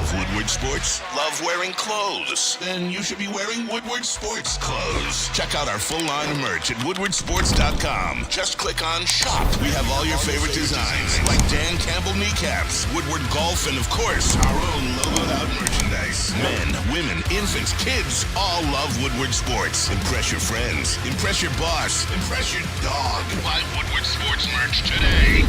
Love Woodward Sports? Love wearing clothes? Then you should be wearing Woodward Sports clothes. Check out our full line of merch at woodwardsports.com. Just click on Shop. We have all your favorite designs, like Dan Campbell kneecaps, Woodward Golf, and of course, our own logoed out merchandise. Men, women, infants, kids all love Woodward Sports. Impress your friends. Impress your boss. Impress your dog. Buy Woodward Sports merch today.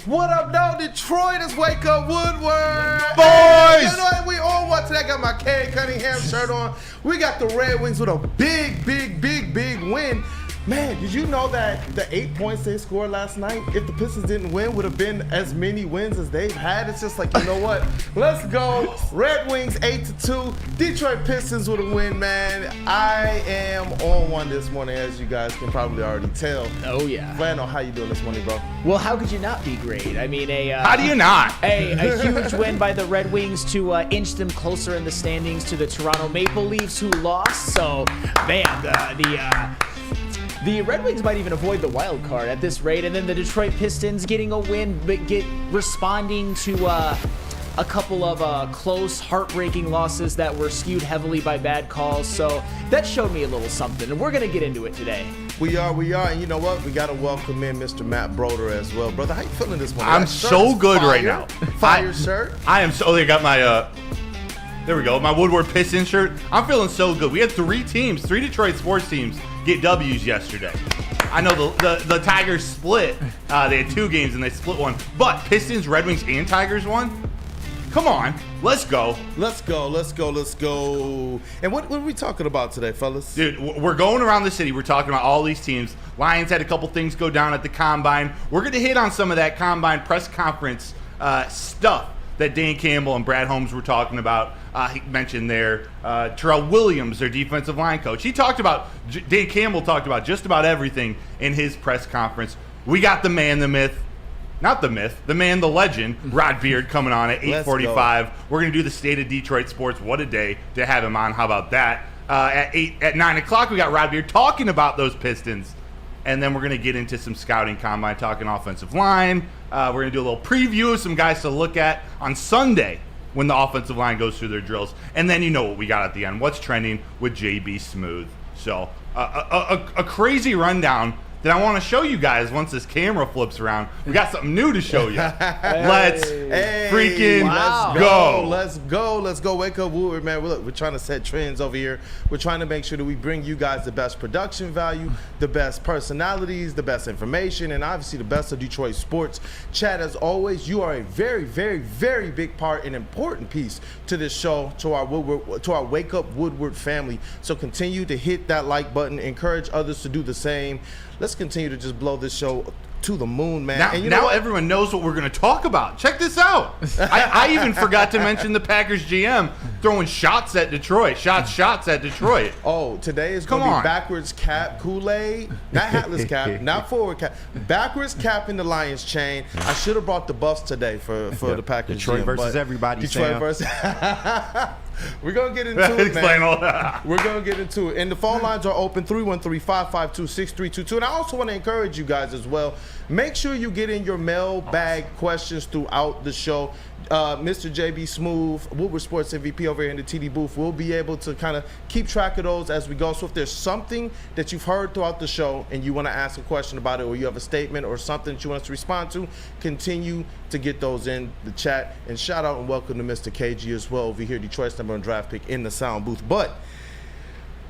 What up, now Detroit? It's Wake Up Woodward. Boys! You know what? We on one today. I got my Cade Cunningham shirt on. We got the Red Wings with a big win. Man, did you know that the 8 points they scored last night, if the Pistons didn't win, would have been as many wins as they've had? It's just like, you know what? Let's go. Red Wings 8-2. Detroit Pistons with a win, man. I am on one this morning, as you guys can probably already tell. Oh, yeah. Flano, how you doing this morning, bro? Well, how could you not be great? I mean, How do you not? A huge win by the Red Wings to inch them closer in the standings to the Toronto Maple Leafs, who lost. So, man, the Red Wings might even avoid the wild card at this rate, and then the Detroit Pistons getting a win, but responding to a couple of close, heartbreaking losses that were skewed heavily by bad calls. So that showed me a little something, and we're gonna get into it today. We are, and you know what? We gotta welcome in Mr. Matt Broder as well, brother. How you feeling this morning? I'm so good right now. Fire shirt. I am so. I got my. There we go. My Woodward Pistons shirt. I'm feeling so good. We had three Detroit sports teams get W's yesterday. I know the Tigers split. They had 2 games and they split one. But Pistons, Red Wings, and Tigers won. Come on, let's go. Let's go. And what are we talking about today, fellas? Dude, we're going around the city. We're talking about all these teams. Lions had a couple things go down at the Combine. We're going to hit on some of that Combine press conference stuff that Dan Campbell and Brad Holmes were talking about. He mentioned there Terrell Williams, their defensive line coach. Dan Campbell talked about just about everything in his press conference. We got the man, the myth, not the myth, the man, the legend, Rod Beard, coming on at 8:45. We're going to do the State of Detroit Sports. What a day to have him on. How about that? At 9 o'clock, we got Rod Beard talking about those Pistons. And then we're going to get into some scouting combine, talking offensive line. We're going to do a little preview of some guys to look at on Sunday when the offensive line goes through their drills. And then you know what we got at the end. What's trending with JB Smooth. So a crazy rundown that I want to show you guys once this camera flips around. We got something new to show you. Let's freaking go. Let's go. Wake Up Woodward, man. We're trying to set trends over here. We're trying to make sure that we bring you guys the best production value, the best personalities, the best information, and obviously the best of Detroit sports. Chad, as always, you are a very, very, very big part and important piece to this show, to our Wake Up Woodward family. So continue to hit that like button. Encourage others to do the same. Let's continue to just blow this show to the moon, man. Now everyone knows what we're going to talk about. Check this out. I even forgot to mention the Packers GM throwing shots at Detroit. Shots at Detroit. Oh, today is going to be backwards cap Kool-Aid. Not hatless cap, not forward cap. Backwards cap in the Lions chain. I should have brought the Buffs today for the Packers Detroit GM, versus everybody, Detroit Sam. versus... We're going to get into it, Explain man. all that. We're going to get into it. And the phone lines are open, 313-552-6322. And I also want to encourage you guys as well. Make sure you get in your mailbag questions throughout the show. Mr. JB Smooth, Woodward Sports MVP over here in the TD booth, will be able to kind of keep track of those as we go. So if there's something that you've heard throughout the show and you want to ask a question about it, or you have a statement or something that you want us to respond to, continue to get those in the chat. And shout out and welcome to Mr. KG as well over here, Detroit's #1 draft pick in the sound booth. But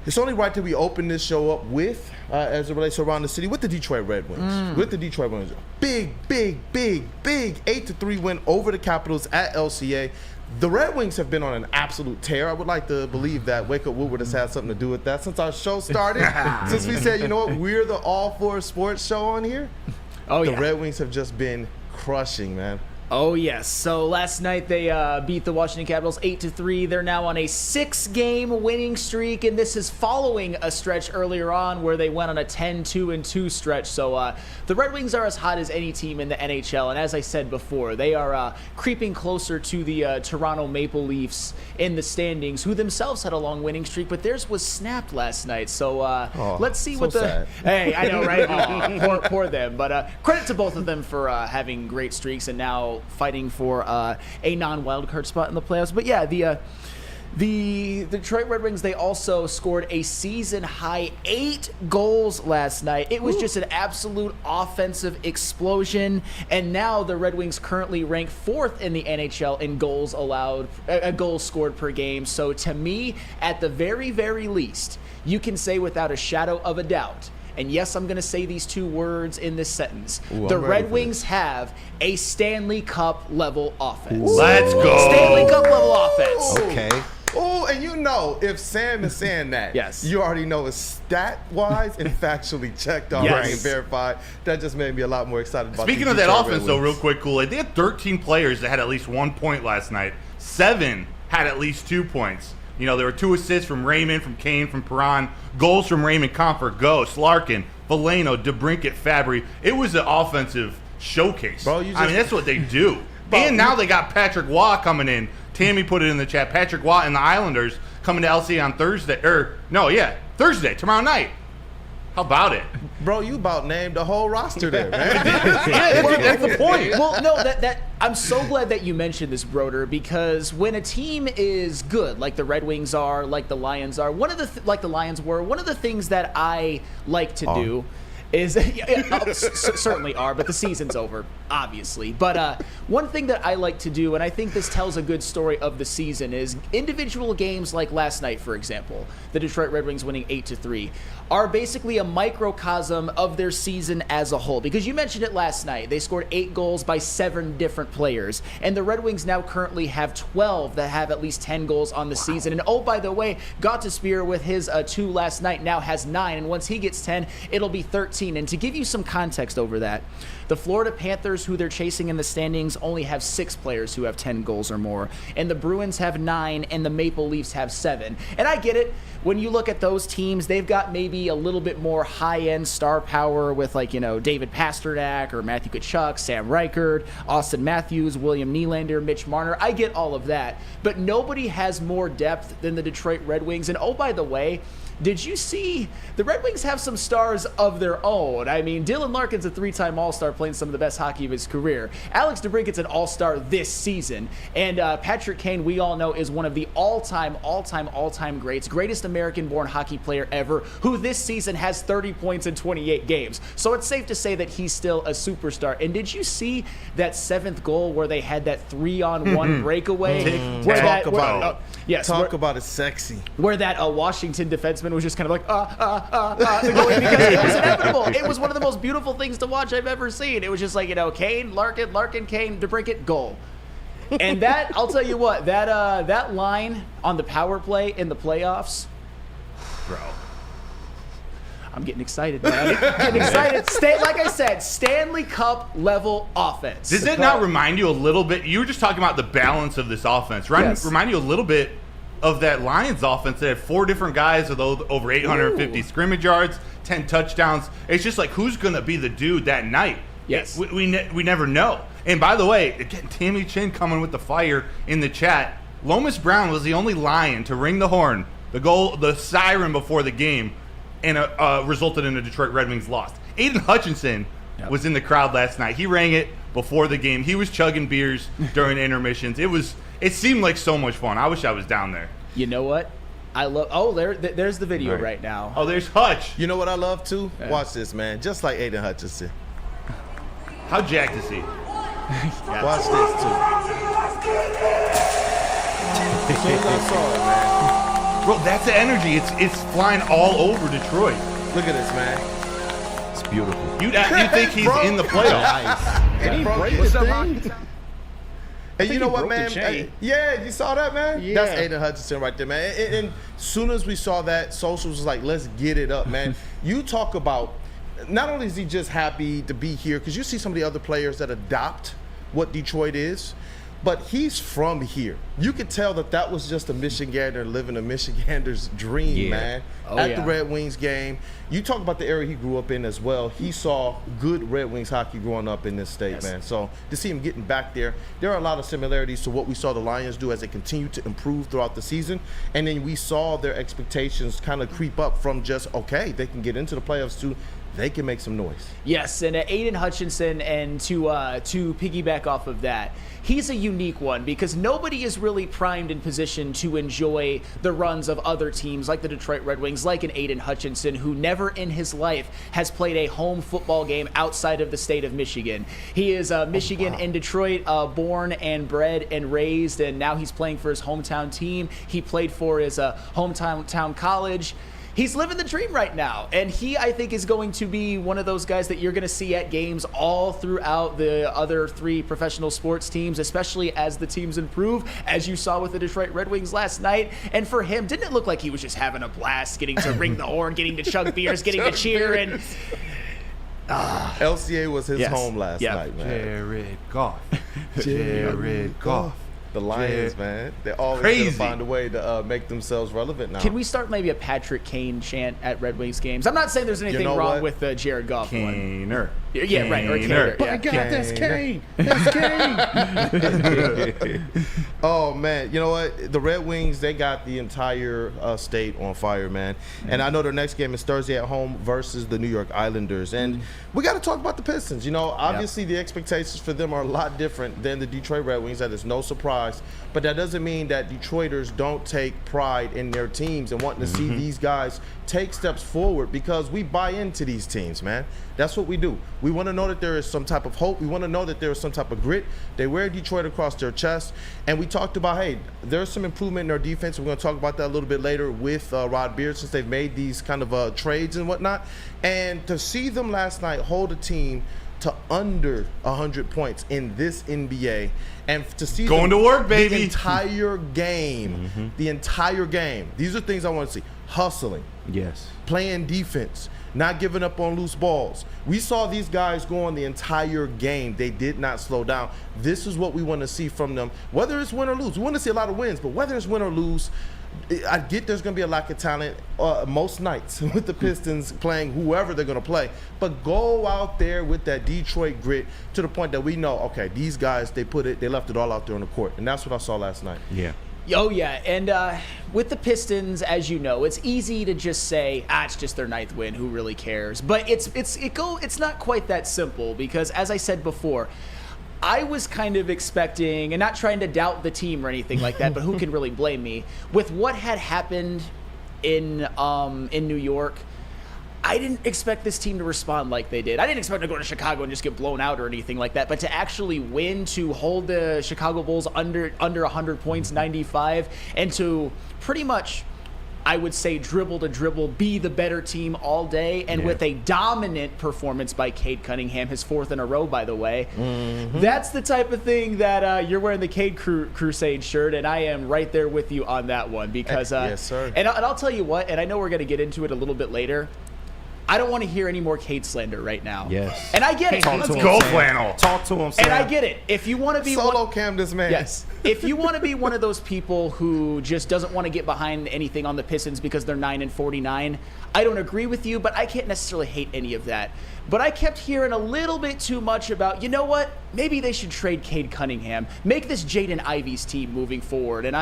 it's only right that we open this show up with, as it relates to around the city, with the Detroit Red Wings. With the Detroit Red Wings. Big 8-3 win over the Capitals at LCA. The Red Wings have been on an absolute tear. I would like to believe that Wake Up Woodward has had something to do with that since our show started. Since we said, you know what, we're the all-four sports show on here. Oh, The Red Wings have just been crushing, man. Oh, yes. So last night they beat the Washington Capitals 8-3. They're now on a 6-game winning streak, and this is following a stretch earlier on where they went on a 10-2-2 stretch. So the Red Wings are as hot as any team in the NHL, and as I said before, they are creeping closer to the Toronto Maple Leafs in the standings, who themselves had a long winning streak, but theirs was snapped last night. So let's see what the... sad. Hey, I know, right? Poor them. But credit to both of them for having great streaks and now fighting for a non-wild card spot in the playoffs. But yeah, the Detroit Red Wings, they also scored a season-high 8 goals last night. It was just an absolute offensive explosion, and now the Red Wings currently rank 4th in the NHL in goals allowed, goals scored per game. So to me, at the very, very least, you can say without a shadow of a doubt, and yes, I'm going to say these 2 words in this sentence. Ooh, the Red Wings have a Stanley Cup level offense. Let's go. Stanley Cup level offense. Okay. Oh, and you know, if Sam is saying that, Yes. you already know it's stat-wise and factually checked already and verified. That just made me a lot more excited about Speaking the of that Detroit offense, Red though, Wings. real quick, Kool-Aid, they had 13 players that had at least 1 point last night. 7 had at least 2 points. You know, there were 2 assists from Raymond, from Kane, from Perron, goals from Raymond, Comfort, Ghost, Larkin, Valeno, DeBrincat, Fabry. It was an offensive showcase. Bro, you I mean, that's what they do. And now they got Patrick Waugh coming in. Tammy put it in the chat. Patrick Waugh and the Islanders coming to LC on Thursday. Thursday, tomorrow night. How about it? Bro, you about named the whole roster there, man. That's the point. Well, no, that I'm so glad that you mentioned this, Broder, because when a team is good, like the Red Wings are, like the Lions are, one of the things that I like to do is certainly are, but the season's over, obviously. But one thing that I like to do, and I think this tells a good story of the season, is individual games like last night, for example, the Detroit Red Wings winning 8-3, are basically a microcosm of their season as a whole. Because you mentioned it last night, they scored 8 goals by 7 different players, and the Red Wings now currently have 12 that have at least 10 goals on the season. And oh, by the way, Gutterspear with his 2 last night now has 9, and once he gets 10, it'll be 13. And to give you some context over that, the Florida Panthers, who they're chasing in the standings, only have 6 players who have 10 goals or more. And the Bruins have 9, and the Maple Leafs have 7. And I get it. When you look at those teams, they've got maybe a little bit more high-end star power with, like, you know, David Pastrnak or Matthew Tkachuk, Sam Reichert, Austin Matthews, William Nylander, Mitch Marner. I get all of that. But nobody has more depth than the Detroit Red Wings. And oh, by the way, did you see the Red Wings have some stars of their own? I mean, Dylan Larkin's a 3-time All-Star playing some of the best hockey of his career. Alex DeBrincat's an All-Star this season. And Patrick Kane, we all know, is one of the all-time greats, greatest American-born hockey player ever, who this season has 30 points in 28 games. So it's safe to say that he's still a superstar. And did you see that 7th goal where they had that 3-on-1 breakaway? Talk about it sexy. Where that Washington defenseman was just kind of like, going, because it was inevitable. It was one of the most beautiful things to watch I've ever seen. It was just like, you know, Kane, Larkin, Kane, DeBrincat, goal. And that, I'll tell you what, that line on the power play in the playoffs, bro, I'm getting excited, man. Getting excited. Like I said, Stanley Cup level offense. Does it not remind you a little bit? You were just talking about the balance of this offense. Remind you a little bit of that Lions offense that had 4 different guys with over 850 scrimmage yards, 10 touchdowns. It's just like, who's going to be the dude that night? Yes. We never know. And by the way, again, Tammy Chin coming with the fire in the chat. Lomas Brown was the only Lion to ring the horn, the siren before the game, and resulted in a Detroit Red Wings loss. Aiden Hutchinson was in the crowd last night. He rang it before the game. He was chugging beers during intermissions. It seemed like so much fun. I wish I was down there. You know what? I love. Oh, there's the video right now. Oh, there's Hutch. You know what I love too? Yeah. Watch this, man. Just like Aiden Hutchinson. How jacked is he? Watch this too. As soon as I saw it, man. Bro, that's the energy. It's flying all over Detroit. Look at this, man. It's beautiful. You think he's in the playoffs? Did he break the thing? And you know what, man? Yeah, you saw that, man? Yeah. That's Aiden Hutchinson right there, man. And soon as we saw that, Socials was like, let's get it up, man. You talk about, not only is he just happy to be here, because you see some of the other players that adopt what Detroit is. But he's from here. You could tell that was just a Michigander living a Michigander's dream, man. At the Red Wings game. You talk about the area he grew up in as well. He saw good Red Wings hockey growing up in this state, man. So to see him getting back there are a lot of similarities to what we saw the Lions do as they continue to improve throughout the season. And then we saw their expectations kind of creep up from just, okay, they can get into the playoffs too. They can make some noise. Yes, and Aiden Hutchinson, and to piggyback off of that, he's a unique one because nobody is really primed in position to enjoy the runs of other teams like the Detroit Red Wings, like an Aiden Hutchinson, who never in his life has played a home football game outside of the state of Michigan. He is Michigan in Detroit, born and bred and raised, and now he's playing for his hometown team. He played for his hometown college. He's living the dream right now, and he, I think, is going to be one of those guys that you're going to see at games all throughout the other three professional sports teams, especially as the teams improve, as you saw with the Detroit Red Wings last night. And for him, didn't it look like he was just having a blast, getting to ring the horn, getting to chug beers, getting to cheer, and LCA was his home last night, man. Jared Goff. Jared Goff. The Lions, man. They're always going to find a way to make themselves relevant now. Can we start maybe a Patrick Kane chant at Red Wings games? I'm not saying there's anything wrong with the Jared Goff one. Kaner. Yeah, right. Or Kaner. By God, that's Kane. That's Kane. Oh, man. You know what? The Red Wings, they got the entire state on fire, man. And I know their next game is Thursday at home versus the New York Islanders. And we got to talk about the Pistons. You know, obviously the expectations for them are a lot different than the Detroit Red Wings. That is no surprise. But that doesn't mean that Detroiters don't take pride in their teams and wanting to see these guys take steps forward, because we buy into these teams, man. That's what we do. We want to know that there is some type of hope. We want to know that there is some type of grit. They wear Detroit across their chest. And we talked about, hey, there's some improvement in their defense. We're going to talk about that a little bit later with Rod Beard, since they've made these kind of trades and whatnot. And to see them last night hold a team to under 100 points in this NBA, and to see going to work, baby, the entire game, These are things I want to see. Hustling, playing defense, not giving up on loose balls. We saw these guys go on the entire game. They did not slow down. This is what we want to see from them, whether it's win or lose. We want to see a lot of wins, but whether it's win or lose, I get there's going to be a lack of talent most nights with the Pistons playing whoever they're going to play. But go out there with that Detroit grit to the point that we know, okay, these guys, they left it all out there on the court. And that's what I saw last night. Yeah. Oh, yeah. And with the Pistons, as you know, it's easy to just say, it's just their 9th win. Who really cares? But it's not quite that simple, because, as I said before, I was kind of expecting, and not trying to doubt the team or anything like that, but who can really blame me? With what had happened in New York, I didn't expect this team to respond like they did. I didn't expect to go to Chicago and just get blown out or anything like that, but to actually win, to hold the Chicago Bulls under 100 points, 95, and to pretty much, I would say, dribble to dribble, be the better team all day, and with a dominant performance by Cade Cunningham, his 4th in a row, by the way. That's the type of thing that you're wearing the Cade Crusade shirt, and I am right there with you on that one, because yes, sir. And I'll tell you what, and I know we're going to get into it a little bit later, I don't want to hear any more Cade slander right now. Yes. And I get it. Let's go, flannel. Talk to him, Sam. And I get it. If you want to be cam this man. Yes. If you want to be one of those people who just doesn't want to get behind anything on the Pistons because they're 9-49, I don't agree with you, but I can't necessarily hate any of that. But I kept hearing a little bit too much about, you know what? Maybe they should trade Cade Cunningham. Make this Jaden Ivey's team moving forward. And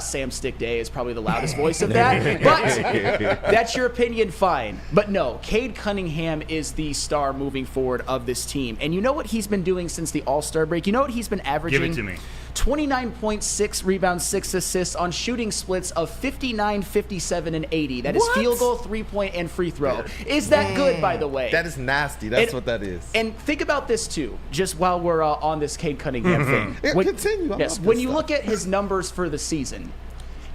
Sam Stickday is probably the loudest voice of that. But that's your opinion, fine. But no, Cade Cunningham is the star moving forward of this team. And you know what he's been doing since the All-Star break? You know what he's been averaging? Give it to me. 29.6 rebounds, 6 assists on shooting splits of 59, 57, and 80. That is field goal, 3-point, and free throw. Is that good, by the way? That is nasty. That's what that is. And think about this, too, just while we're on this Cade Cunningham thing. Continue. When you look at his numbers for the season,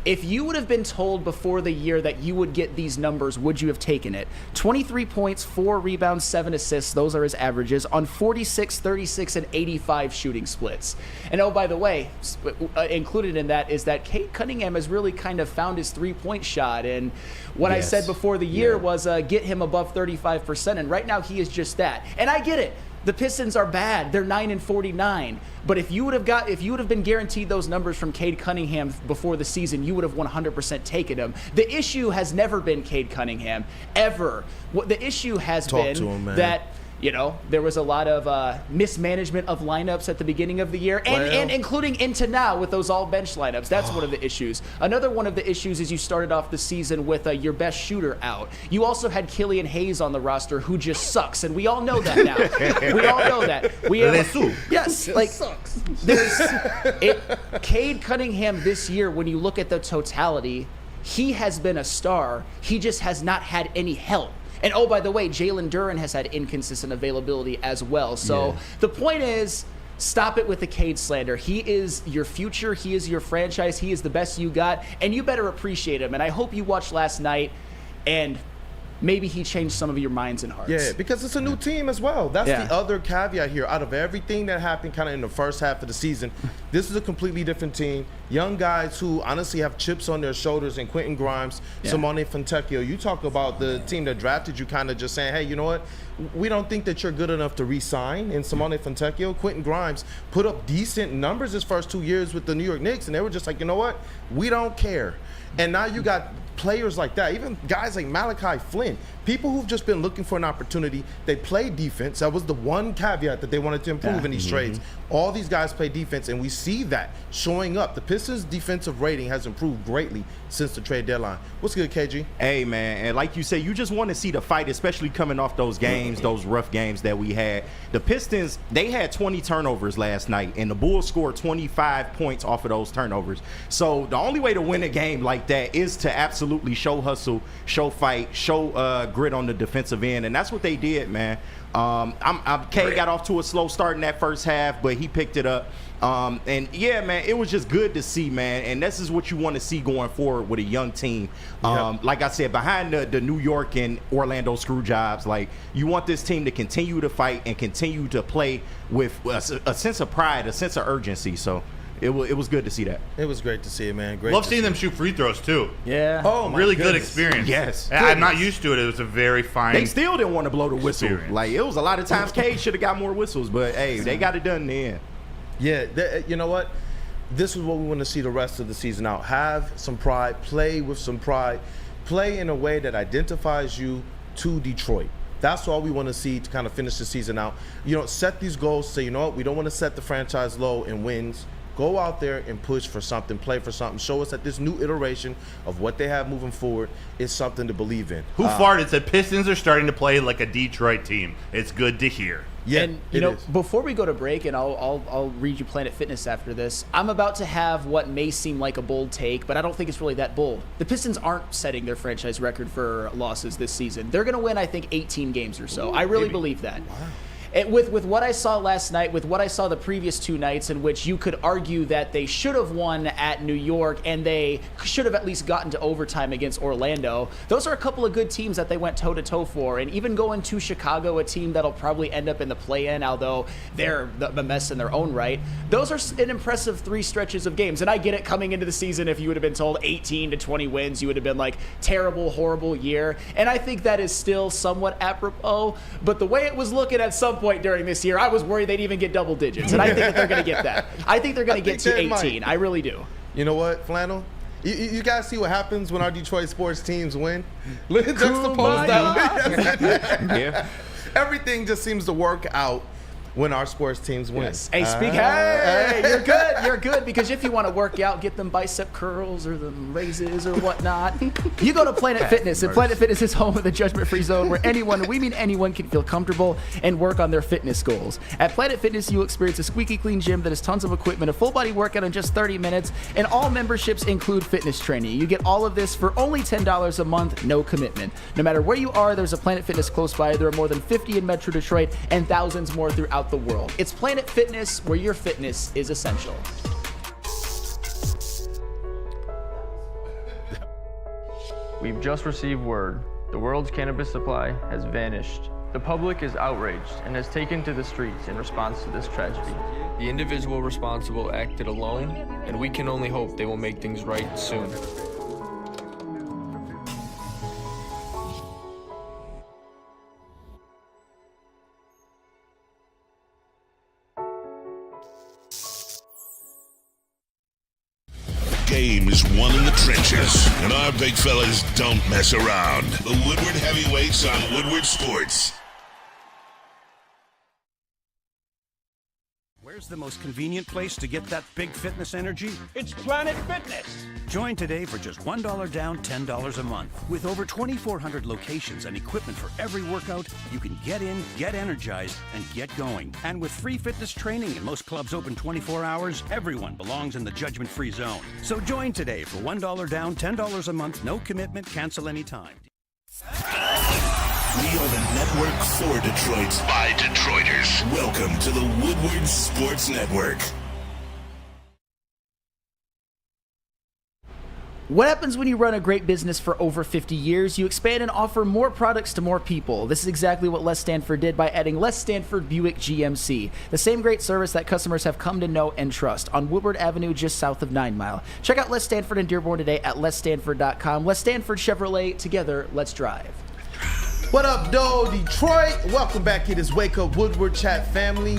if you would have been told before the year that you would get these numbers, would you have taken it? 23 points, 4 rebounds, 7 assists. Those are his averages on 46, 36, and 85 shooting splits. And oh, by the way, included in that is that Cade Cunningham has really kind of found his 3-point shot. And what I said before the year was get him above 35%. And right now he is just that. And I get it. The Pistons are bad. They're 9-49. But if you would have been guaranteed those numbers from Cade Cunningham before the season, you would have 100% taken him. The issue has never been Cade Cunningham, ever. What the issue has been that there was a lot of mismanagement of lineups at the beginning of the year, and including into now with those all bench lineups. That's one of the issues. Another one of the issues is you started off the season with your best shooter out. You also had Killian Hayes on the roster, who just sucks, and we all know that now. We all know that. Yes, like sucks. Cade Cunningham this year, when you look at the totality, he has been a star. He just has not had any help. And oh, by the way, Jalen Duren has had inconsistent availability as well. So the point is, stop it with the Cade slander. He is your future. He is your franchise. He is the best you got. And you better appreciate him. And I hope you watched last night and maybe he changed some of your minds and hearts. Yeah, because it's a new team as well. That's the other caveat here. Out of everything that happened kind of in the first half of the season, this is a completely different team. Young guys who honestly have chips on their shoulders, and Quentin Grimes, Simone Fontecchio. You talk about the team that drafted you kind of just saying, hey, you know what? We don't think that you're good enough to re-sign. And Simone Fontecchio, Quentin Grimes put up decent numbers his first 2 years with the New York Knicks, and they were just like, you know what? We don't care. And now you got players like that, even guys like Malachi Flynn, people who've just been looking for an opportunity. They play defense. That was the one caveat that they wanted to improve in these trades. All these guys play defense, and we see that showing up. The Pistons' defensive rating has improved greatly since the trade deadline. What's good, KG? Hey, man, and like you say, you just want to see the fight, especially coming off those games, those rough games that we had. The Pistons, they had 20 turnovers last night, and the Bulls scored 25 points off of those turnovers. So the only way to win a game like that is to absolutely show hustle, show fight, show grit on the defensive end, and that's what they did, man. Kay got off to a slow start in that first half, but he picked it up. And yeah, man, it was just good to see, man. And this is what you want to see going forward with a young team. Like I said, behind the New York and Orlando screw jobs, like, you want this team to continue to fight and continue to play with a sense of pride, a sense of urgency. So it was good to see that. It was great to see it, man. Great. Love seeing them shoot free throws too. Yeah. Oh, my really goodness. good experience. Yes. I'm not used to it. It was a very fine. They still didn't want to blow the whistle. experience. Like, it was a lot of times Cade should have got more whistles, but hey, they got it done in the end. Yeah, you know what? This is what we want to see the rest of the season out. Have some pride. Play with some pride. Play in a way that identifies you to Detroit. That's all we want to see to kind of finish the season out. You know, set these goals. Say, you know what? We don't want to set the franchise low in wins. Go out there and push for something, play for something. Show us that this new iteration of what they have moving forward is something to believe in. Who farted said Pistons are starting to play like a Detroit team. It's good to hear. Yeah, and you know, before we go to break, and I'll read you Planet Fitness after this, I'm about to have what may seem like a bold take, but I don't think it's really that bold. The Pistons aren't setting their franchise record for losses this season. They're going to win, I think, 18 games or so. I really believe that. Wow. With what I saw last night, with what I saw the previous two nights, in which you could argue that they should have won at New York and they should have at least gotten to overtime against Orlando, those are a couple of good teams that they went toe-to-toe for. And even going to Chicago, a team that'll probably end up in the play-in, although they're a mess in their own right, those are an impressive three stretches of games. And I get it, coming into the season, if you would have been told 18 to 20 wins, you would have been like, terrible, horrible year. And I think that is still somewhat apropos. But the way it was looking at some point during this year, I was worried they'd even get double digits, and I think that they're going to get that. I think they're going to get to 18. I really do. You know what, Flannel? You guys see what happens when our Detroit sports teams win? Let's juxtapose that. Yeah. Everything just seems to work out when our sports teams win. Yes. Hey, hey, you're good. You're good, because if you want to work out, get them bicep curls or the raises or whatnot, you go to Planet Fitness. And Planet Fitness is home of the judgment-free zone, where anyone, we mean anyone, can feel comfortable and work on their fitness goals. At Planet Fitness, you'll experience a squeaky clean gym that has tons of equipment, a full-body workout in just 30 minutes, and all memberships include fitness training. You get all of this for only $10 a month, no commitment. No matter where you are, there's a Planet Fitness close by. There are more than 50 in Metro Detroit and thousands more throughout the world. It's Planet Fitness, where your fitness is essential. We've just received word. The world's cannabis supply has vanished. The public is outraged and has taken to the streets in response to this tragedy. The individual responsible acted alone, and we can only hope they will make things right soon. game is won in the trenches, and our big fellas don't mess around. The Woodward Heavyweights on Woodward Sports. Where's the most convenient place to get that big fitness energy? It's Planet Fitness. Join today for just $1 down, $10 a month. With over 2,400 locations and equipment for every workout, you can get in, get energized, and get going. And with free fitness training and most clubs open 24 hours, everyone belongs in the judgment-free zone. So join today for $1 down, $10 a month, no commitment, cancel anytime. We are the network for Detroit by Detroiters. Welcome to the Woodward Sports Network. What happens when you run a great business for over 50 years? You expand and offer more products to more people. This is exactly what Les Stanford did by adding Les Stanford Buick GMC, the same great service that customers have come to know and trust on Woodward Avenue just south of 9 Mile. Check out Les Stanford in Dearborn today at lesstanford.com. Les Stanford Chevrolet, together, let's drive. What up, though, Detroit? Welcome back to this Wake Up Woodward chat family.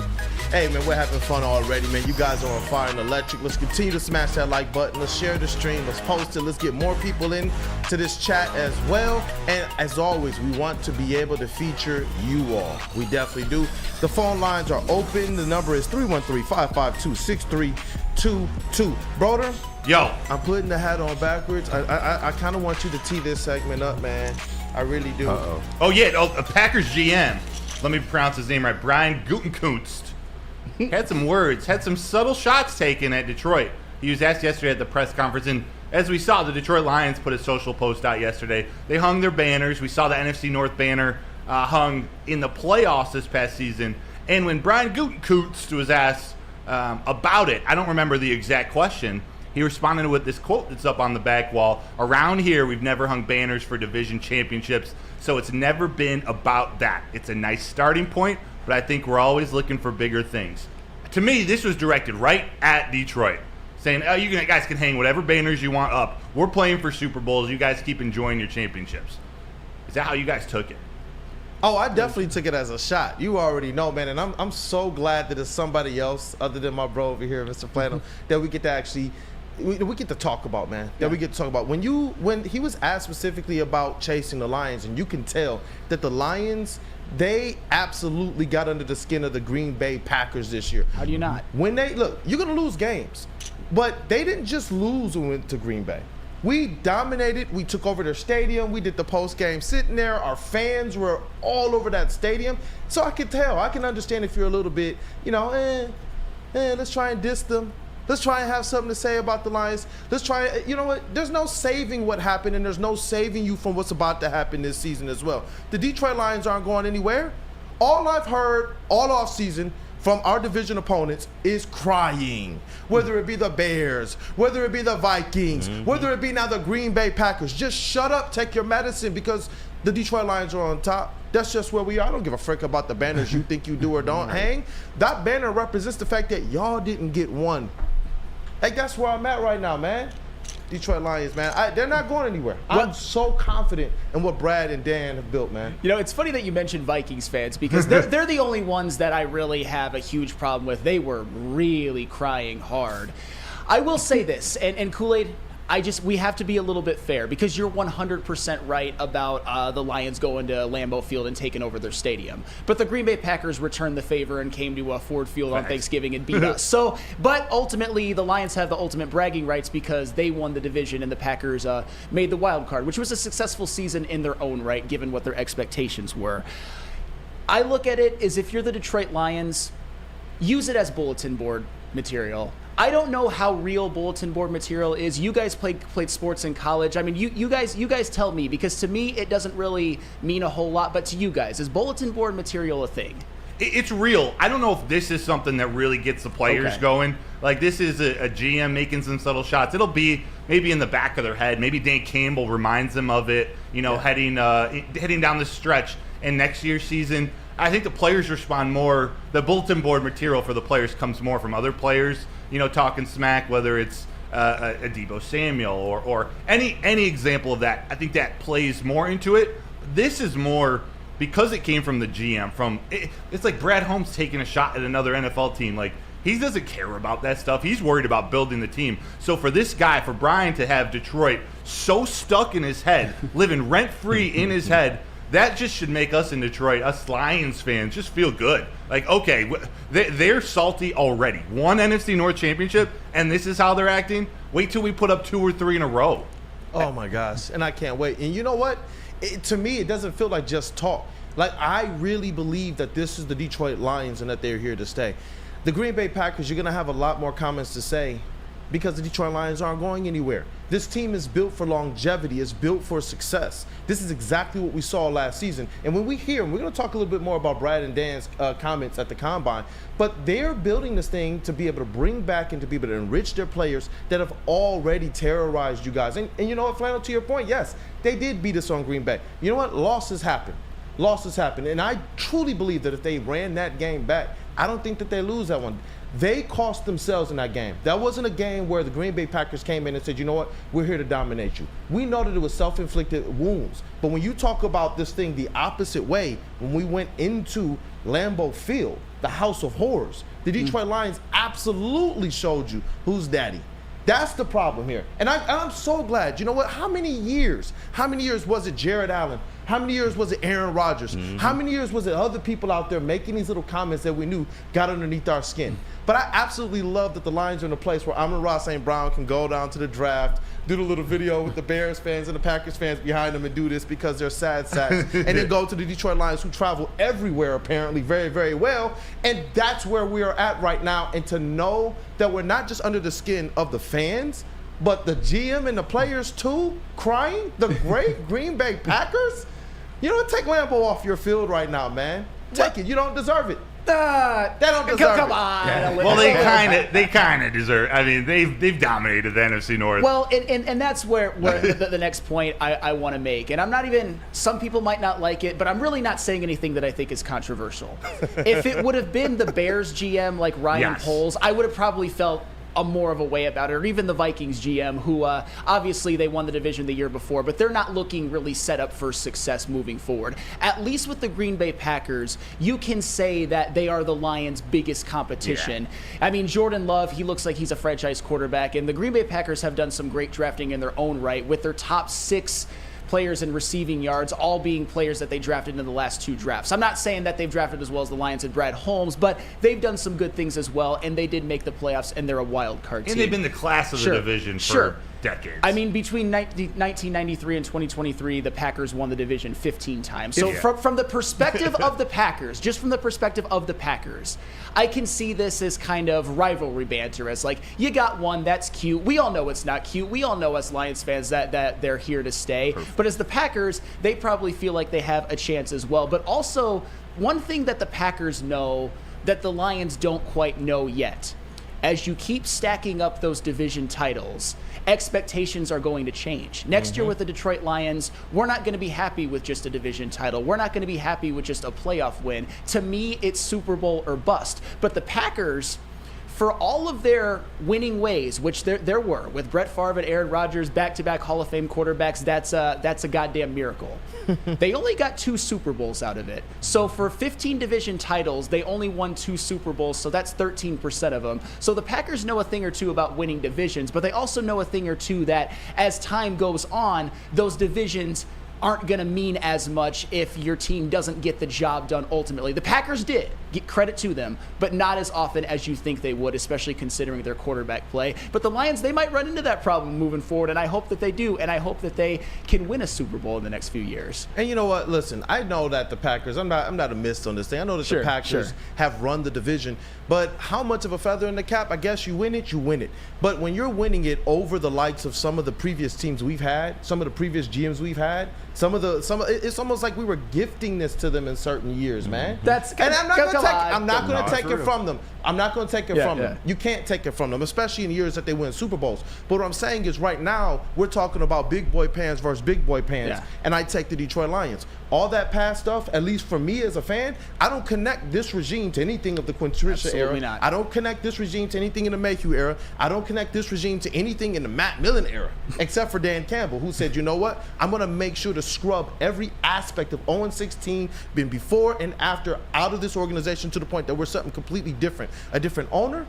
Hey, man, we're having fun already, man. You guys are on fire and electric. Let's continue to smash that like button. Let's share the stream. Let's post it. Let's get more people in to this chat as well. And as always, we want to be able to feature you all. We definitely do. The phone lines are open. The number is 313-552-6322. Broder, Yo. I'm putting the hat on backwards. I kind of want you to tee this segment up, man. I really do. Oh, yeah. A Packers GM. Let me pronounce his name right. Brian Gutekunst. Had some words. Had some subtle shots taken at Detroit. He was asked yesterday at the press conference. And as we saw, the Detroit Lions put a social post out yesterday. They hung their banners. We saw the NFC North banner hung in the playoffs this past season. And when Brian Gutekunst was asked about it, I don't remember the exact question. He responded with this quote that's up on the back wall. Around here, we've never hung banners for division championships, so it's never been about that. It's a nice starting point, but I think we're always looking for bigger things. To me, this was directed right at Detroit, saying, oh, you guys can hang whatever banners you want up. We're playing for Super Bowls. You guys keep enjoying your championships. Is that how you guys took it? Oh, I definitely took it as a shot. You already know, man, and I'm so glad that it's somebody else other than my bro over here, Mr. Plano, that we get to actually – we get to talk about, man. That we get to talk about. When he was asked specifically about chasing the Lions, and you can tell that the Lions, they absolutely got under the skin of the Green Bay Packers this year. How do you not? When look, you're gonna lose games, but they didn't just lose when we went to Green Bay. We dominated. We took over their stadium. We did the post game sitting there. Our fans were all over that stadium. So I can tell. I can understand if you're a little bit, let's try and diss them. Let's try and have something to say about the Lions. Let's try, you know what? There's no saving what happened, and there's no saving you from what's about to happen this season as well. The Detroit Lions aren't going anywhere. All I've heard all offseason from our division opponents is crying. Whether it be the Bears, whether it be the Vikings, whether it be now the Green Bay Packers. Just shut up, take your medicine, because the Detroit Lions are on top. That's just where we are. I don't give a frick about the banners you think you do or don't hang. That banner represents the fact that y'all didn't get one. Hey, that's where I'm at right now, man. Detroit Lions, man. They're not going anywhere. I'm so confident in what Brad and Dan have built, man. You know, it's funny that you mentioned Vikings fans, because they're the only ones that I really have a huge problem with. They were really crying hard. I will say this, and Kool-Aid, we have to be a little bit fair, because you're 100% right about the Lions going to Lambeau Field and taking over their stadium. But the Green Bay Packers returned the favor and came to Ford Field on Thanksgiving and beat us. But ultimately, the Lions have the ultimate bragging rights because they won the division and the Packers made the wild card, which was a successful season in their own right, given what their expectations were. I look at it as if you're the Detroit Lions, use it as bulletin board material. I don't know how real bulletin board material is. You guys played sports in college. I mean, you guys tell me, because to me it doesn't really mean a whole lot. But to you guys, is bulletin board material a thing? It's real. I don't know if this is something that really gets the players going. Like, this is a GM making some subtle shots. It'll be maybe in the back of their head. Maybe Dan Campbell reminds them of it, heading down the stretch. And next year's season, I think the players respond more. The bulletin board material for the players comes more from other players, talking smack, whether it's a Deebo Samuel or any example of that. I think that plays more into it. This is more because it came from the GM. It's like Brad Holmes taking a shot at another NFL team. Like, He doesn't care about that stuff. He's worried about building the team. So for this guy, for Brian to have Detroit so stuck in his head, living rent-free in his head, that just should make us in Detroit, us Lions fans, just feel good. Like, okay, they're salty already. One NFC North championship, and this is how they're acting? Wait till we put up 2 or 3 in a row. Oh, my gosh. And I can't wait. And you know what? To me, it doesn't feel like just talk. Like, I really believe that this is the Detroit Lions and that they're here to stay. The Green Bay Packers, you're going to have a lot more comments to say because the Detroit Lions aren't going anywhere. This team is built for longevity. It's built for success. This is exactly what we saw last season. And when we hear, and we're going to talk a little bit more about Brad and Dan's comments at the Combine, but they're building this thing to be able to bring back and to be able to enrich their players that have already terrorized you guys. And you know what, Flannel, to your point, yes, they did beat us on Green Bay. You know what? Losses happen. Losses happen. And I truly believe that if they ran that game back, I don't think that they lose that one. They cost themselves in that game. That wasn't a game where the Green Bay Packers came in and said, you know what, we're here to dominate you. We know that it was self-inflicted wounds. But when you talk about this thing the opposite way, when we went into Lambeau Field, the house of horrors, the Detroit Lions absolutely showed you who's daddy. That's the problem here. And I'm so glad. You know what? How many years was it Jared Allen? How many years was it Aaron Rodgers? How many years was it other people out there making these little comments that we knew got underneath our skin? But I absolutely love that the Lions are in a place where Amon-Ra St. Brown can go down to the draft, do the little video with the Bears fans and the Packers fans behind them and do this because they're sad sacks, and then go to the Detroit Lions who travel everywhere apparently very, very well. And that's where we are at right now. And to know that we're not just under the skin of the fans, but the GM and the players too, crying, the great Green Bay Packers. You know what? Take Lambeau off your field right now, man. Take it. You don't deserve it. They don't deserve come it. on. Yeah. Well, they kind of deserve. I mean, they've dominated the NFC North. Well, and that's where the next point I want to make. And I'm not even. Some people might not like it, but I'm really not saying anything that I think is controversial. If it would have been the Bears GM like Ryan Poles, I would have probably felt more of a way about it, or even the Vikings GM, who obviously they won the division the year before, but they're not looking really set up for success moving forward. At least with the Green Bay Packers, you can say that they are the Lions' biggest competition. Yeah. I mean, Jordan Love, he looks like he's a franchise quarterback, and the Green Bay Packers have done some great drafting in their own right, with their top 6 players in receiving yards, all being players that they drafted in the last 2 drafts. I'm not saying that they've drafted as well as the Lions and Brad Holmes, but they've done some good things as well, and they did make the playoffs, and they're a wild card team. And they've been the class of the division for decades. I mean, between 1993 and 2023, the Packers won the division 15 times. So from the perspective of the Packers, just from the perspective of the Packers, I can see this as kind of rivalry banter, as like, you got one, that's cute. We all know it's not cute. We all know as Lions fans that they're here to stay. Perfect. But as the Packers, they probably feel like they have a chance as well. But also, one thing that the Packers know that the Lions don't quite know yet, as you keep stacking up those division titles, expectations are going to change. Next year with the Detroit Lions, we're not going to be happy with just a division title. We're not going to be happy with just a playoff win. To me, it's Super Bowl or bust. But the Packers, for all of their winning ways, which there were, with Brett Favre and Aaron Rodgers, back-to-back Hall of Fame quarterbacks, that's a goddamn miracle. They only got 2 Super Bowls out of it. So for 15 division titles, they only won 2 Super Bowls, so that's 13% of them. So the Packers know a thing or two about winning divisions, but they also know a thing or two that as time goes on, those divisions aren't going to mean as much if your team doesn't get the job done ultimately. The Packers did. Get credit to them, but not as often as you think they would, especially considering their quarterback play. But the Lions, they might run into that problem moving forward, and I hope that they do, and I hope that they can win a Super Bowl in the next few years. And you know what? Listen, I know that the Packers, I'm not a mist on this thing. I know that the Packers have run the division, but how much of a feather in the cap? I guess you win it. But when you're winning it over the likes of some of the previous teams we've had, some of the previous GMs we've had, it's almost like we were gifting this to them in certain years, man. I'm not going to take it from them. I'm not going to take it from them. You can't take it from them, especially in years that they win Super Bowls. But what I'm saying is right now, we're talking about big boy pants versus big boy pants, and I take the Detroit Lions. All that past stuff, at least for me as a fan, I don't connect this regime to anything of the Quintricia era. Not. I don't connect this regime to anything in the Mayhew era. I don't connect this regime to anything in the Matt Millen era, except for Dan Campbell, who said, you know what? I'm going to make sure to scrub every aspect of 0-16, been before and after, out of this organization to the point that we're something completely different. a different owner,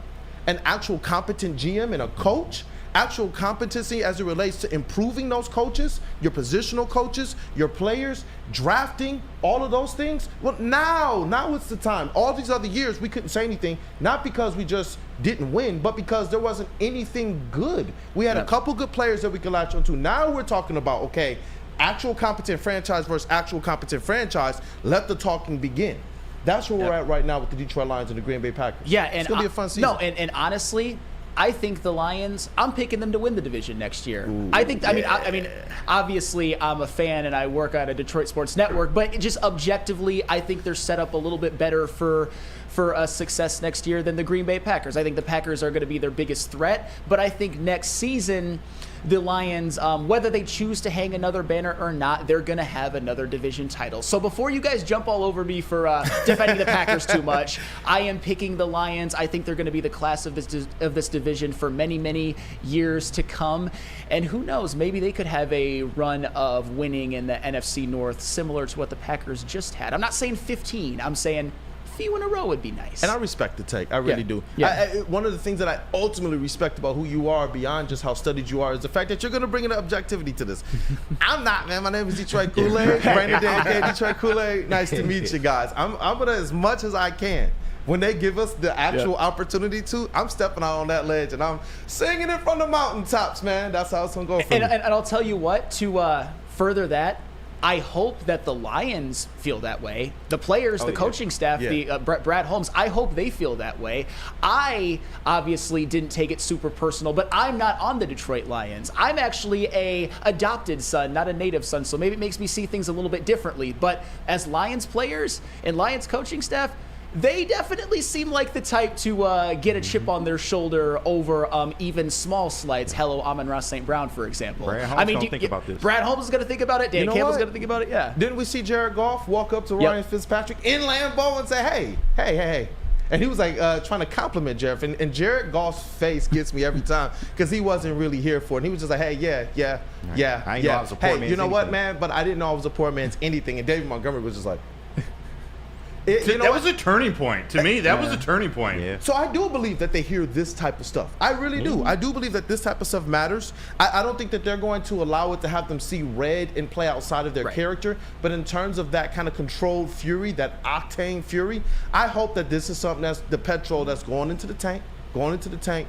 an actual competent GM and a coach, actual competency as it relates to improving those coaches, your positional coaches, your players, drafting, all of those things. Well, now it's the time. All these other years, we couldn't say anything, not because we just didn't win, but because there wasn't anything good. We had a couple good players that we could latch onto. Now we're talking about, okay, actual competent franchise versus actual competent franchise. Let the talking begin. That's where we're at right now with the Detroit Lions and the Green Bay Packers. Yeah, and it's going to be a fun season. No, and honestly, I think the Lions, I'm picking them to win the division next year. I mean, obviously I'm a fan and I work at a Detroit sports network, but just objectively, I think they're set up a little bit better for a success next year than the Green Bay Packers. I think the Packers are going to be their biggest threat, but I think next season, the Lions, whether they choose to hang another banner or not, they're going to have another division title. So before you guys jump all over me for defending the Packers too much, I am picking the Lions. I think they're going to be the class of this division for many, many years to come. And who knows, maybe they could have a run of winning in the NFC North similar to what the Packers just had. I'm not saying 15. I'm saying few in a row would be nice. And I respect the take. I really do. Yeah. One of the things that I ultimately respect about who you are beyond just how studied you are is the fact that you're going to bring an objectivity to this. I'm not, man. My name is Detroit Kool-Aid. Brandon Dan, Detroit Kool-Aid. Nice to meet you guys. I'm going to, as much as I can, when they give us the actual opportunity to, I'm stepping out on that ledge and I'm singing it from the mountaintops, man. That's how it's going to go for me. And I'll tell you what, to further that, I hope that the Lions feel that way. The players, the coaching staff, the Brad Holmes, I hope they feel that way. I obviously didn't take it super personal, but I'm not on the Detroit Lions. I'm actually a adopted son, not a native son, so maybe it makes me see things a little bit differently. But as Lions players and Lions coaching staff, they definitely seem like the type to get a chip on their shoulder over even small slights. Hello, Amon-Ra St. Brown, for example. Brad Holmes think about this. Brad Holmes is going to think about it. Dan Campbell's going to think about it. Yeah. Didn't we see Jared Goff walk up to Ryan Fitzpatrick in Lambeau and say, hey? And he was like trying to compliment Jared. And Jared Goff's face gets me every time because he wasn't really here for it. And he was just like, hey, yeah. I ain't know I was a poor man's you know what, anything. man? But I didn't know I was a poor man's anything. And David Montgomery was just like, that was a turning point. To me, that was a turning point. Yeah. So I do believe that they hear this type of stuff. I really do. I do believe that this type of stuff matters. I don't think that they're going to allow it to have them see red and play outside of their character. But in terms of that kind of controlled fury, that octane fury, I hope that this is something that's the petrol that's going into the tank. Going into the tank.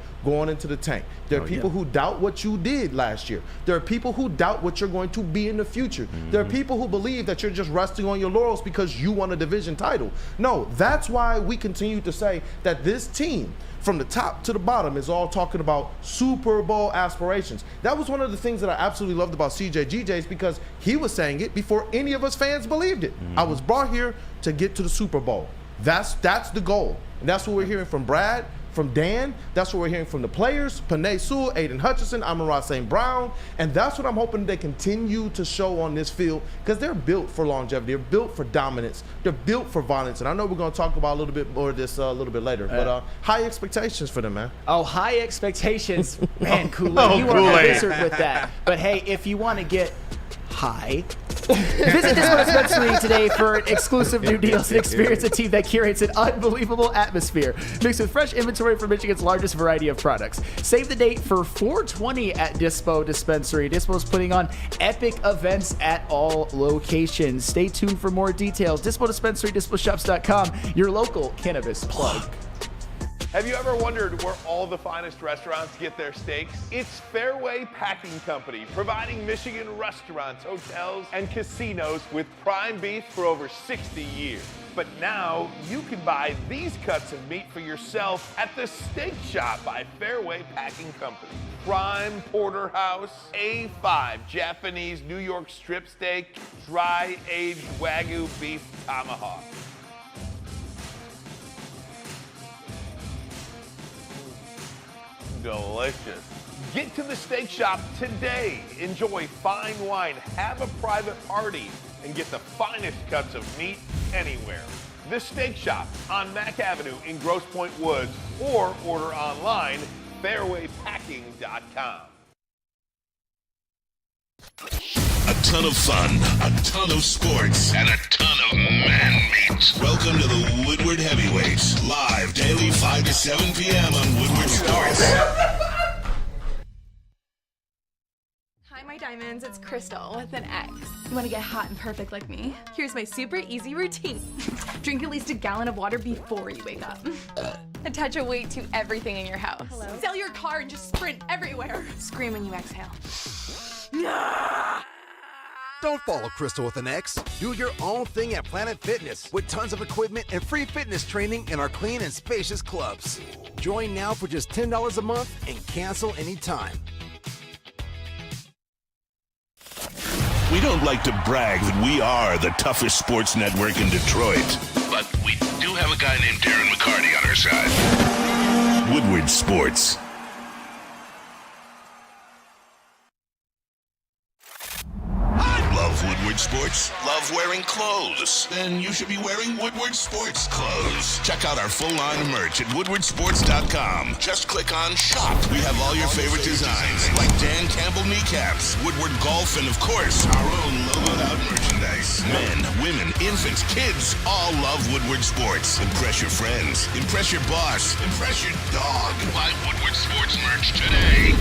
There are people who doubt what you did last year. There are people who doubt what you're going to be in the future. There are people who believe that you're just resting on your laurels because you won a division title. No, that's why we continue to say that this team, from the top to the bottom, is all talking about Super Bowl aspirations. That was one of the things that I absolutely loved about CJ GJ's because he was saying it before any of us fans believed it. I was brought here to get to the Super Bowl. That's the goal. And that's what we're hearing from Brad, from Dan. That's what we're hearing from the players, Penei Sewell, Aiden Hutchinson, Amon-Ra St. Brown. And that's what I'm hoping they continue to show on this field because they're built for longevity. They're built for dominance. They're built for violence. And I know we're going to talk about a little bit more of this a little bit later. But high expectations for them, man. Oh, high expectations. Man, Kool-Aid, you are a wizard with that. But hey, if you want to get high, visit Dispo Dispensary today for exclusive new deals and experience a team that curates an unbelievable atmosphere mixed with fresh inventory from Michigan's largest variety of products. Save the date for 420 at Dispo Dispensary. Dispo's putting on epic events at all locations. Stay tuned for more details. Dispo Dispensary, disposhops.com, your local cannabis plug. Have you ever wondered where all the finest restaurants get their steaks? It's Fairway Packing Company, providing Michigan restaurants, hotels, and casinos with prime beef for over 60 years. But now you can buy these cuts of meat for yourself at the Steak Shop by Fairway Packing Company. Prime porterhouse, A5 Japanese New York strip steak, dry aged Wagyu beef tomahawk. Delicious. Get to the Steak Shop today. Enjoy fine wine, have a private party, and get the finest cuts of meat anywhere. The Steak Shop on Mack Avenue in Grosse Pointe Woods, or order online, fairwaypacking.com. ton of fun, a ton of sports, and a ton of man meat. Welcome to the Woodward Heavyweights, live daily 5 to 7 p.m. on Woodward Sports. Hi, my diamonds. It's Crystal with an X. You want to get hot and perfect like me? Here's my super easy routine. Drink at least a gallon of water before you wake up. Attach a weight to everything in your house. Hello? Sell your car and just sprint everywhere. Scream when you exhale. Don't follow Crystal with an X. Do your own thing at Planet Fitness with tons of equipment and free fitness training in our clean and spacious clubs. Join now for just $10 a month and cancel anytime. We don't like to brag that we are the toughest sports network in Detroit, but we do have a guy named Darren McCarty on our side. Woodward Sports. Love Woodward Sports? Love wearing clothes? Then you should be wearing Woodward Sports clothes. Check out our full line of merch at woodwardsports.com. Just click on shop. We have all your favorite designs, like Dan Campbell kneecaps, Woodward golf, and of course, our own logoed out merchandise. Men, women, infants, kids all love Woodward Sports. Impress your friends. Impress your boss. Impress your dog. Buy Woodward Sports merch today.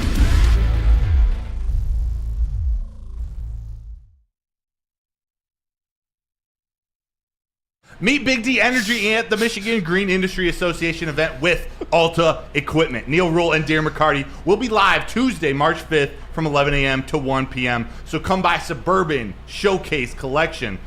Meet Big D Energy at the Michigan Green Industry Association event with Alta Equipment. Neil Rule and Darren McCarty will be live Tuesday, March 5th from 11 a.m. to 1 p.m. So come by Suburban Collection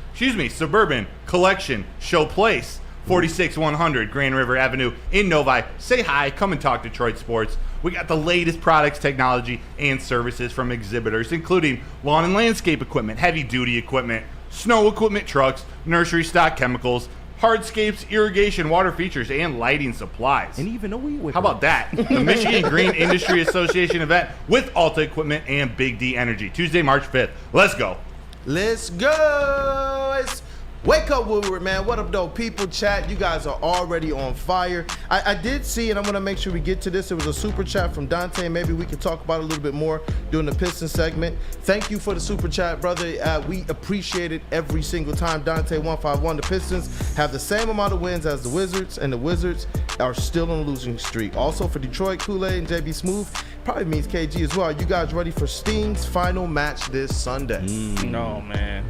Show Place, 46100 Grand River Avenue in Novi. Say hi, come and talk Detroit sports. We got the latest products, technology, and services from exhibitors, including lawn and landscape equipment, heavy-duty equipment, snow equipment, trucks, nursery stock chemicals, hardscapes, irrigation, water features, and lighting supplies. And even a weed whipper. How about that? The Michigan Green Industry Association event with Alta Equipment and Big D Energy. Tuesday, March 5th. Let's go. Let's go. It's Wake Up Woodward, man. What up, though? People chat. You guys are already on fire. I did see, and I'm going to make sure we get to this. It was a super chat from Dante. Maybe we can talk about it a little bit more during the Pistons segment. Thank you for the super chat, brother. We appreciate it every single time. Dante151, the Pistons have the same amount of wins as the Wizards, and the Wizards are still on a losing streak. Also for Detroit, Kool-Aid and JB Smooth, probably means KG as well. Are you guys ready for Sting's final match this Sunday? No, man.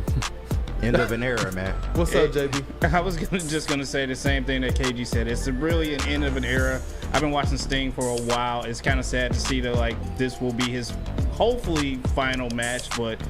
End of an era, man. What's up, JB? I was just gonna say the same thing that KG said. It's really an end of an era. I've been watching Sting for a while. It's kind of sad to see that this will be his hopefully final match, but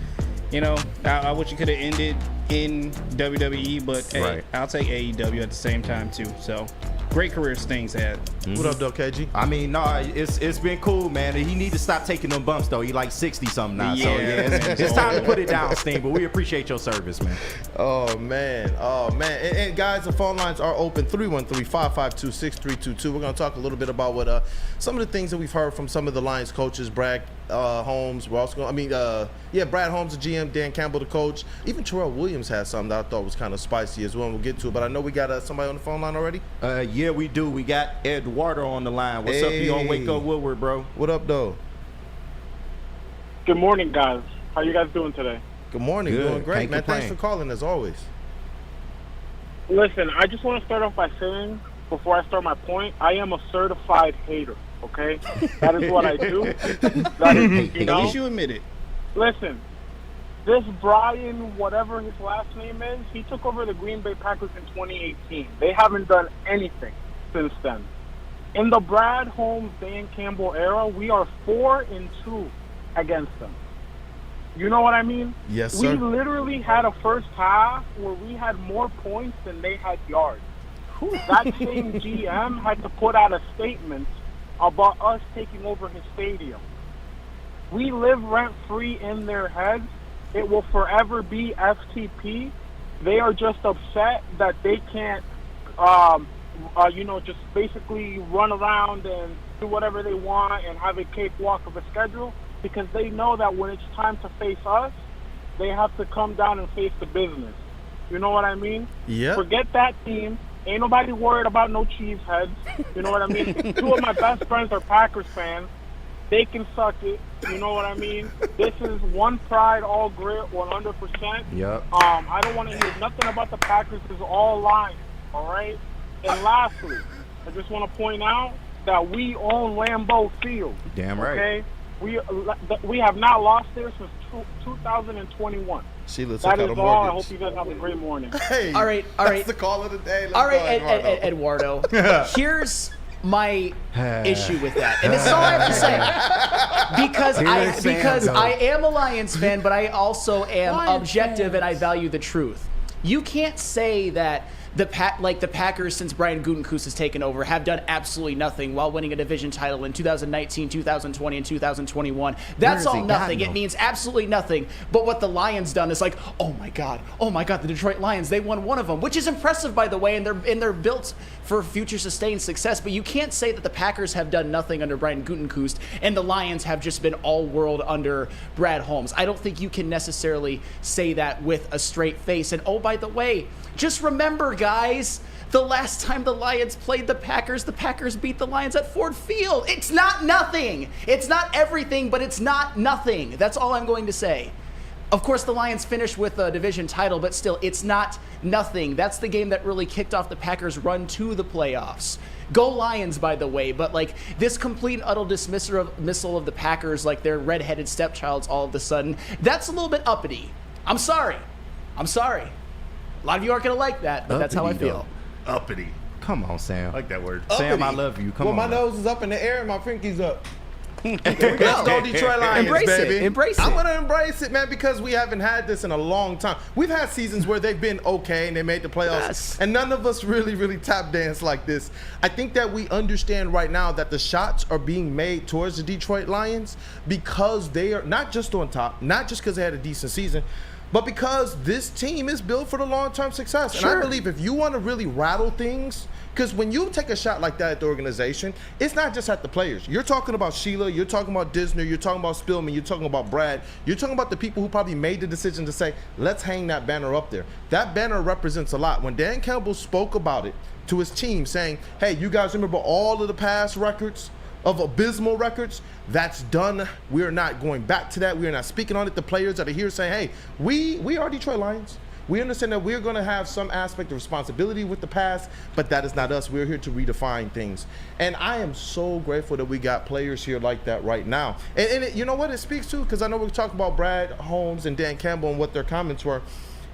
you know, I wish it could have ended in WWE, but hey, right. I'll take AEW at the same time too. So great career Sting's had. What up, though, KG? I mean, no, it's been cool, man. He need to stop taking them bumps, though. He like 60-something now. Yeah, so, yeah, it's time to put it down, Sting, but we appreciate your service, man. Oh, man. And guys, the phone lines are open, 313-552-6322. We're going to talk a little bit about what some of the things that we've heard from some of the Lions coaches, Brad Holmes. We're also going Brad Holmes, the GM, Dan Campbell, the coach. Even Terrell Williams had something that I thought was kind of spicy as well, and we'll get to it. But I know we got somebody on the phone line already. Yeah, we do. We got Eduardo on the line. What's up? You on Wake Up Woodward, bro? What up, though? Good morning, guys. How you guys doing today? Good morning. Good. Doing great, Can't man. complain. Thanks for calling, as always. Listen, I just want to start off by saying, before I start my point, I am a certified hater, okay? That is what I do. That is, At least you admit it. Listen, this Brian, whatever his last name is, he took over the Green Bay Packers in 2018. They haven't done anything since then. In the Brad Holmes, Dan Campbell era, we are 4-2 against them. You know what I mean? Yes, sir. We literally had a first half where we had more points than they had yards. That same GM had to put out a statement about us taking over his stadium. We live rent-free in their heads. It will forever be FTP. They are just upset that they can't, just basically run around and do whatever they want and have a cakewalk of a schedule, because they know that when it's time to face us, they have to come down and face the business. You know what I mean? Yeah. Forget that team. Ain't nobody worried about no cheese heads. You know what I mean? Two of my best friends are Packers fans. They can suck it. You know what I mean? This is one pride, all grit, 100%. Yep. I don't want to hear nothing about the Packers. It's all lying, all right? And lastly, I just want to point out that we own Lambeau Field. Damn right. Okay? We have not lost there since 2021. Sheila took That out is a all. I mortgage. hope you guys have a great morning. Hey, All right. that's the call of the day. Let's All right, go, Eduardo. Eduardo. Here's my issue with that, and this is all I have to say. Because I am a Lions fan, but I also am objective and I value the truth. You can't say that the Packers, since Brian Gutekunst has taken over, have done absolutely nothing while winning a division title in 2019, 2020, and 2021. That's all nothing. It means absolutely nothing. But what the Lions done is like, oh my God, the Detroit Lions, they won one of them, which is impressive, by the way, and they're built for future sustained success. But you can't say that the Packers have done nothing under Brian Gutekunst and the Lions have just been all world under Brad Holmes. I don't think you can necessarily say that with a straight face. And oh, by the way, just remember, guys, the last time the Lions played the Packers beat the Lions at Ford Field. It's not nothing. It's not everything, but it's not nothing. That's all I'm going to say. Of course, the Lions finished with a division title, but still, it's not nothing. That's the game that really kicked off the Packers' run to the playoffs. Go Lions, by the way, but like this complete and utter dismissal of the Packers like they're redheaded stepchilds all of a sudden, that's a little bit uppity. I'm sorry. A lot of you aren't going to like that, but that's how I feel. Uppity. Come on, Sam. I like that word. Sam, I love you. Come on. Well, my nose is up in the air and my pinky's up. Let's go Detroit Lions, baby. Embrace it. I'm going to embrace it, man, because we haven't had this in a long time. We've had seasons where they've been okay and they made the playoffs, and none of us really tap dance like this. I think that we understand right now that the shots are being made towards the Detroit Lions because they are not just on top, not just because they had a decent season, but because this team is built for the long-term success. Sure. And I believe if you want to really rattle things, because when you take a shot like that at the organization, it's not just at the players. You're talking about Sheila, you're talking about Disner, you're talking about Spillman, you're talking about Brad, you're talking about the people who probably made the decision to say, let's hang that banner up there. That banner represents a lot. When Dan Campbell spoke about it to his team saying, hey, you guys remember all of the past records of abysmal records? That's done. We're not going back to that. We're not speaking on it. The players that are here saying, hey, we are Detroit Lions. We understand that we're going to have some aspect of responsibility with the past, but that is not us. We're here to redefine things. And I am so grateful that we got players here like that right now. And you know what it speaks to? Because I know we talked about Brad Holmes and Dan Campbell and what their comments were.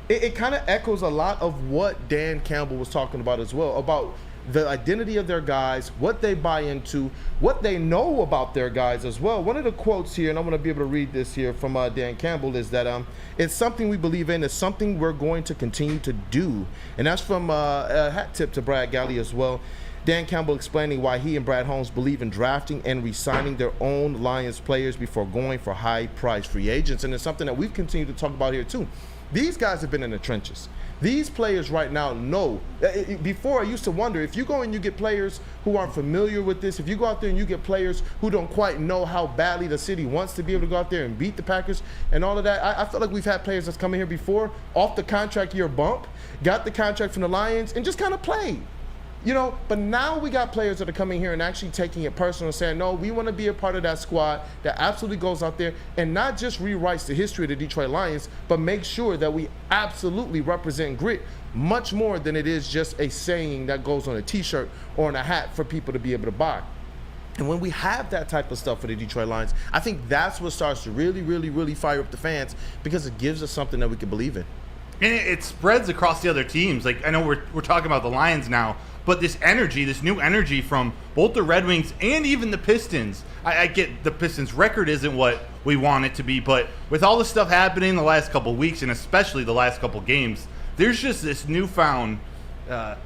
It kind of echoes a lot of what Dan Campbell was talking about as well, about the identity of their guys, what they buy into, what they know about their guys as well. One of the quotes here, and I'm going to be able to read this here from Dan Campbell, is that it's something we believe in, it's something we're going to continue to do. And that's from a hat tip to Brad Galley as well. Dan Campbell explaining why he and Brad Holmes believe in drafting and re-signing their own Lions players before going for high-priced free agents. And it's something that we've continued to talk about here too. These guys have been in the trenches. These players right now know. Before, I used to wonder, if you go and you get players who aren't familiar with this, if you go out there and you get players who don't quite know how badly the city wants to be able to go out there and beat the Packers and all of that, I feel like we've had players that's come in here before, off the contract year bump, got the contract from the Lions, and just kind of played. You know, but now we got players that are coming here and actually taking it personal and saying, no, we want to be a part of that squad that absolutely goes out there and not just rewrites the history of the Detroit Lions, but makes sure that we absolutely represent grit much more than it is just a saying that goes on a t-shirt or on a hat for people to be able to buy. And when we have that type of stuff for the Detroit Lions, I think that's what starts to really fire up the fans, because it gives us something that we can believe in. And it spreads across the other teams. Like, I know we're talking about the Lions now, but this energy, this new energy from both the Red Wings and even the Pistons. I get the Pistons' record isn't what we want it to be, but with all the stuff happening the last couple of weeks, and especially the last couple of games, there's just this newfound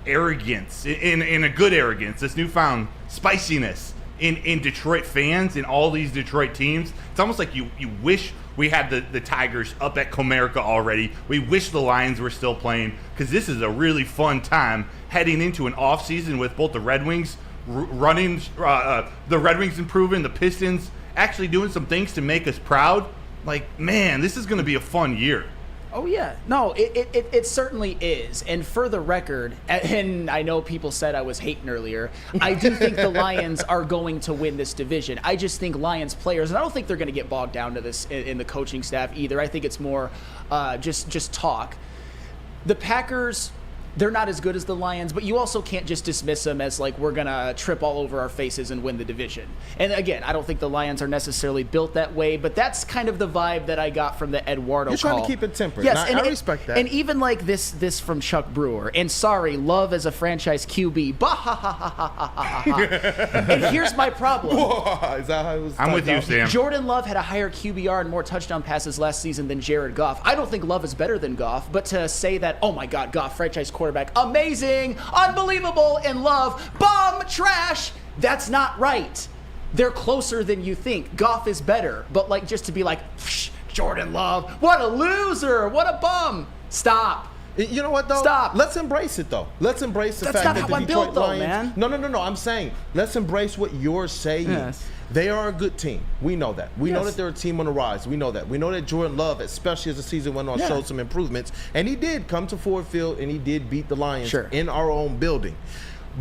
arrogance, in a good arrogance, this newfound spiciness in Detroit fans, in all these Detroit teams. It's almost like you wish we had the Tigers up at Comerica already. We wish the Lions were still playing, because this is a really fun time heading into an offseason with both the Red Wings running, the Red Wings improving, the Pistons actually doing some things to make us proud. Like, man, this is going to be a fun year. Oh, yeah. No, it certainly is. And for the record, and I know people said I was hating earlier, I do think the Lions are going to win this division. I just think Lions players, and I don't think they're going to get bogged down to this in the coaching staff either. I think it's more just talk. The Packers, they're not as good as the Lions, but you also can't just dismiss them as like we're going to trip all over our faces and win the division. And again, I don't think the Lions are necessarily built that way, but that's kind of the vibe that I got from the Eduardo You're call. trying to keep it tempered. Yes, and I respect that. And even like this from Chuck Brewer. And sorry, Love as a franchise QB. Bah, ha, ha, ha, ha, ha, ha, ha. And here's my problem. Is that how it was? I'm with you, Sam. Jordan Love had a higher QBR and more touchdown passes last season than Jared Goff. I don't think Love is better than Goff, but to say that, oh my God, Goff, franchise quarterback, amazing, unbelievable, and Love, bum, trash, that's not right. They're closer than you think. Goff is better, but like just to be like, Jordan Love, what a loser, what a bum. Stop. You know what, though? Stop. Let's embrace it, though. Let's embrace the That's fact not that how the I'm Detroit built, though, Lions. man. No. I'm saying let's embrace what you're saying. Yes. They are a good team. We know that. We know that they're a team on the rise. We know that. We know that Jordan Love, especially as the season went on, showed some improvements. And he did come to Ford Field, and he did beat the Lions in our own building.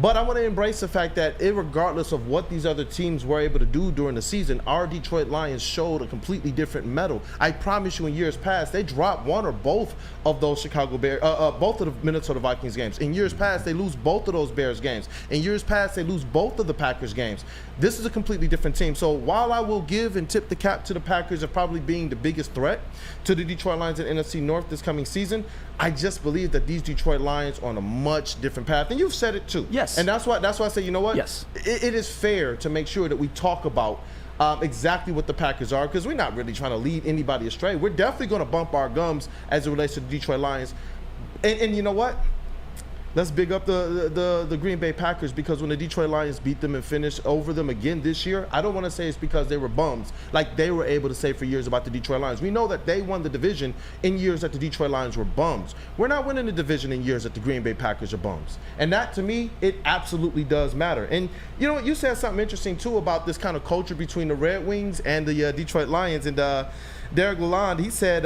But I want to embrace the fact that regardless of what these other teams were able to do during the season, our Detroit Lions showed a completely different mettle. I promise you, in years past, they dropped one or both of those both of the Minnesota Vikings games. In years past, they lose both of those Bears games. In years past, they lose both of the Packers games. This is a completely different team. So while I will give and tip the cap to the Packers of probably being the biggest threat to the Detroit Lions in NFC North this coming season, I just believe that these Detroit Lions are on a much different path. And you've said it too. Yes. And that's why I say, you know what? Yes. It is fair to make sure that we talk about exactly what the Packers are, because we're not really trying to lead anybody astray. We're definitely going to bump our gums as it relates to the Detroit Lions. And you know what? Let's big up the Green Bay Packers, because when the Detroit Lions beat them and finished over them again this year, I don't want to say it's because they were bums, like they were able to say for years about the Detroit Lions. We know that they won the division in years that the Detroit Lions were bums. We're not winning the division in years that the Green Bay Packers are bums. And that, to me, it absolutely does matter. And, you know, you said something interesting, too, about this kind of culture between the Red Wings and the Detroit Lions. And Derek Lalonde, he said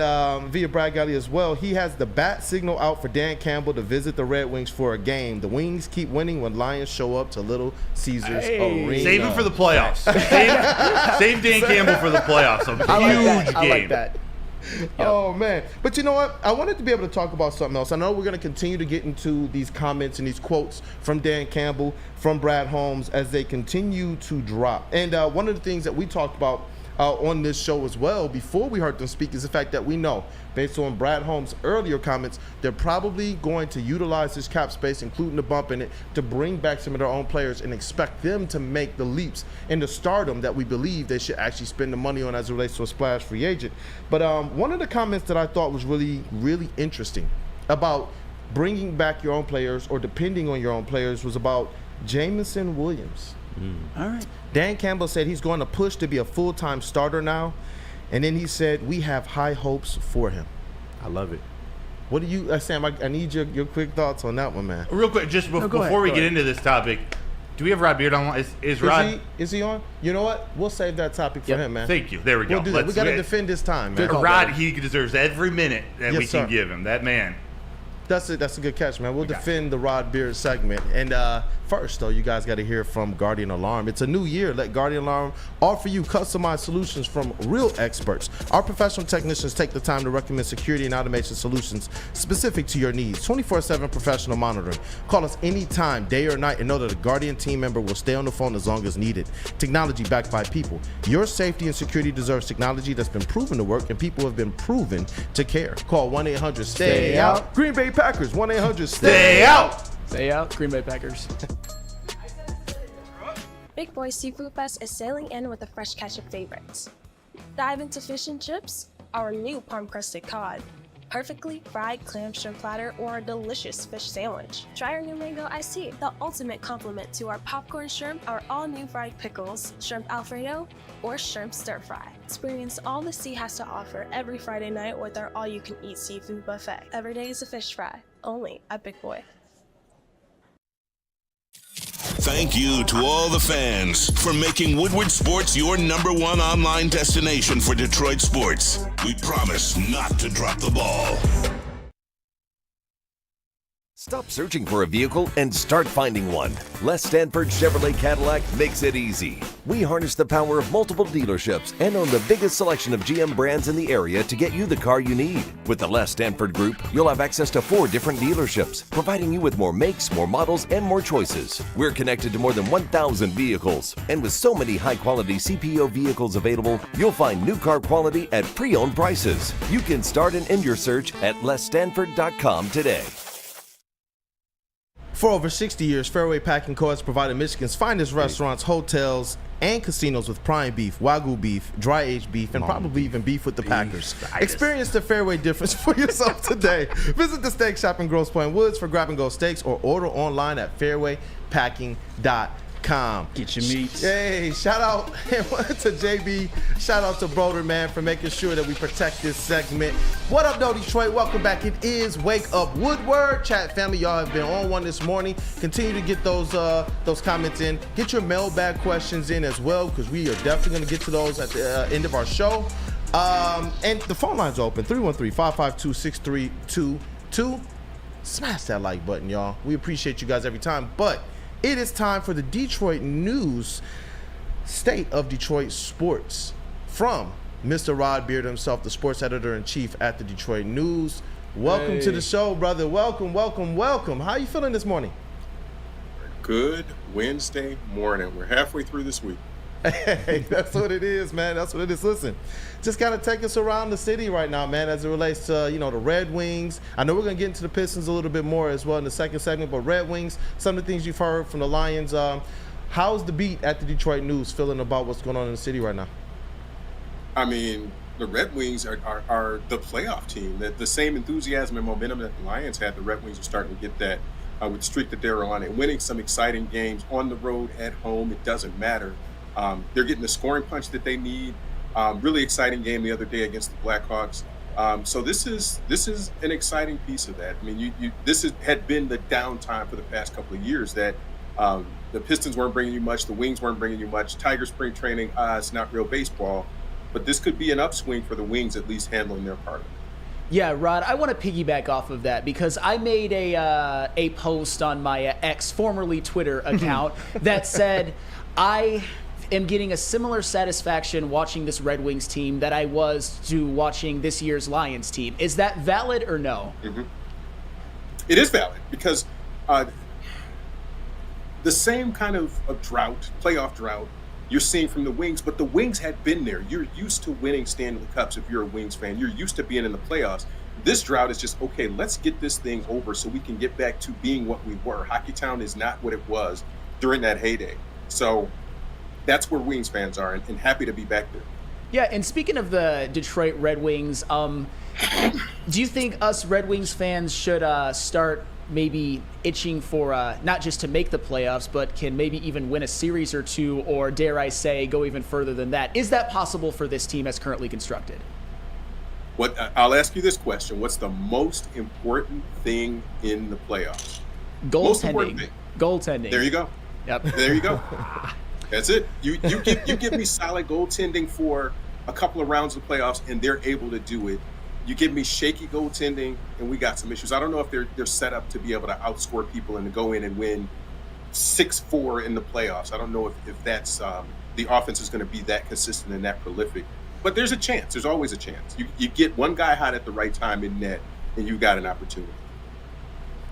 via Brad Galley as well, he has the bat signal out for Dan Campbell to visit the Red Wings for a game. The Wings keep winning when Lions show up to Little Caesars Arena. Save him for the playoffs. save Dan Campbell for the playoffs. A huge game. I like that. Yep. Oh, man. But you know what? I wanted to be able to talk about something else. I know we're going to continue to get into these comments and these quotes from Dan Campbell, from Brad Holmes, as they continue to drop. And one of the things that we talked about on this show as well before we heard them speak is the fact that we know, based on Brad Holmes' earlier comments, they're probably going to utilize this cap space, including the bump in it, to bring back some of their own players and expect them to make the leaps into stardom that we believe they should actually spend the money on as it relates to a splash free agent. But one of the comments that I thought was really, really interesting about bringing back your own players or depending on your own players was about Jameson Williams. All right. Dan Campbell said he's going to push to be a full-time starter now. And then he said, we have high hopes for him. I love it. What do you, Sam, I need your quick thoughts on that one, man. Real quick, just before we get into this topic, do we have Rod Beard on? Is Rod? Is he on? You know what? We'll save that topic for him, man. Thank you. There we go. We'll do that. We got to defend his time, man. Rod, he deserves every minute that we can give him. That man. That's it. That's a good catch, man. We'll defend the Rod Beard segment. And first, though, you guys got to hear from Guardian Alarm. It's a new year. Let Guardian Alarm offer you customized solutions from real experts. Our professional technicians take the time to recommend security and automation solutions specific to your needs. 24/7 professional monitoring. Call us anytime, day or night, and know that a Guardian team member will stay on the phone as long as needed. Technology backed by people. Your safety and security deserves technology that's been proven to work, and people have been proven to care. Call 1-800-STAY-OUT. Green Bay Packers, 1-800-STAY-OUT. Stay out, Green Bay Packers. Big Boy Seafood Fest is sailing in with a fresh catch of favorites. Dive into fish and chips, our new palm-crusted cod, perfectly fried clam shrimp platter, or a delicious fish sandwich. Try our new mango iced tea, the ultimate complement to our popcorn shrimp, our all-new fried pickles, shrimp alfredo, or shrimp stir-fry. Experience all the sea has to offer every Friday night with our all-you-can-eat seafood buffet. Every day is a fish fry, only at Big Boy. Thank you to all the fans for making Woodward Sports your #1 online destination for Detroit sports. We promise not to drop the ball. Stop searching for a vehicle and start finding one. Les Stanford Chevrolet Cadillac makes it easy. We harness the power of multiple dealerships and own the biggest selection of GM brands in the area to get you the car you need. With the Les Stanford Group, you'll have access to 4 different dealerships, providing you with more makes, more models, and more choices. We're connected to more than 1,000 vehicles. And with so many high-quality CPO vehicles available, you'll find new car quality at pre-owned prices. You can start and end your search at lesstanford.com today. For over 60 years, Fairway Packing Co. has provided Michigan's finest restaurants, hotels, and casinos with prime beef, Wagyu beef, dry-aged beef, and probably even beef with the Packers. Experience the Fairway difference for yourself today. Visit the steak shop in Grosse Pointe Woods for grab-and-go steaks or order online at fairwaypacking.com. Get your meats. Hey, shout out to JB. Shout out to Broder, man, for making sure that we protect this segment. What up, though, Detroit? Welcome back. It is Wake Up Woodward. Chat family, y'all have been on one this morning. Continue to get those comments in. Get your mailbag questions in as well, because we are definitely going to get to those at the end of our show. And the phone line's open, 313-552-6322. Smash that like button, y'all. We appreciate you guys every time, but it is time for the Detroit News, State of Detroit Sports, from Mr. Rod Beard himself, the sports editor-in-chief at the Detroit News. Welcome to the show, brother. Welcome, welcome, welcome. How are you feeling this morning? Good Wednesday morning. We're halfway through this week. Hey, that's what it is, man. That's what it is. Listen, just got to take us around the city right now, man, as it relates to, the Red Wings. I know we're going to get into the Pistons a little bit more as well in the second segment, but Red Wings, some of the things you've heard from the Lions. How's the beat at the Detroit News feeling about what's going on in the city right now? I mean, the Red Wings are the playoff team. The same enthusiasm and momentum that the Lions had, the Red Wings are starting to get that with the streak that they're on and winning some exciting games on the road, at home. It doesn't matter. They're getting the scoring punch that they need. Really exciting game the other day against the Blackhawks. So this is an exciting piece of that. I mean, this had been the downtime for the past couple of years that the Pistons weren't bringing you much, the Wings weren't bringing you much. Tiger spring training, it's not real baseball, but this could be an upswing for the Wings, at least handling their part of it. Yeah, Rod, I want to piggyback off of that because I made a post on my X, formerly Twitter account that said I am getting a similar satisfaction watching this Red Wings team that I was to watching this year's Lions team. Is that valid or no? Mm-hmm. It is valid because the same kind of drought, playoff drought, you're seeing from the Wings, but the Wings had been there. You're used to winning Stanley Cups if you're a Wings fan. You're used to being in the playoffs. This drought is just, okay, let's get this thing over so we can get back to being what we were. Hockeytown is not what it was during that heyday. So that's where Wings fans are, and happy to be back there. Yeah, and speaking of the Detroit Red Wings, do you think us Red Wings fans should start maybe itching for not just to make the playoffs, but can maybe even win a series or two, or dare I say, go even further than that? Is that possible for this team as currently constructed? I'll ask you this question. What's the most important thing in the playoffs? Goaltending. Goaltending. There you go. Yep. There you go. That's it. You give me solid goaltending for a couple of rounds of playoffs, and they're able to do it. You give me shaky goaltending, and we got some issues. I don't know if they're set up to be able to outscore people and to go in and win 6-4 in the playoffs. I don't know if that's the offense is going to be that consistent and that prolific. But there's a chance. There's always a chance. You get one guy hot at the right time in net, and you got an opportunity.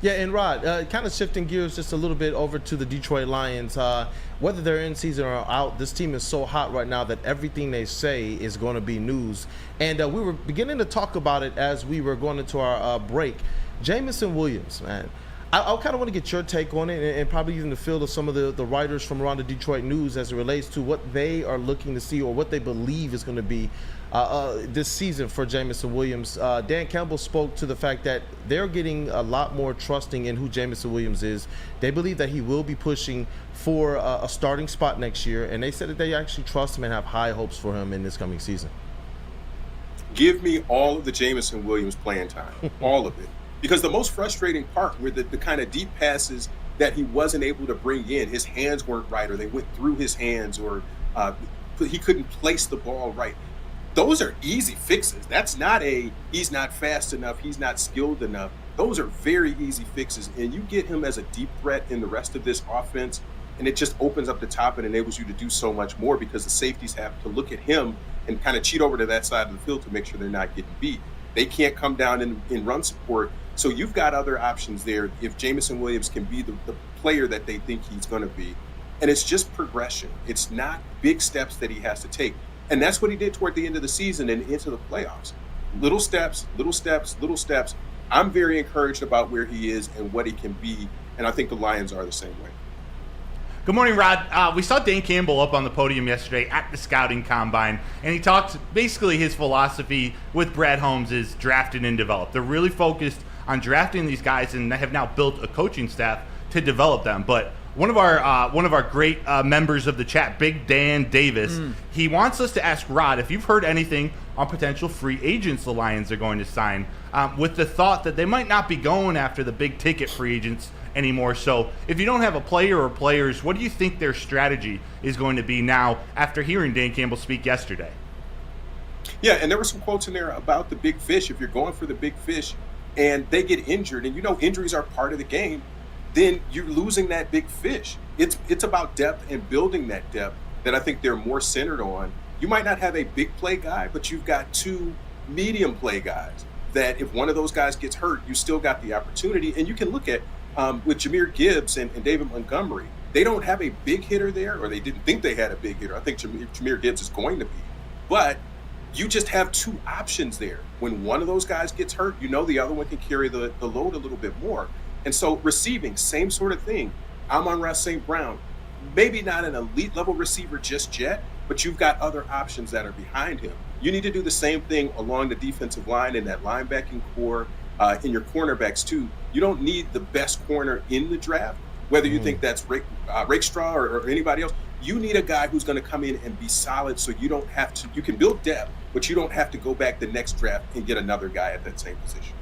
Yeah, and Rod, kind of shifting gears just a little bit over to the Detroit Lions. Whether they're in season or out, this team is so hot right now that everything they say is going to be news. And we were beginning to talk about it as we were going into our break. Jamison Williams, man. I kind of want to get your take on it, and probably even the feel of some of the writers from around the Detroit News as it relates to what they are looking to see or what they believe is going to be this season for Jamison Williams. Dan Campbell spoke to the fact that they're getting a lot more trusting in who Jamison Williams is. They believe that he will be pushing for a starting spot next year, and they said that they actually trust him and have high hopes for him in this coming season. Give me all of the Jamison Williams playing time, all of it. Because the most frustrating part were the kind of deep passes that he wasn't able to bring in. His hands weren't right, or they went through his hands, or he couldn't place the ball right. Those are easy fixes. That's not he's not fast enough, he's not skilled enough. Those are very easy fixes, and you get him as a deep threat in the rest of this offense, and it just opens up the top and enables you to do so much more, because the safeties have to look at him and kind of cheat over to that side of the field to make sure they're not getting beat. They can't come down in run support, so you've got other options there if Jamison Williams can be the player that they think he's going to be. And it's just progression. It's not big steps that he has to take. And that's what he did toward the end of the season and into the playoffs. Little steps, little steps, little steps. I'm very encouraged about where he is and what he can be, and I think the Lions are the same way. Good morning, Rod. We saw Dan Campbell up on the podium yesterday at the scouting combine, and he talked basically his philosophy with Brad Holmes is drafted and developed. They're really focused on drafting these guys, and they have now built a coaching staff to develop them. But one of our great members of the chat, Big Dan Davis, he wants us to ask Rod if you've heard anything on potential free agents the Lions are going to sign, with the thought that they might not be going after the big ticket free agents anymore. So if you don't have a player or players, what do you think their strategy is going to be now after hearing Dan Campbell speak yesterday? Yeah, and there were some quotes in there about the big fish. If you're going for the big fish and they get injured, and injuries are part of the game, then you're losing that big fish. It's about depth and building that depth that I think they're more centered on. You might not have a big play guy, but you've got two medium play guys that if one of those guys gets hurt, you still got the opportunity. And you can look at with Jahmyr Gibbs and David Montgomery, they don't have a big hitter there, or they didn't think they had a big hitter. I think Jahmyr Gibbs is going to be. But you just have two options there. When one of those guys gets hurt, the other one can carry the load a little bit more. And so receiving, same sort of thing. Amon-Ra St. Brown, maybe not an elite level receiver just yet, but you've got other options that are behind him. You need to do the same thing along the defensive line in that linebacking core, in your cornerbacks too. You don't need the best corner in the draft, whether you think that's Rakestraw or anybody else. You need a guy who's going to come in and be solid, so you don't have to. You can build depth, but you don't have to go back the next draft and get another guy at that same position.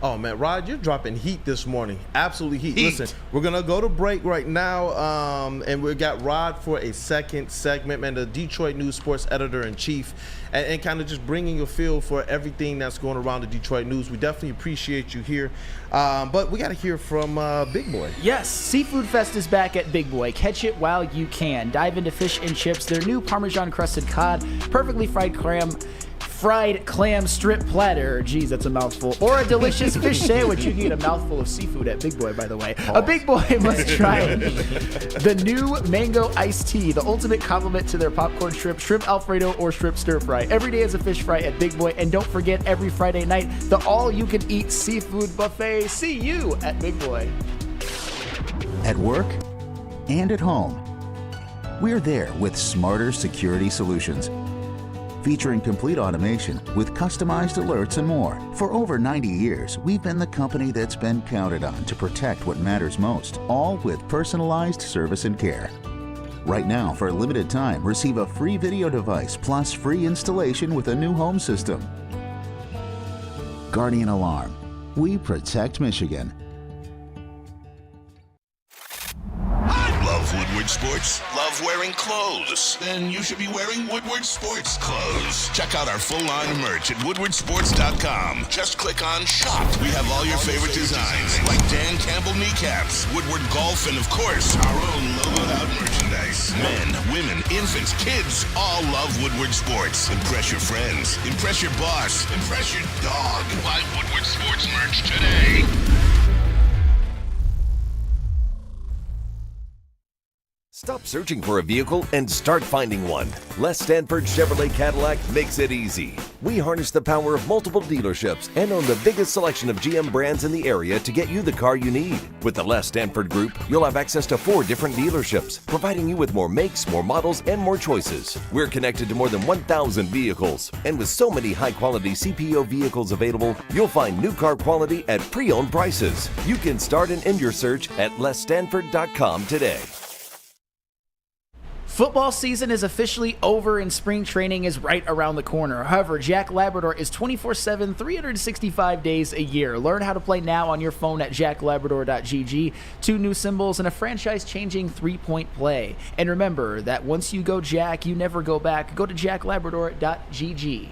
Oh, man, Rod, you're dropping heat this morning. Absolutely heat. Listen, we're going to go to break right now, and we got Rod for a second segment, man, the Detroit News Sports Editor-in-Chief, and kind of just bringing a feel for everything that's going around the Detroit News. We definitely appreciate you here, but we got to hear from Big Boy. Yes, Seafood Fest is back at Big Boy. Catch it while you can. Dive into fish and chips, their new Parmesan-crusted cod, perfectly fried clam strip platter. Geez, that's a mouthful. Or a delicious fish sandwich. You can get a mouthful of seafood at Big Boy, by the way. A Big Boy must try the new mango iced tea, the ultimate compliment to their popcorn shrimp Alfredo, or shrimp stir fry. Every day is a fish fry at Big Boy. And don't forget, every Friday night, the all-you-can-eat seafood buffet. See you at Big Boy. At work and at home, we're there with smarter security solutions. Featuring complete automation with customized alerts and more. For over 90 years, we've been the company that's been counted on to protect what matters most, all with personalized service and care. Right now, for a limited time, receive a free video device plus free installation with a new home system. Guardian Alarm. We protect Michigan. Love Woodward Sports? Love wearing clothes? Then you should be wearing Woodward Sports clothes. Check out our full line of merch at woodwardsports.com. Just click on Shop. We have all your favorite designs, like Dan Campbell kneecaps, Woodward Golf, and of course, our own logoed out merchandise. Men, women, infants, kids all love Woodward Sports. Impress your friends. Impress your boss. Impress your dog. Buy Woodward Sports merch today. Stop searching for a vehicle and start finding one. Les Stanford Chevrolet Cadillac makes it easy. We harness the power of multiple dealerships and own the biggest selection of GM brands in the area to get you the car you need. With the Les Stanford Group, you'll have access to 4 different dealerships, providing you with more makes, more models, and more choices. We're connected to more than 1,000 vehicles, and with so many high-quality CPO vehicles available, you'll find new car quality at pre-owned prices. You can start and end your search at lesstanford.com today. Football season is officially over and spring training is right around the corner. However, Jack Labrador is 24/7, 365 days a year. Learn how to play now on your phone at jacklabrador.gg. 2 new symbols and a franchise-changing 3-point play. And remember that once you go Jack, you never go back. Go to jacklabrador.gg.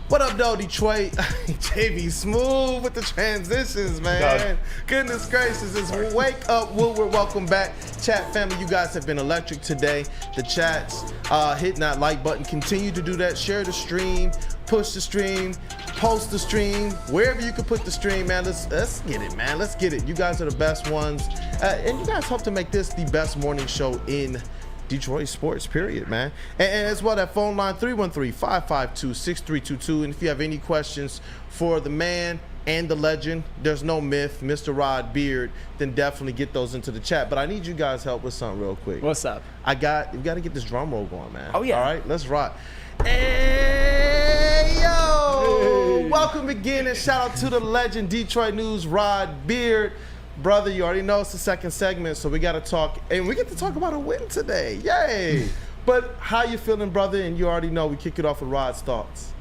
What up, though, Detroit? JB smooth with the transitions, man. Goodness gracious. It's Wake Up Woodward. Welcome back. Chat family, you guys have been electric today. The chats, hitting that like button. Continue to do that. Share the stream. Push the stream. Post the stream. Wherever you can put the stream, man. Let's get it, man. Let's get it. You guys are the best ones. And you guys hope to make this the best morning show in Detroit sports, period, man. And as well, that phone line, 313-552-6322. And if you have any questions for the man and the legend, there's no myth, Mr. Rod Beard, then definitely get those into the chat. But I need you guys' help with something real quick. What's up? You got to get this drum roll going, man. Oh, yeah. All right, let's rock. Hey, yo! Hey. Welcome again, and shout out to the legend, Detroit News, Rod Beard. Brother, you already know it's the second segment, so we got to talk, and we get to talk about a win today. Yay! But how you feeling, brother? And you already know we kick it off with Rod's thoughts.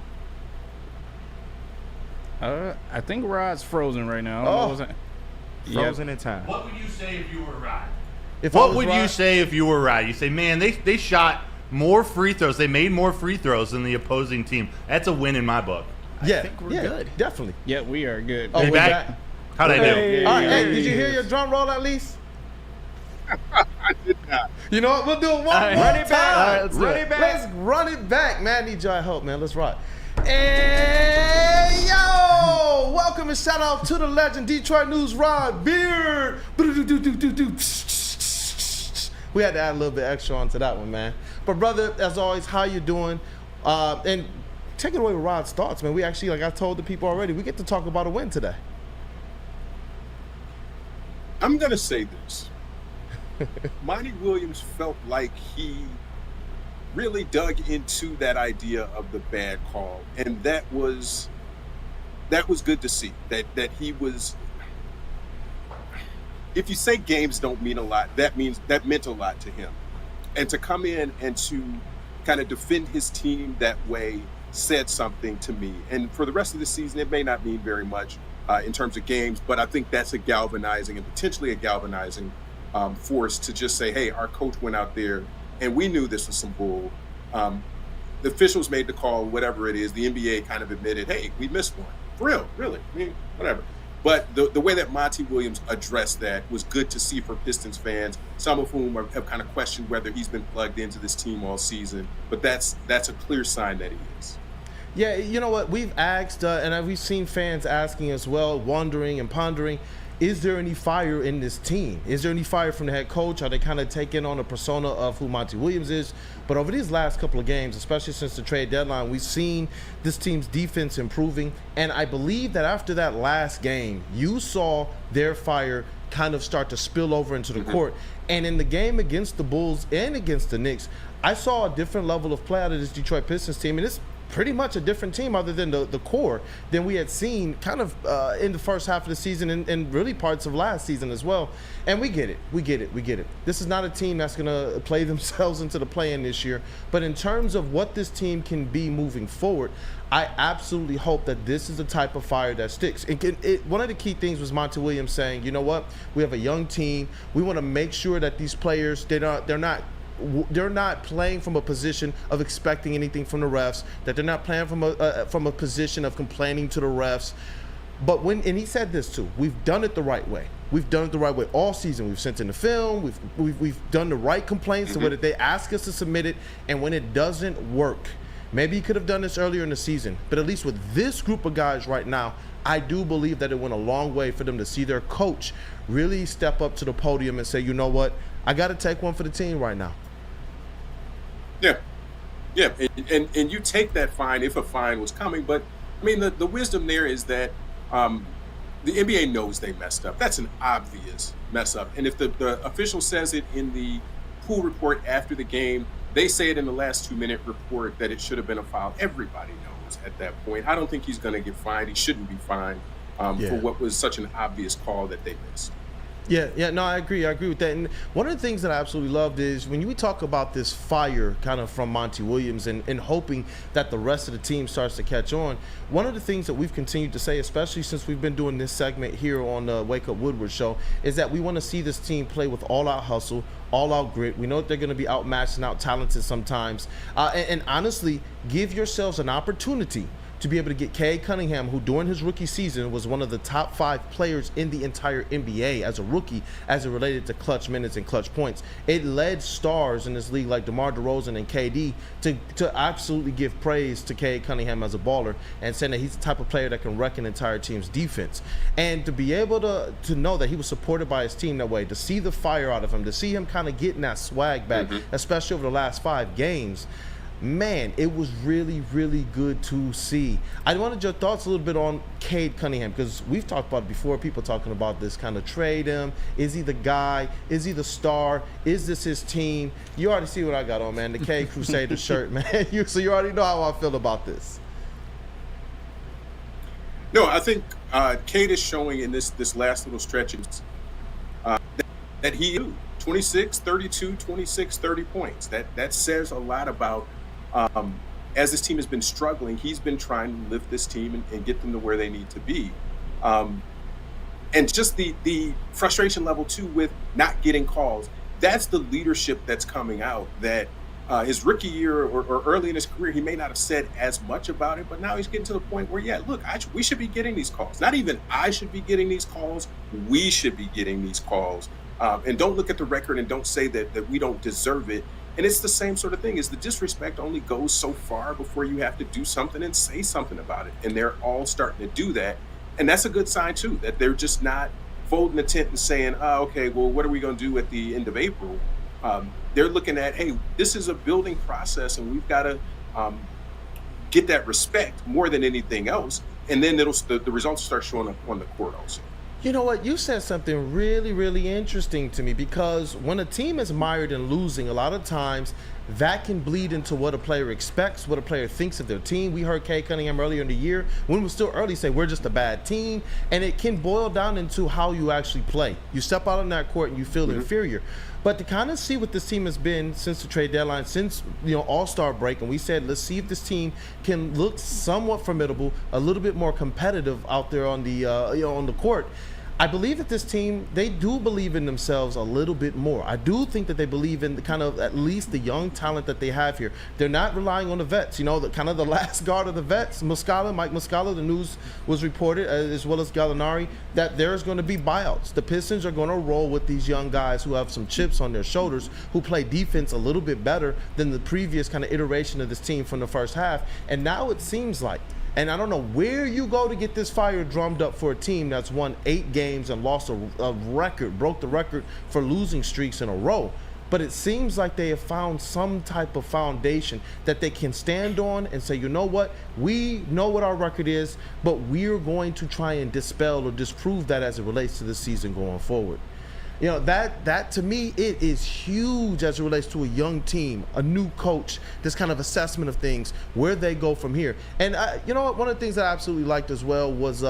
I think Rod's frozen right now. Frozen in time. What would you say if you were Rod? You say if you were Rod? You say, man, they shot more free throws. They made more free throws than the opposing team. That's a win in my book. Yeah, I think we're good. Definitely. Yeah, we are good. Oh, we're back. How'd I do? All right, hey, did you hear your drum roll at least? I did not. You know what? We'll do it one more time. Run it back. Let's run it back, man. I need your help, man. Let's rock. Hey, yo! Welcome and shout out to the legend, Detroit News, Rod Beard. We had to add a little bit extra onto that one, man. But, brother, as always, how you doing? And take it away with Rod's thoughts, man. We actually, like I told the people already, we get to talk about a win today. I'm going to say this. Monty Williams felt like he really dug into that idea of the bad call, and that was good to see. That he was. If you say games don't mean a lot, that meant a lot to him, and to come in and to kind of defend his team that way said something to me. And for the rest of the season, it may not mean very much in terms of games, but I think that's a galvanizing and potentially a galvanizing force to just say, hey, our coach went out there and we knew this was some bull. The officials made the call, whatever it is. The NBA kind of admitted, hey, we missed one. For real, really. I mean, whatever. But the way that Monty Williams addressed that was good to see for Pistons fans, some of whom have kind of questioned whether he's been plugged into this team all season. But that's a clear sign that he is. Yeah, you know what? We've asked, and we've seen fans asking as well, wondering and pondering, is there any fire in this team? Is there any fire from the head coach? Are they kind of taking on a persona of who Monty Williams is? But over these last couple of games, especially since the trade deadline, we've seen this team's defense improving. And I believe that after that last game, you saw their fire kind of start to spill over into the court. And in the game against the Bulls and against the Knicks, I saw a different level of play out of this Detroit Pistons team. And it's pretty much a different team other than the core than we had seen kind of in the first half of the season and really parts of last season as well. And we get it. This is not a team that's going to play themselves into the play-in this year. But in terms of what this team can be moving forward, I absolutely hope that this is the type of fire that sticks. One of the key things was Monty Williams saying, you know what, we have a young team. We want to make sure that these players, they're not playing from a position of expecting anything from the refs, that they're not playing from a position of complaining to the refs. But and he said this too, we've done it the right way. We've done it the right way all season. We've sent in the film. We've done the right complaints to where they ask us to submit it. And when it doesn't work, maybe he could have done this earlier in the season, but at least with this group of guys right now, I do believe that it went a long way for them to see their coach really step up to the podium and say, you know what, I got to take one for the team right now. Yeah, and you take that fine if a fine was coming. But I mean, the wisdom there is that the NBA knows they messed up. That's an obvious mess up. And if the official says it in the pool report after the game, they say it in the last 2-minute report that it should have been a foul. Everybody knows at that point. I don't think he's going to get fined. He shouldn't be fined for what was such an obvious call that they missed. Yeah, no, I agree with that. And one of the things that I absolutely loved is when we talk about this fire kind of from Monty Williams and hoping that the rest of the team starts to catch on, one of the things that we've continued to say, especially since we've been doing this segment here on the Wake Up Woodward show, is that we want to see this team play with all-out hustle, all-out grit. We know that they're going to be outmatched and out-talented sometimes. And honestly, give yourselves an opportunity to be able to get Cade Cunningham, who during his rookie season was one of the top 5 players in the entire NBA as a rookie as it related to clutch minutes and clutch points. It led stars in this league like DeMar DeRozan and KD to absolutely give praise to Cade Cunningham as a baller and saying that he's the type of player that can wreck an entire team's defense. And to be able to know that he was supported by his team that way, to see the fire out of him, to see him kind of getting that swag back, especially over the last 5 games, man, it was really, really good to see. I wanted your thoughts a little bit on Cade Cunningham, because we've talked about it before, people talking about this kind of trade him. Is he the guy? Is he the star? Is this his team? You already see what I got on, man, the Cade Crusader shirt, man. So you already know how I feel about this. No, I think Cade is showing in this last little stretch that he 26, 32, 26, 30 points. That says a lot about as this team has been struggling, he's been trying to lift this team and get them to where they need to be. And just the frustration level, too, with not getting calls. That's the leadership that's coming out that his rookie year or early in his career, he may not have said as much about it, but now he's getting to the point where, yeah, look, we should be getting these calls. Not even I should be getting these calls. We should be getting these calls. And don't look at the record and don't say that we don't deserve it. And it's the same sort of thing. Is the disrespect only goes so far before you have to do something and say something about it. And they're all starting to do that. And that's a good sign, too, that they're just not folding the tent and saying, oh, okay, well, what are we going to do at the end of April? They're looking at, hey, this is a building process, and we've got to get that respect more than anything else. And then the results start showing up on the court also. You know what? You said something really, really interesting to me, because when a team is mired in losing, a lot of times that can bleed into what a player expects, what a player thinks of their team. We heard Cade Cunningham earlier in the year, when it was still early, say we're just a bad team, and it can boil down into how you actually play. You step out on that court and you feel inferior. But to kind of see what this team has been since the trade deadline, since All-Star break, and we said let's see if this team can look somewhat formidable, a little bit more competitive out there on the on the court. I believe that this team, they do believe in themselves a little bit more. I do think that they believe in the kind of at least the young talent that they have here. They're not relying on the vets, the kind of the last guard of the vets, Mike Muscala. The news was reported, as well as Gallinari, that there's going to be buyouts. The Pistons are going to roll with these young guys who have some chips on their shoulders, who play defense a little bit better than the previous kind of iteration of this team from the first half. And now it seems like, and I don't know where you go to get this fire drummed up for a team that's won 8 games and lost a record, broke the record for losing streaks in a row. But it seems like they have found some type of foundation that they can stand on and say, you know what, we know what our record is, but we're going to try and dispel or disprove that as it relates to this season going forward. That to me, it is huge as it relates to a young team, a new coach, this kind of assessment of things, where they go from here. And you know what, one of the things that I absolutely liked as well was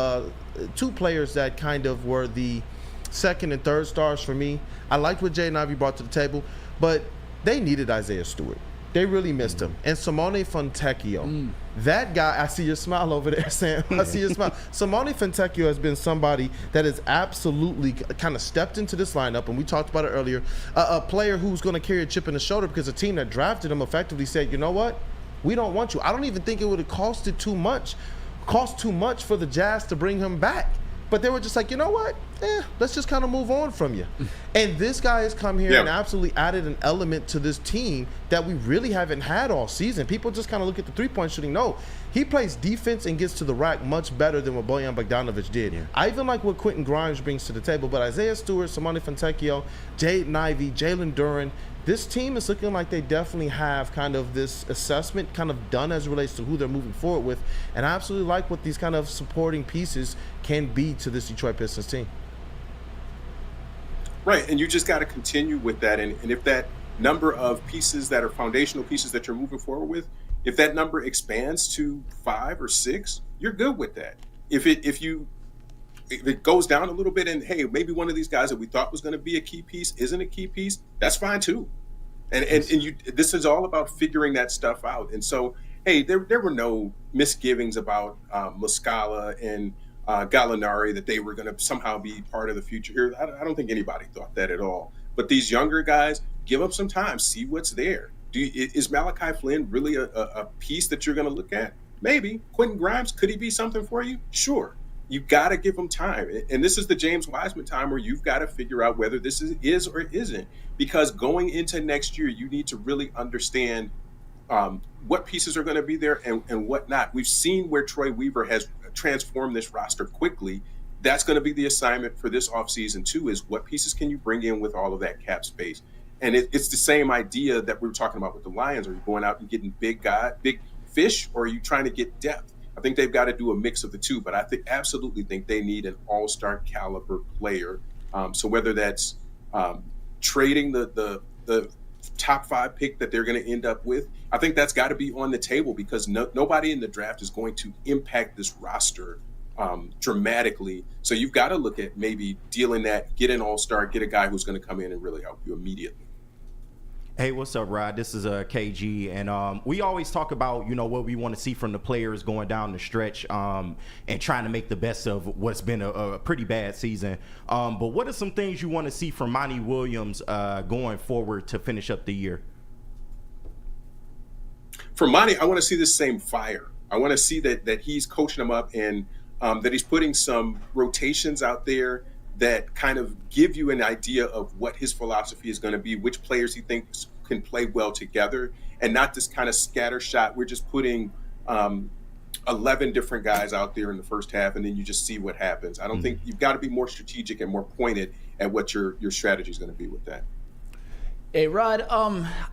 2 players that kind of were the second and third stars for me. I liked what Jaden Ivey brought to the table, but they needed Isaiah Stewart. They really missed him. And Simone Fontecchio, that guy, I see your smile over there, Sam. I see your smile. Simone Fontecchio has been somebody that has absolutely kind of stepped into this lineup, and we talked about it earlier, a player who's going to carry a chip in the shoulder because the team that drafted him effectively said, you know what, we don't want you. I don't even think it would have cost too much for the Jazz to bring him back. But they were just like, you know what? Let's just kind of move on from you. And this guy has come here and absolutely added an element to this team that we really haven't had all season. People just kind of look at the three-point shooting. No, he plays defense and gets to the rack much better than what Bojan Bogdanovic did. Yeah. I even like what Quentin Grimes brings to the table. But Isaiah Stewart, Simone Fontecchio, Jaden Ivey, Jalen Duren, this team is looking like they definitely have kind of this assessment kind of done as it relates to who they're moving forward with. And I absolutely like what these kind of supporting pieces can be to this Detroit Pistons team. Right, and you just got to continue with that. And if that number of pieces that are foundational pieces that you're moving forward with, if that number expands to 5 or 6, you're good with that. If you it goes down a little bit, and hey, maybe one of these guys that we thought was going to be a key piece isn't a key piece. That's fine too. And this is all about figuring that stuff out. And so, hey, there were no misgivings about Muscala and Gallinari that they were going to somehow be part of the future here. I don't think anybody thought that at all. But these younger guys, give them some time, see what's there. Is Malachi Flynn really a piece that you're going to look at? Maybe. Quentin Grimes, could he be something for you? Sure. You got to give him time. And this is the James Wiseman time where you've got to figure out whether this is or isn't. Because going into next year, you need to really understand what pieces are going to be there and what not. We've seen where Troy Weaver has transformed this roster quickly. That's going to be the assignment for this offseason too, is what pieces can you bring in with all of that cap space? And it's the same idea that we were talking about with the Lions. Are you going out and getting big fish, or are you trying to get depth? I think they've got to do a mix of the two, but I absolutely think they need an all-star caliber player. So whether that's trading the top 5 pick that they're going to end up with, I think that's got to be on the table, because nobody in the draft is going to impact this roster dramatically. So you've got to look at maybe dealing that, get an all-star, get a guy who's going to come in and really help you immediately. Hey, what's up, Rod? This is KG, and we always talk about, what we want to see from the players going down the stretch, and trying to make the best of what's been a pretty bad season. But what are some things you want to see from Monty Williams going forward to finish up the year? For Monty, I want to see the same fire. I want to see that he's coaching them up, and that he's putting some rotations out there that kind of give you an idea of what his philosophy is going to be, which players he thinks can play well together, and not this kind of scatter shot. We're just putting 11 different guys out there in the first half, and then you just see what happens. I don't think you've got to be more strategic and more pointed at what your strategy is going to be with that. Hey, Rod,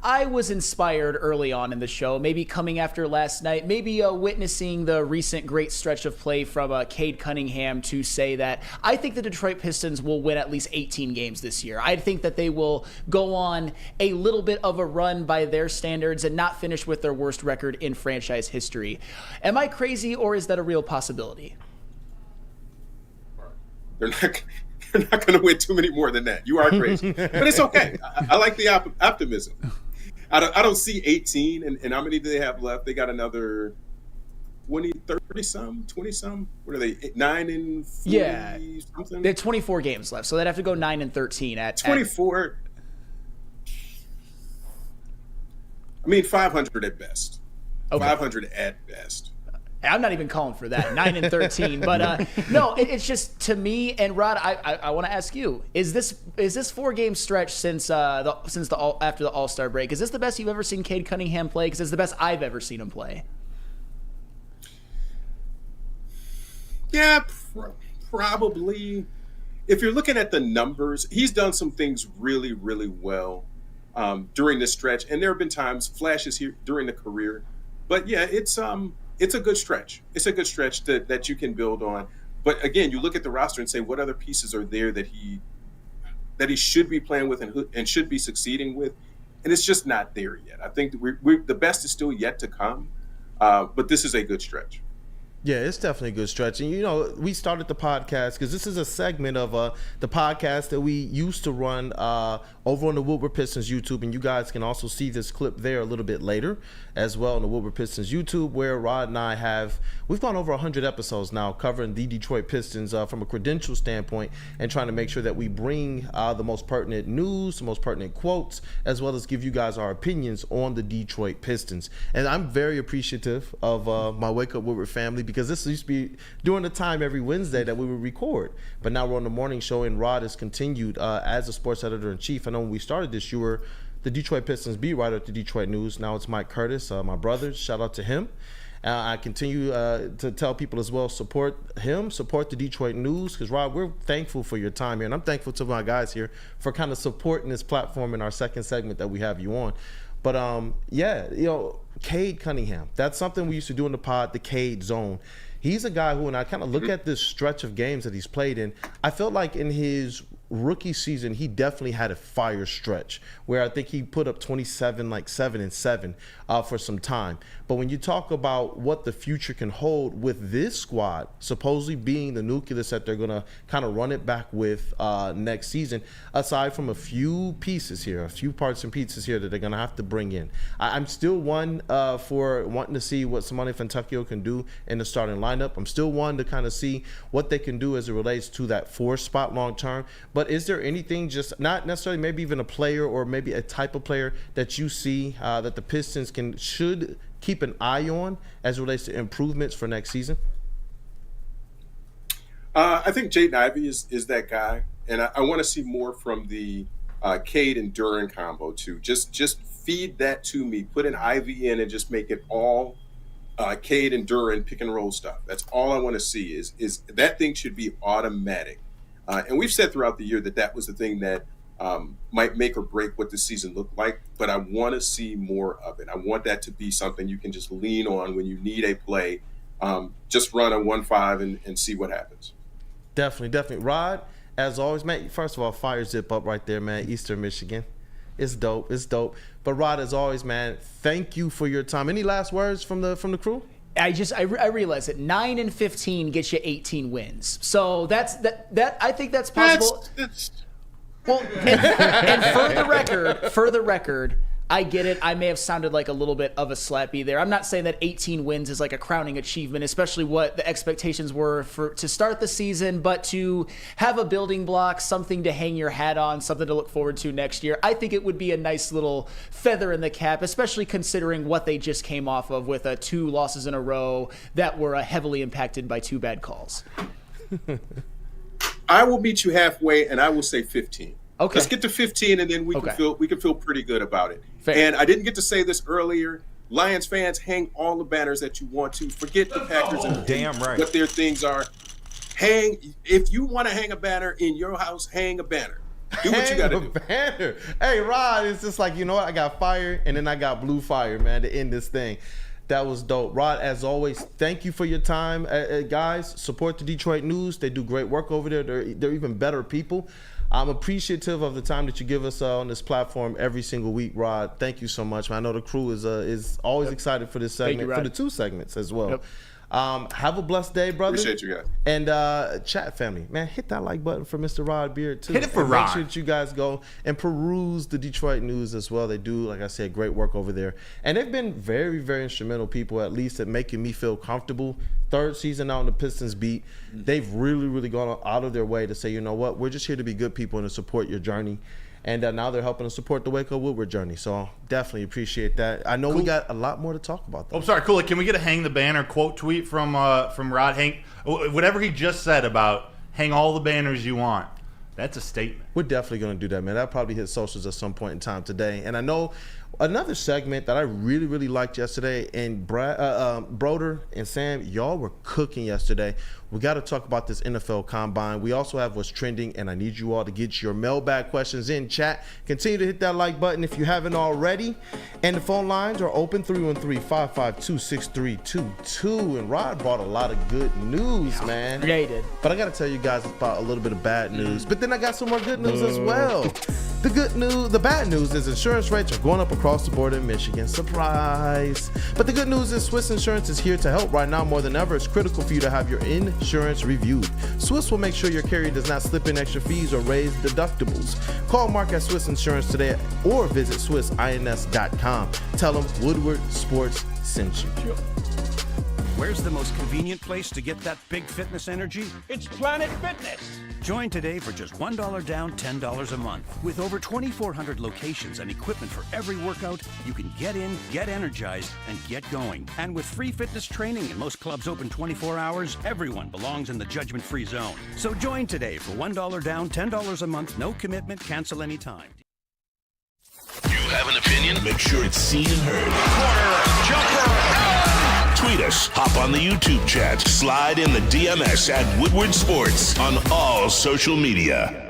I was inspired early on in the show, maybe coming after last night, maybe witnessing the recent great stretch of play from Cade Cunningham, to say that I think the Detroit Pistons will win at least 18 games this year. I think that they will go on a little bit of a run by their standards and not finish with their worst record in franchise history. Am I crazy, or is that a real possibility? They're not going to win too many more than that. You are crazy. But it's okay. I like the optimism. I don't see 18. And how many do they have left? They got another 30-some, 20-some? What are they, 9 and 40 yeah, something? They have 24 games left, so they'd have to go 9 and 13 at 24. I mean, 500 at best. Okay. 500 at best. I'm not even calling for that, 9 and 13. But no, it's just, to me, and Rod, I want to ask you: is this 4-game stretch since after the All-Star break? Is this the best you've ever seen Cade Cunningham play? Because it's the best I've ever seen him play. Yeah, probably. If you're looking at the numbers, he's done some things really, really well during this stretch, and there have been times, flashes here during the career. But yeah, it's a good stretch. It's a good stretch that you can build on. But again, you look at the roster and say, what other pieces are there that he should be playing with and should be succeeding with? And it's just not there yet. I think the best is still yet to come. But this is a good stretch. Yeah, it's definitely a good stretch. And, we started the podcast because this is a segment of the podcast that we used to run over on the Woodward Pistons YouTube. And you guys can also see this clip there a little bit later as well on the Woodward Pistons YouTube, where Rod and I we've gone over 100 episodes now covering the Detroit Pistons from a credential standpoint, and trying to make sure that we bring the most pertinent news, the most pertinent quotes, as well as give you guys our opinions on the Detroit Pistons. And I'm very appreciative of my Wake Up Woodward family, because this used to be during the time every Wednesday that we would record. But now we're on the morning show, and Rod has continued as a sports editor-in-chief. I know when we started this, you were the Detroit Pistons beat writer at the Detroit News. Now it's Mike Curtis, my brother. Shout out to him. I continue to tell people as well, support him, support the Detroit News, because, Rod, we're thankful for your time here. And I'm thankful to my guys here for kind of supporting this platform in our second segment that we have you on. But, Cade Cunningham, that's something we used to do in the pod, the Cade Zone. He's a guy who, when I kind of look at this stretch of games that he's played in, I felt like in his rookie season, he definitely had a fire stretch where I think he put up 27, like 7-7 for some time. But when you talk about what the future can hold with this squad, supposedly being the nucleus that they're going to kind of run it back with next season, aside from a few pieces here, a few parts and pieces here that they're going to have to bring in. I'm still one for wanting to see what Simone Fontecchio can do in the starting lineup. I'm still one to kind of see what they can do as it relates to that 4 spot long term. But is there anything, just not necessarily maybe even a player or maybe a type of player that you see that the Pistons should keep an eye on as it relates to improvements for next season? I think Jaden Ivey is that guy, and I want to see more from the Cade and Duren combo too. Just feed that to me. Put an Ivy in and just make it all Cade and Duren pick and roll stuff. That's all I want to see. Is that thing should be automatic. And we've said throughout the year that was the thing that might make or break what the season looked like, but I want to see more of it. I want that to be something you can just lean on when you need a play. Just run a 1-5 and see what happens. Definitely. Rod, as always, man, first of all, fire zip up right there, man, Eastern Michigan. It's dope. But Rod, as always, man, thank you for your time. Any last words from the crew? I realize that 9-15 gets you 18 wins. So that I think that's possible. Well, and for the record, I get it. I may have sounded like a little bit of a slappy there. I'm not saying that 18 wins is like a crowning achievement, especially what the expectations were to start the season, but to have a building block, something to hang your hat on, something to look forward to next year. I think it would be a nice little feather in the cap, especially considering what they just came off of with 2 losses in a row that were heavily impacted by 2 bad calls. I will meet you halfway, and I will say 15. Okay. Let's get to 15, and then we can feel pretty good about it. Fair. And I didn't get to say this earlier. Lions fans, hang all the banners that you want to. Forget the Packers and what their things are. If you want to hang a banner in your house, hang a banner. Do what you got to do. Banner. Hey, Rod, it's just like, you know what? I got fire, and then I got blue fire, man, to end this thing. That was dope. Rod, as always, thank you for your time. Guys, support the Detroit News. They do great work over there. They're even better people. I'm appreciative of the time that you give us on this platform every single week, Rod. Thank you so much, man. I know the crew is always excited for this segment, for the 2 segments as well. Yep. Have a blessed day, brother. Appreciate you guys. And chat family, man, hit that like button for Mr. Rod Beard too. Hit it for Rod. Make sure that you guys go and peruse the Detroit News as well. They do, like I said, great work over there. And they've been very, very instrumental people, at least at making me feel comfortable. 3rd season out on the Pistons beat. They've really, really gone out of their way to say, you know what, we're just here to be good people and to support your journey. And now they're helping us support the Waco Woodward journey. So definitely appreciate that. I know we got a lot more to talk about, though. Oh, sorry, cool. Can we get a hang the banner quote tweet from Rod? Whatever he just said about hang all the banners you want. That's a statement. We're definitely going to do that, man. That'll probably hit socials at some point in time today. And I know another segment that I really, really liked yesterday, and Broder and Sam, y'all were cooking yesterday. We got to talk about this NFL Combine. We also have what's trending, and I need you all to get your mailbag questions in chat. Continue to hit that like button if you haven't already. And the phone lines are open, 313-552-6322. And Rod brought a lot of good news, man. Yeah, he did. But I got to tell you guys about a little bit of bad news. But then I got some more good news as well. The bad news is insurance rates are going up across the board in Michigan. Surprise. But the good news is Swiss Insurance is here to help right now more than ever. It's critical for you to have your insurance reviewed. Swiss will make sure your carrier does not slip in extra fees or raise deductibles. Call Mark at Swiss Insurance today or visit swissins.com. Tell them Woodward Sports sent you. Where's the most convenient place to get that big fitness energy? It's Planet Fitness. Join today for just $1 down, $10 a month. With over 2,400 locations and equipment for every workout, you can get in, get energized, and get going. And with free fitness training and most clubs open 24 hours, everyone belongs in the judgment-free zone. So join today for $1 down, $10 a month, no commitment, cancel anytime. You have an opinion? Make sure it's seen and heard. Corner, jumper, tweet us, hop on the YouTube chat, slide in the DMS at Woodward Sports on all social media.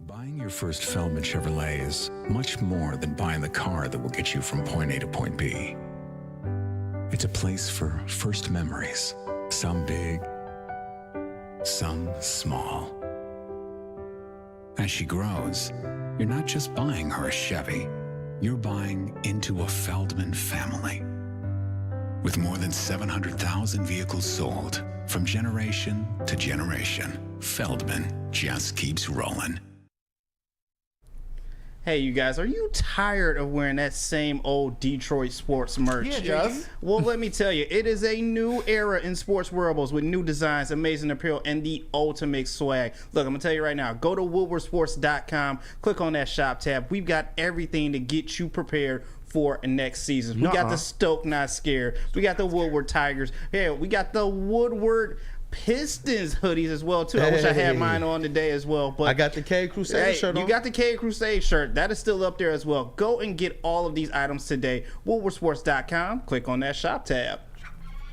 Buying your first Feldman Chevrolet is much more than buying the car that will get you from point A to point B. It's a place for first memories, some big, some small. As she grows, you're not just buying her a Chevy, you're buying into a Feldman family. With more than 700,000 vehicles sold, from generation to generation, Feldman just keeps rolling. Hey, you guys, are you tired of wearing that same old Detroit sports merch? Yeah, Just. Well, let me tell you, it is a new era in sports wearables with new designs, amazing apparel, and the ultimate swag. Look, I'm going to tell you right now, go to woodwardsports.com, click on that shop tab. We've got everything to get you prepared for next season. We got the Stoke Not Scared. We got the Woodward Tigers. Yeah, we got the Woodward Pistons hoodies as well too. I wish I had mine on today as well. But I got the K Crusade shirt on. You got the K Crusade shirt. That is still up there as well. Go and get all of these items today. WoodwardSports.com. Click on that shop tab.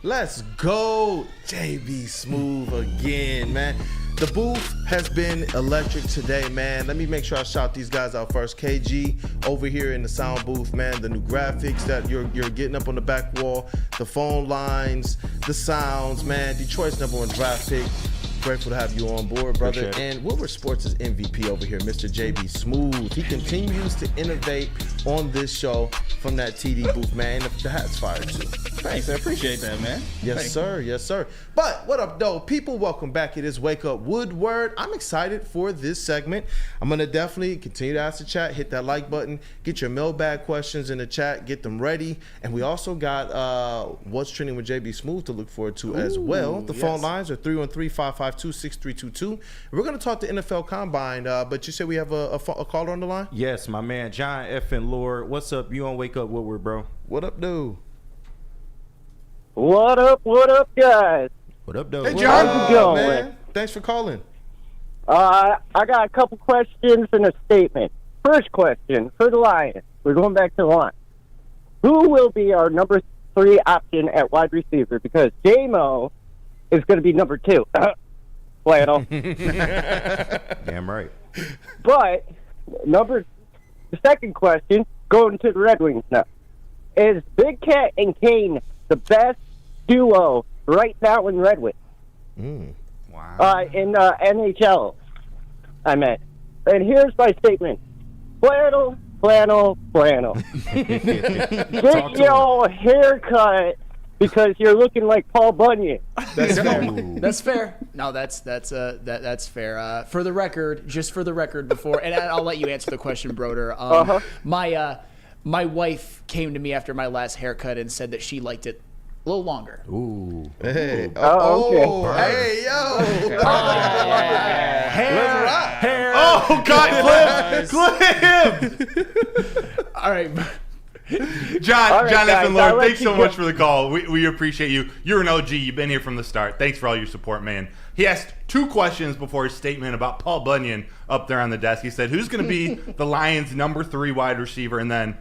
Let's go, JB Smooth again, man. The booth has been electric today, man. Let me make sure I shout these guys out first. KG over here in the sound booth, man. The new graphics that you're getting up on the back wall, the phone lines, the sounds, man. Detroit's #1 draft pick. Grateful to have you on board, brother. And Woodward Sports' MVP over here, Mr. JB Smooth. He continues to innovate on this show from that TD booth, man. The hat's fire too. Thanks, I appreciate that, man. Yes, Thanks. sir. Yes, sir. But what up, though? People, welcome back. It is Wake Up Woodward. I'm excited for this segment. I'm going to definitely continue to ask the chat. Hit that like button. Get your mailbag questions in the chat. Get them ready. And we also got What's Trending with JB Smooth to look forward to as well. The phone lines are 313-552-6322. We're going to talk to NFL Combine, but you said we have a caller on the line? Yes, my man, John F. and Lord. What's up? You on Wake Up Woodward, bro? What up, dude? What up, guys? What up, dude? Hey, John. How's it going? Man. Thanks for calling. I got a couple questions and a statement. First question, for the Lions. We're going back to the Lions. Who will be our number 3 option at wide receiver? Because J-Mo is going to be number 2. Flannel. Damn right. But, the second question, going to the Red Wings now. Is Big Cat and Kane the best duo right now in Red Wings? Wow. In NHL, I meant. And here's my statement. Flannel. Get your haircut because you're looking like Paul Bunyan. That's fair. That's fair. No, that's fair. For the record, just for the record, before, and I'll let you answer the question, Broder. My wife came to me after my last haircut and said that she liked it a little longer. Ooh. Hey. Okay. Hey, yo. Hair. Oh, God, clip him. All right. John F. guys, and Lord, I'll let thanks you so go. much for the call. We appreciate you. You're an OG. You've been here from the start. Thanks for all your support, man. He asked 2 questions before his statement about Paul Bunyan up there on the desk. He said, who's going to be the Lions' number 3 wide receiver? And then,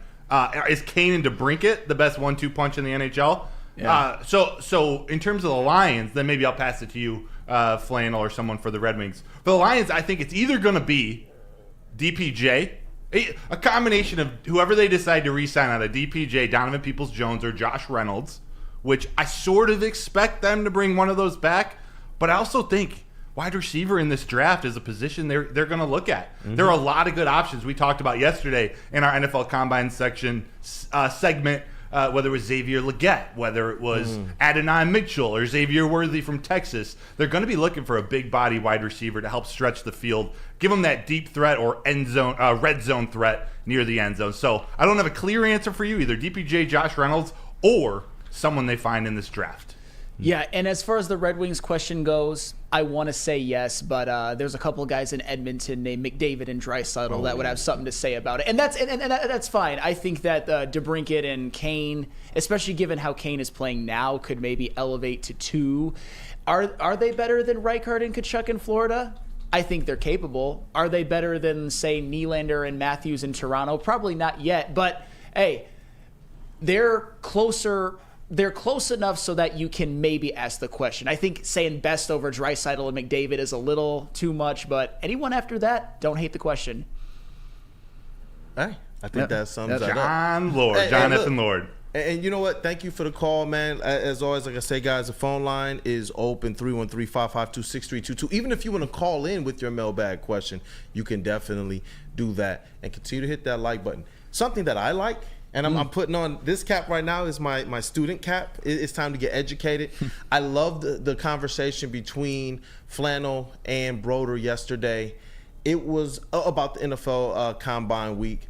is Kane and DeBrincat the best 1-2 punch in the NHL? Yeah. So in terms of the Lions, then maybe I'll pass it to you, Flannel, or someone for the Red Wings. For the Lions, I think it's either going to be DPJ, a combination of whoever they decide to re-sign out of DPJ, Donovan Peoples-Jones, or Josh Reynolds, which I sort of expect them to bring one of those back. But I also think wide receiver in this draft is a position they're going to look at. Mm-hmm. There are a lot of good options we talked about yesterday in our NFL Combine section segment. Whether it was Xavier Legette, whether it was Adonai Mitchell or Xavier Worthy from Texas, they're going to be looking for a big body wide receiver to help stretch the field, give them that deep threat or red zone threat near the end zone. So I don't have a clear answer for you, either DPJ, Josh Reynolds, or someone they find in this draft. Yeah, and as far as the Red Wings question goes, I want to say yes, but there's a couple of guys in Edmonton named McDavid and Draisaitl that would have something to say about it, and that's fine. I think that DeBrincat and Kane, especially given how Kane is playing now, could maybe elevate to 2. Are they better than Reichard and Tkachuk in Florida? I think they're capable. Are they better than, say, Nylander and Matthews in Toronto? Probably not yet, but hey, they're closer. They're close enough so that you can maybe ask the question. I think saying best over Draisaitl and McDavid is a little too much, but anyone after that, don't hate the question. Hey, I think that sums that up. John F. and Lord. And you know what? Thank you for the call, man. As always, like I say, guys, the phone line is open, 313-552-6322. Even if you want to call in with your mailbag question, you can definitely do that. And continue to hit that like button. Something that I like, and I'm putting on this cap right now is my student cap. It's time to get educated. I love the conversation between Flannel and Broder yesterday. It was about the NFL Combine Week.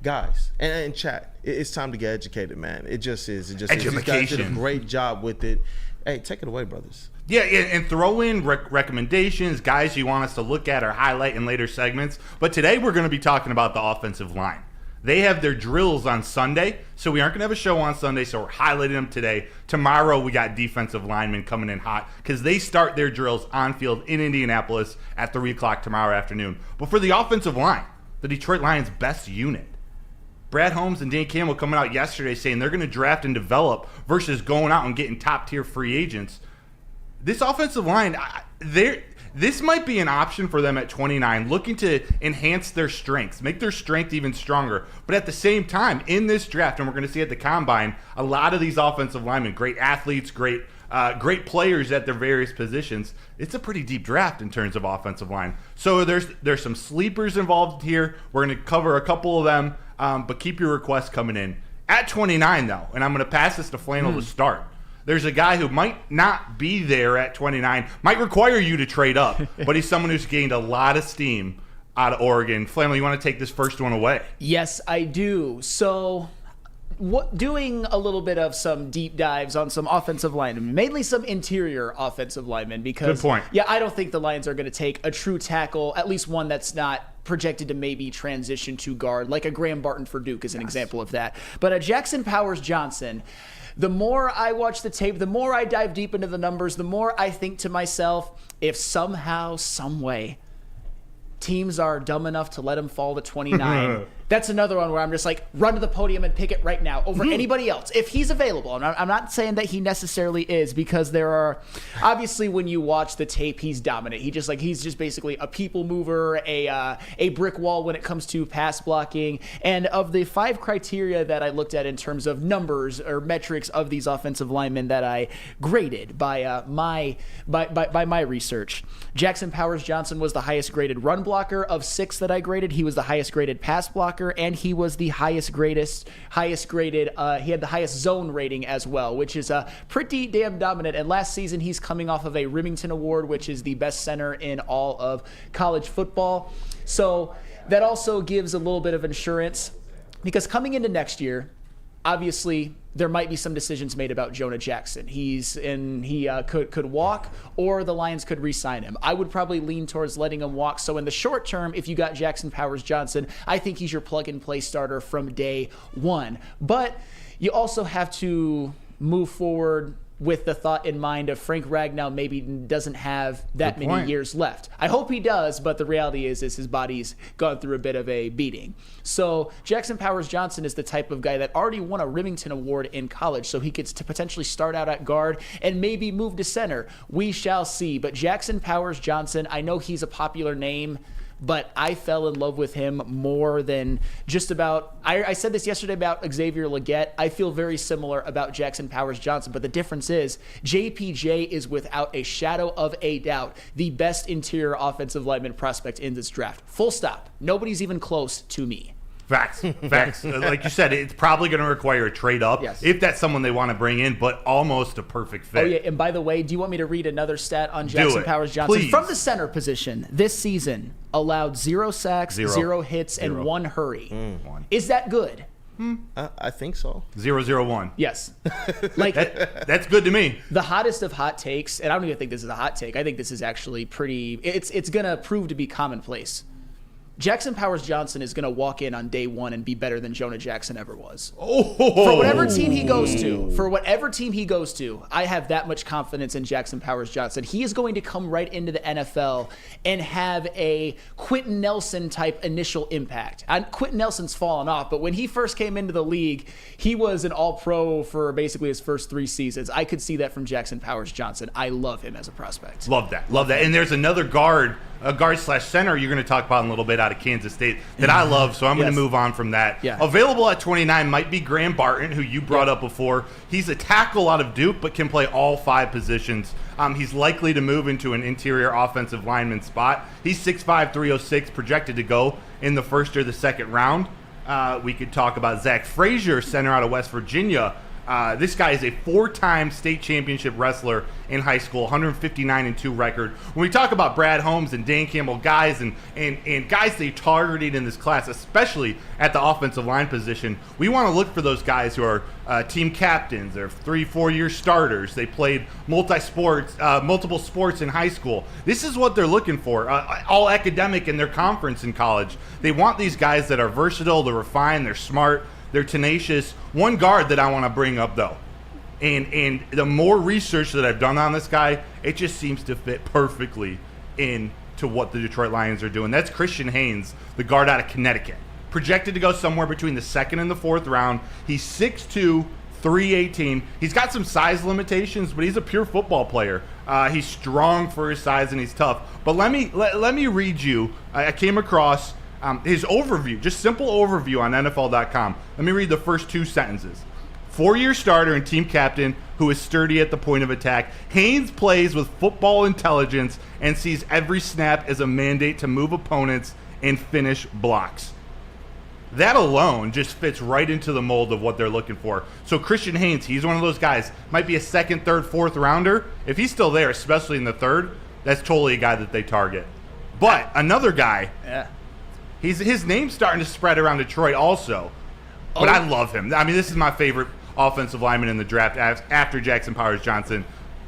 Guys, and chat, it's time to get educated, man. It just is. These guys did a great job with it. Hey, take it away, brothers. Yeah, and throw in recommendations, guys you want us to look at or highlight in later segments. But today we're going to be talking about the offensive line. They have their drills on Sunday, so we aren't going to have a show on Sunday, so we're highlighting them today. Tomorrow we got defensive linemen coming in hot because they start their drills on field in Indianapolis at 3 o'clock tomorrow afternoon. But for the offensive line, the Detroit Lions' best unit, Brad Holmes and Dan Campbell coming out yesterday saying they're going to draft and develop versus going out and getting top-tier free agents. This offensive line, this might be an option for them at 29, looking to enhance their strengths, make their strength even stronger. But at the same time, in this draft, and we're going to see at the Combine, a lot of these offensive linemen, great athletes, great players at their various positions. It's a pretty deep draft in terms of offensive line. So there's some sleepers involved here. We're going to cover a couple of them. But keep your requests coming in. At 29, though, and I'm going to pass this to Flannel to start, there's a guy who might not be there at 29, might require you to trade up, but he's someone who's gained a lot of steam out of Oregon. Flannel, you want to take this first one away? Yes, I do. So doing a little bit of some deep dives on some offensive linemen, mainly some interior offensive linemen, because good point. Yeah, I don't think the Lions are going to take a true tackle, at least one that's not projected to maybe transition to guard, like a Graham Barton for Duke is an example of that. But a Jackson Powers Johnson, the more I watch the tape, the more I dive deep into the numbers, the more I think to myself, if somehow, some way, teams are dumb enough to let him fall to 29. That's another one where I'm just like, run to the podium and pick it right now over anybody else if he's available. And I'm not saying that he necessarily is, because there are obviously, when you watch the tape, he's dominant. He's just basically a people mover, a brick wall when it comes to pass blocking. And of the 5 criteria that I looked at in terms of numbers or metrics of these offensive linemen that I graded by my research, Jackson Powers Johnson was the highest graded run blocker. Of 6 that I graded, he was the highest graded pass blocker, and he was the highest graded, he had the highest zone rating as well, which is pretty damn dominant. And last season, he's coming off of a Remington Award, which is the best center in all of college football. So that also gives a little bit of insurance, because coming into next year, obviously, there might be some decisions made about Jonah Jackson. He could walk, or the Lions could re-sign him. I would probably lean towards letting him walk. So in the short term, if you got Jackson Powers Johnson, I think he's your plug-and-play starter from day one. But you also have to move forward with the thought in mind of Frank Ragnow maybe doesn't have that many years left. I hope he does, but the reality is his body's gone through a bit of a beating. So Jackson Powers Johnson is the type of guy that already won a Remington Award in college, so he gets to potentially start out at guard and maybe move to center. We shall see. But Jackson Powers Johnson, I know he's a popular name, but I fell in love with him more than just about, I said this yesterday about Xavier Legette. I feel very similar about Jackson Powers Johnson, but the difference is JPJ is without a shadow of a doubt the best interior offensive lineman prospect in this draft. Full stop. Nobody's even close to me. Facts. Like you said, it's probably going to require a trade up if that's someone they want to bring in, but almost a perfect fit. Oh, yeah. And by the way, do you want me to read another stat on Jackson Powers Johnson? Please. From the center position, this season allowed 0 sacks, 0 hits, and 1 hurry. Is that good? I think so. 0-0-1. Yes. Like that's good to me. The hottest of hot takes, and I don't even think this is a hot take. I think this is actually pretty, it's going to prove to be commonplace. Jackson Powers Johnson is going to walk in on day one and be better than Jonah Jackson ever was. For whatever team he goes to, I have that much confidence in Jackson Powers Johnson. He is going to come right into the NFL and have a Quentin Nelson type initial impact. Quentin Nelson's fallen off, but when he first came into the league, he was an all-pro for basically his first 3 seasons. I could see that from Jackson Powers Johnson. I love him as a prospect. Love that. And there's another guard/center you're going to talk about in a little bit. out of Kansas State that I love, so I'm going to move on from that. Yeah. Available at 29 might be Graham Barton, who you brought up before. He's a tackle out of Duke, but can play all 5 positions. He's likely to move into an interior offensive lineman spot. He's 6'5", 306, projected to go in the first or the second round. We could talk about Zach Frazier, center out of West Virginia. This guy is a 4-time state championship wrestler in high school, 159-2 record. When we talk about Brad Holmes and Dan Campbell guys and guys they targeted in this class, especially at the offensive line position, we want to look for those guys who are team captains. They're 3-4 year starters. They played multiple sports in high school. This is what they're looking for, all academic in their conference in college. They want these guys that are versatile, they're refined, they're smart, they're tenacious. One guard that I want to bring up, though, and the more research that I've done on this guy, it just seems to fit perfectly into what the Detroit Lions are doing. That's Christian Haynes, the guard out of Connecticut. Projected to go somewhere between the 2nd and the 4th round. He's 6'2", 318. He's got some size limitations, but he's a pure football player. He's strong for his size and he's tough. But let me read you. I came across his overview, just simple overview on NFL.com. Let me read the first 2 sentences. 4-year starter and team captain who is sturdy at the point of attack. Haynes plays with football intelligence and sees every snap as a mandate to move opponents and finish blocks. That alone just fits right into the mold of what they're looking for. So Christian Haynes, he's one of those guys, might be a 2nd, 3rd, 4th rounder. If he's still there, especially in the 3rd, that's totally a guy that they target. But another guy, his name's starting to spread around Detroit also. But I love him. I mean, this is my favorite offensive lineman in the draft after Jackson Powers Johnson.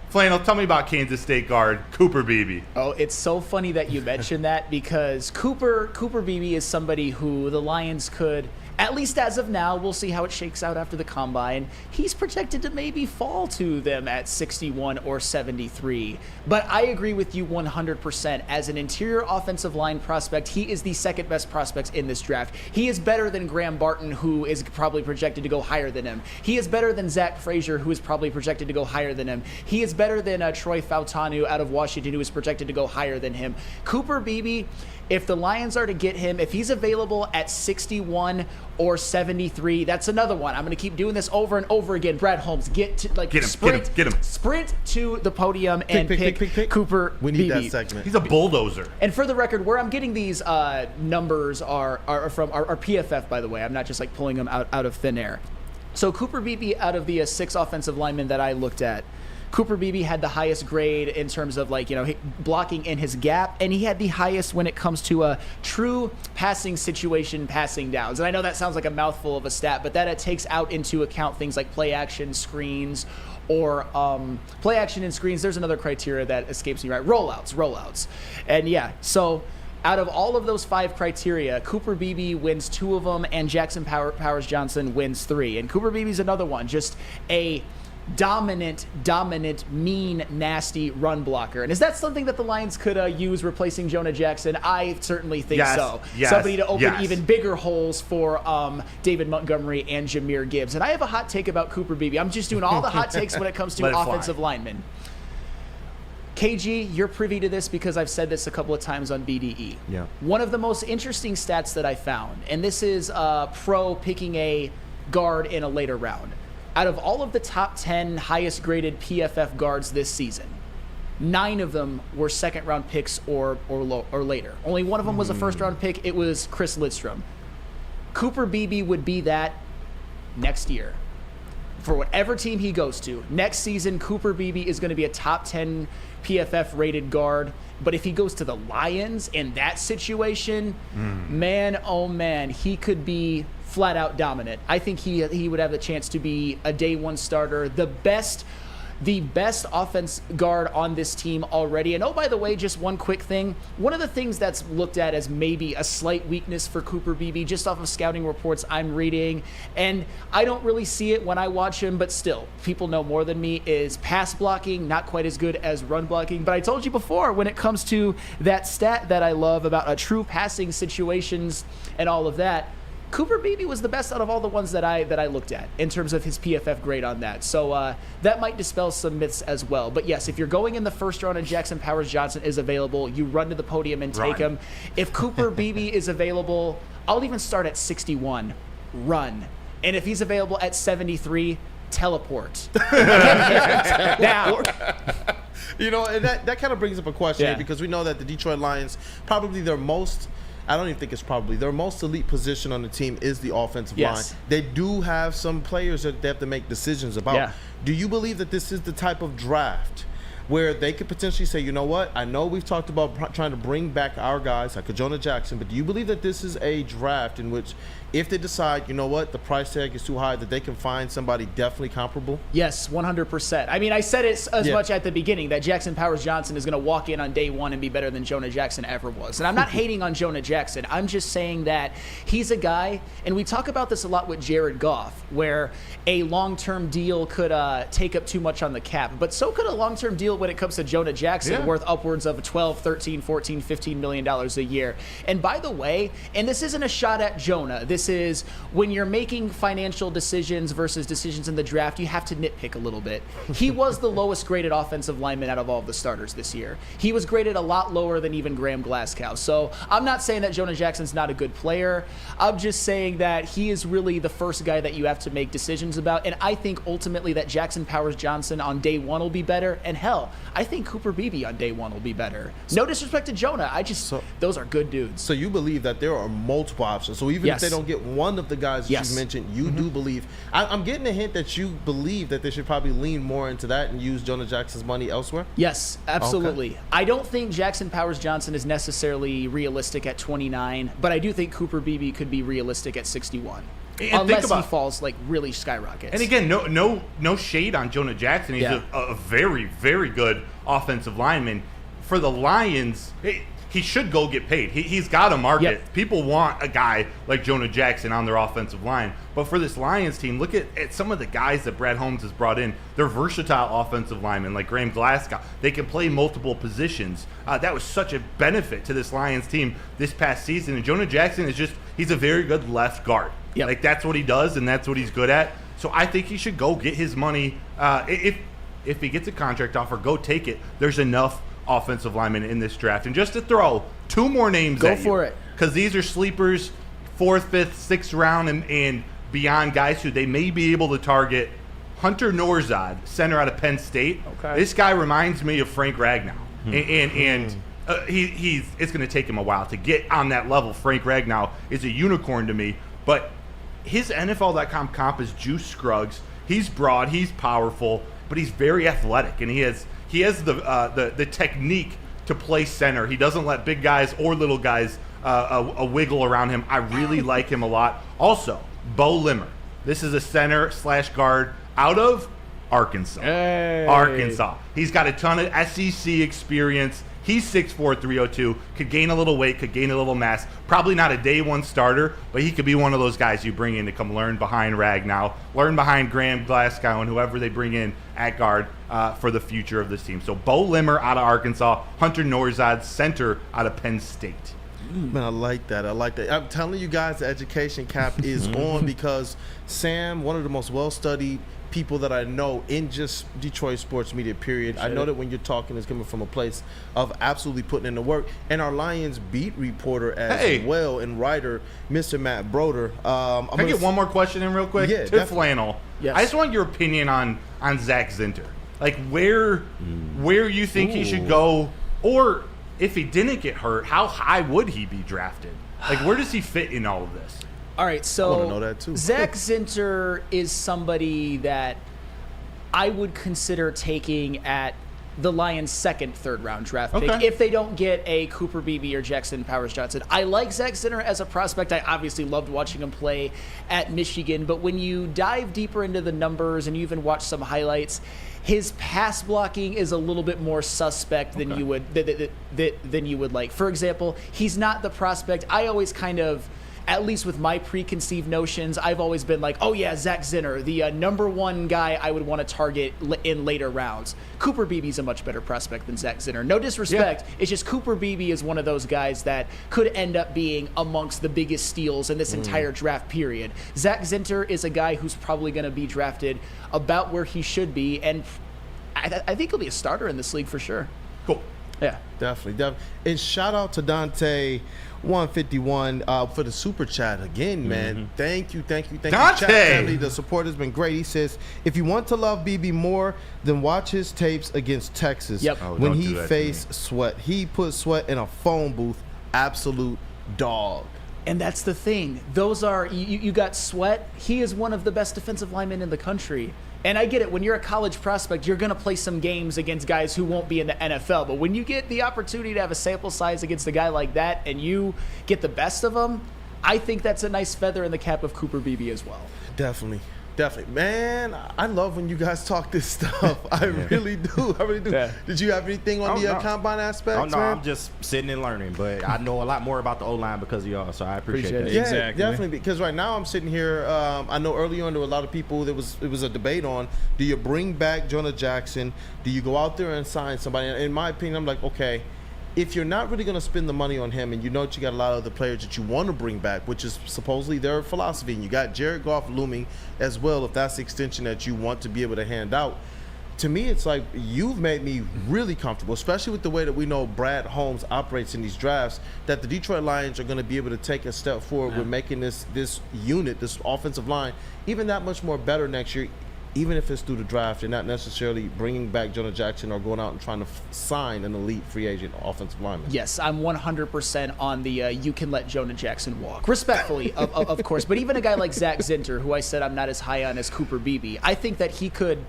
Flannel, tell me about Kansas State guard Cooper Beebe. Oh, it's so funny that you mentioned that because Cooper Beebe is somebody who the Lions could, at least as of now, we'll see how it shakes out after the combine. He's projected to maybe fall to them at 61 or 73. But I agree with you 100%. As an interior offensive line prospect, he is the 2nd best prospect in this draft. He is better than Graham Barton, who is probably projected to go higher than him. He is better than Zach Frazier, who is probably projected to go higher than him. He is better than Troy Fautanu out of Washington, who is projected to go higher than him. Cooper Beebe, if the Lions are to get him, if he's available at 61 or 73, that's another one. I'm going to keep doing this over and over again. Brad Holmes, get him, sprint to the podium and pick Cooper We need Beebe. that segment. He's a bulldozer. And for the record, where I'm getting these numbers are from our PFF, by the way. I'm not just like pulling them out of thin air. So Cooper Beebe, out of the 6 offensive linemen that I looked at, Cooper Beebe had the highest grade in terms of blocking in his gap, and he had the highest when it comes to a true passing situation, passing downs. And I know that sounds like a mouthful of a stat, but that it takes out into account things like play action, screens, or play action and screens. There's another criteria that escapes me, right? Rollouts. And yeah, so out of all of those 5 criteria, Cooper Beebe wins 2 of them, and Jackson Powers Johnson wins 3. And Cooper Beebe's another one, just a dominant, mean, nasty run blocker. And is that something that the Lions could use replacing Jonah Jackson? I certainly think so. Somebody to open even bigger holes for David Montgomery and Jahmyr Gibbs. And I have a hot take about Cooper Beebe. I'm just doing all the hot takes when it comes to offensive linemen. KG, you're privy to this because I've said this a couple of times on BDE. Yeah. One of the most interesting stats that I found, and this is pro picking a guard in a later round. Out of all of the top 10 highest graded PFF guards this season, 9 of them were 2nd round picks or later. Only one of them was a 1st round pick. It was Chris Lidstrom. Cooper Beebe would be that next year. For whatever team he goes to, next season, Cooper Beebe is going to be a top 10 PFF rated guard. But if he goes to the Lions in that situation, man, oh man, he could be flat out dominant. I think he would have the chance to be a day 1 starter, the best offense guard on this team already. And oh, by the way, just one quick thing. One of the things that's looked at as maybe a slight weakness for Cooper Beebe, just off of scouting reports I'm reading, and I don't really see it when I watch him, but still, people know more than me, is pass blocking, not quite as good as run blocking. But I told you before, when it comes to that stat that I love about a true passing situations and all of that, Cooper Beebe was the best out of all the ones that I looked at in terms of his PFF grade on that. So that might dispel some myths as well. But yes, if you're going in the first round and Jackson Powers-Johnson is available, you run to the podium and take him. If Cooper Beebe is available, I'll even start at 61. Run. And if he's available at 73, teleport. Now. You know, and that kind of brings up a question because we know that the Detroit Lions, probably their most, I don't even think it's probably, their most elite position on the team is the offensive line. They do have some players that they have to make decisions about. Yeah. Do you believe that this is the type of draft where they could potentially say, you know what, I know we've talked about trying to bring back our guys like a Jonah Jackson, but do you believe that this is a draft in which if they decide, you know what, the price tag is too high, that they can find somebody definitely comparable? Yes, 100%. I mean, I said it as much at the beginning that Jackson Powers-Johnson is going to walk in on day one and be better than Jonah Jackson ever was. And I'm not hating on Jonah Jackson. I'm just saying that he's a guy, and we talk about this a lot with Jared Goff, where a long-term deal could take up too much on the cap. But so could a long-term deal when it comes to Jonah Jackson, worth upwards of $12, $13, $14, $15 million a year. And by the way, and this isn't a shot at Jonah, this is when you're making financial decisions versus decisions in the draft, you have to nitpick a little bit. He was the lowest graded offensive lineman out of all of the starters this year. He was graded a lot lower than even Graham Glasgow. So I'm not saying that Jonah Jackson's not a good player. I'm just saying that he is really the first guy that you have to make decisions about. And I think ultimately that Jackson Powers-Johnson on day one will be better. And hell, I think Cooper Beebe on day one will be better. No disrespect to Jonah. Those are good dudes. So you believe that there are multiple options. So even if they don't get one of the guys that you mentioned, you do believe. I'm getting a hint that you believe that they should probably lean more into that and use Jonah Jackson's money elsewhere? Yes, absolutely. Okay. I don't think Jackson Powers-Johnson is necessarily realistic at 29, but I do think Cooper Beebe could be realistic at 61. And unless he falls like really skyrockets. And again, no shade on Jonah Jackson. He's a very, very good offensive lineman. For the Lions, he should go get paid. He's got a market. People want a guy like Jonah Jackson on their offensive line. But for this Lions team, look at some of the guys that Brad Holmes has brought in. They're versatile offensive linemen like Graham Glasgow. They can play multiple positions. That was such a benefit to this Lions team this past season. And Jonah Jackson he's a very good left guard. Like that's what he does and that's what he's good at. So I think he should go get his money. If he gets a contract offer, go take it. There's enough offensive linemen in this draft. And just to throw two more names at you. Go for it. Because these are sleepers, 4th, 5th, 6th round and beyond guys who they may be able to target. Hunter Norzad, center out of Penn State. Okay. This guy reminds me of Frank Ragnow. And it's going to take him a while to get on that level. Frank Ragnow is a unicorn to me. But his NFL.com comp is Juice Scruggs. He's broad, he's powerful, but he's very athletic. And he has the technique to play center. He doesn't let big guys or little guys a wiggle around him. I really like him a lot. Also, Bo Limmer. This is a center/guard out of Arkansas. Arkansas. He's got a ton of SEC experience. He's 6'4", 302, could gain a little weight, could gain a little mass. Probably not a day one starter, but he could be one of those guys you bring in to come learn behind Ragnow, learn behind Graham Glasgow and whoever they bring in at guard for the future of this team. So Bo Limmer out of Arkansas, Hunter Norzad, center out of Penn State. Man, I like that. I'm telling you guys, the education cap is on because Sam, one of the most well-studied people that I know in just Detroit sports media, period. I know that when you're talking, it's coming from a place of absolutely putting in the work. And our Lions beat reporter as well and writer, Mr. Matt Broder. Can I get one more question in real quick? Yeah, to Flannel. Yes. I just want your opinion on Zach Zinter. Like where you think he should go, or if he didn't get hurt, how high would he be drafted? Like where does he fit in all of this? All right, so I want to know that too. Zach Zinter is somebody that I would consider taking at the Lions' second, third round draft pick if they don't get a Cooper Beebe or Jackson Powers-Johnson. I like Zach Zinter as a prospect. I obviously loved watching him play at Michigan, but when you dive deeper into the numbers and you even watch some highlights, his pass blocking is a little bit more suspect than you would like. For example, he's not the prospect. I always kind of at least with my preconceived notions, I've always been like, oh yeah, Zach Zinner, the number one guy I would want to target in later rounds. Cooper Beebe's a much better prospect than Zach Zinner. No disrespect, it's just Cooper Beebe is one of those guys that could end up being amongst the biggest steals in this entire draft period. Zach Zinter is a guy who's probably going to be drafted about where he should be, and I think he'll be a starter in this league for sure. Cool. Yeah, definitely. And shout out to Dante 151 for the super chat again, man. Thank you. Dante! Chat family, the support has been great. He says, if you want to love BB more, then watch his tapes against Texas. Yep. When he faced Sweat. He put Sweat in a phone booth. Absolute dog. And that's the thing. Those are, you got Sweat. He is one of the best defensive linemen in the country. And I get it. When you're a college prospect, you're going to play some games against guys who won't be in the NFL. But when you get the opportunity to have a sample size against a guy like that and you get the best of them, I think that's a nice feather in the cap of Cooper Beebe as well. Definitely. Man, I love when you guys talk this stuff. I really do. Yeah. Did you have anything on the combine aspect? Oh, no, I'm just sitting and learning. But I know a lot more about the O-line because of y'all, so I appreciate that. Yeah, exactly. Definitely. Because right now I'm sitting here, I know early on there were a lot of people, it was a debate on, do you bring back Jonah Jackson? Do you go out there and sign somebody? In my opinion, I'm like, okay, if you're not really going to spend the money on him and you know that you got a lot of other players that you want to bring back, which is supposedly their philosophy, and you got Jared Goff looming as well, if that's the extension that you want to be able to hand out, to me it's like you've made me really comfortable, especially with the way that we know Brad Holmes operates in these drafts, that the Detroit Lions are going to be able to take a step forward with making this unit, this offensive line, even that much more better next year, even if it's through the draft and not necessarily bringing back Jonah Jackson or going out and trying to sign an elite free agent offensive lineman. Yes, I'm 100% on the you can let Jonah Jackson walk. Respectfully, of course. But even a guy like Zach Zinter, who I said I'm not as high on as Cooper Beebe, I think that he could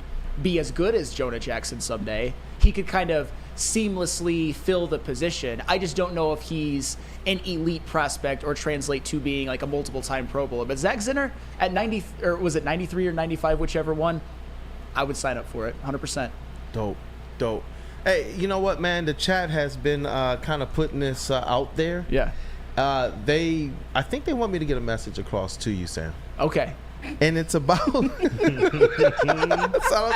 be as good as Jonah Jackson someday. He could kind of seamlessly fill the position. I just don't know if he's an elite prospect or translate to being like a multiple-time Pro Bowler. But Zach Zinter at 90, or was it 93 or 95, whichever one, I would sign up for it, 100%. Dope. Hey, you know what, man? The chat has been kind of putting this out there. Yeah. I think they want me to get a message across to you, Sam. Okay. And it's about shout out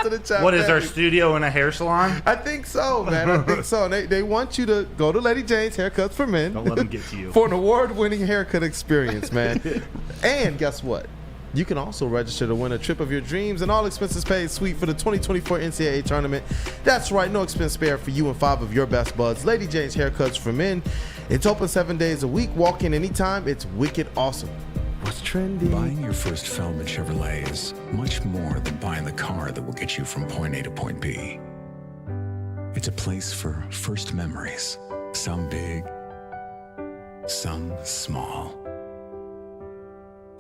to the chat. What is our studio in a hair salon? I think so, man. I think so. And they want you to go to Lady Jane's Haircuts for Men. Don't let them get to you. For an award-winning haircut experience, man. And guess what? You can also register to win a trip of your dreams and all expenses paid suite for the 2024 NCAA tournament. That's right, no expense spared for you and 5 of your best buds. Lady Jane's Haircuts for Men. It's open 7 days a week. Walk in anytime. It's wicked awesome. What's trending? Buying your first Feldman Chevrolet is much more than buying the car that will get you from point A to point B. It's a place for first memories, some big, some small.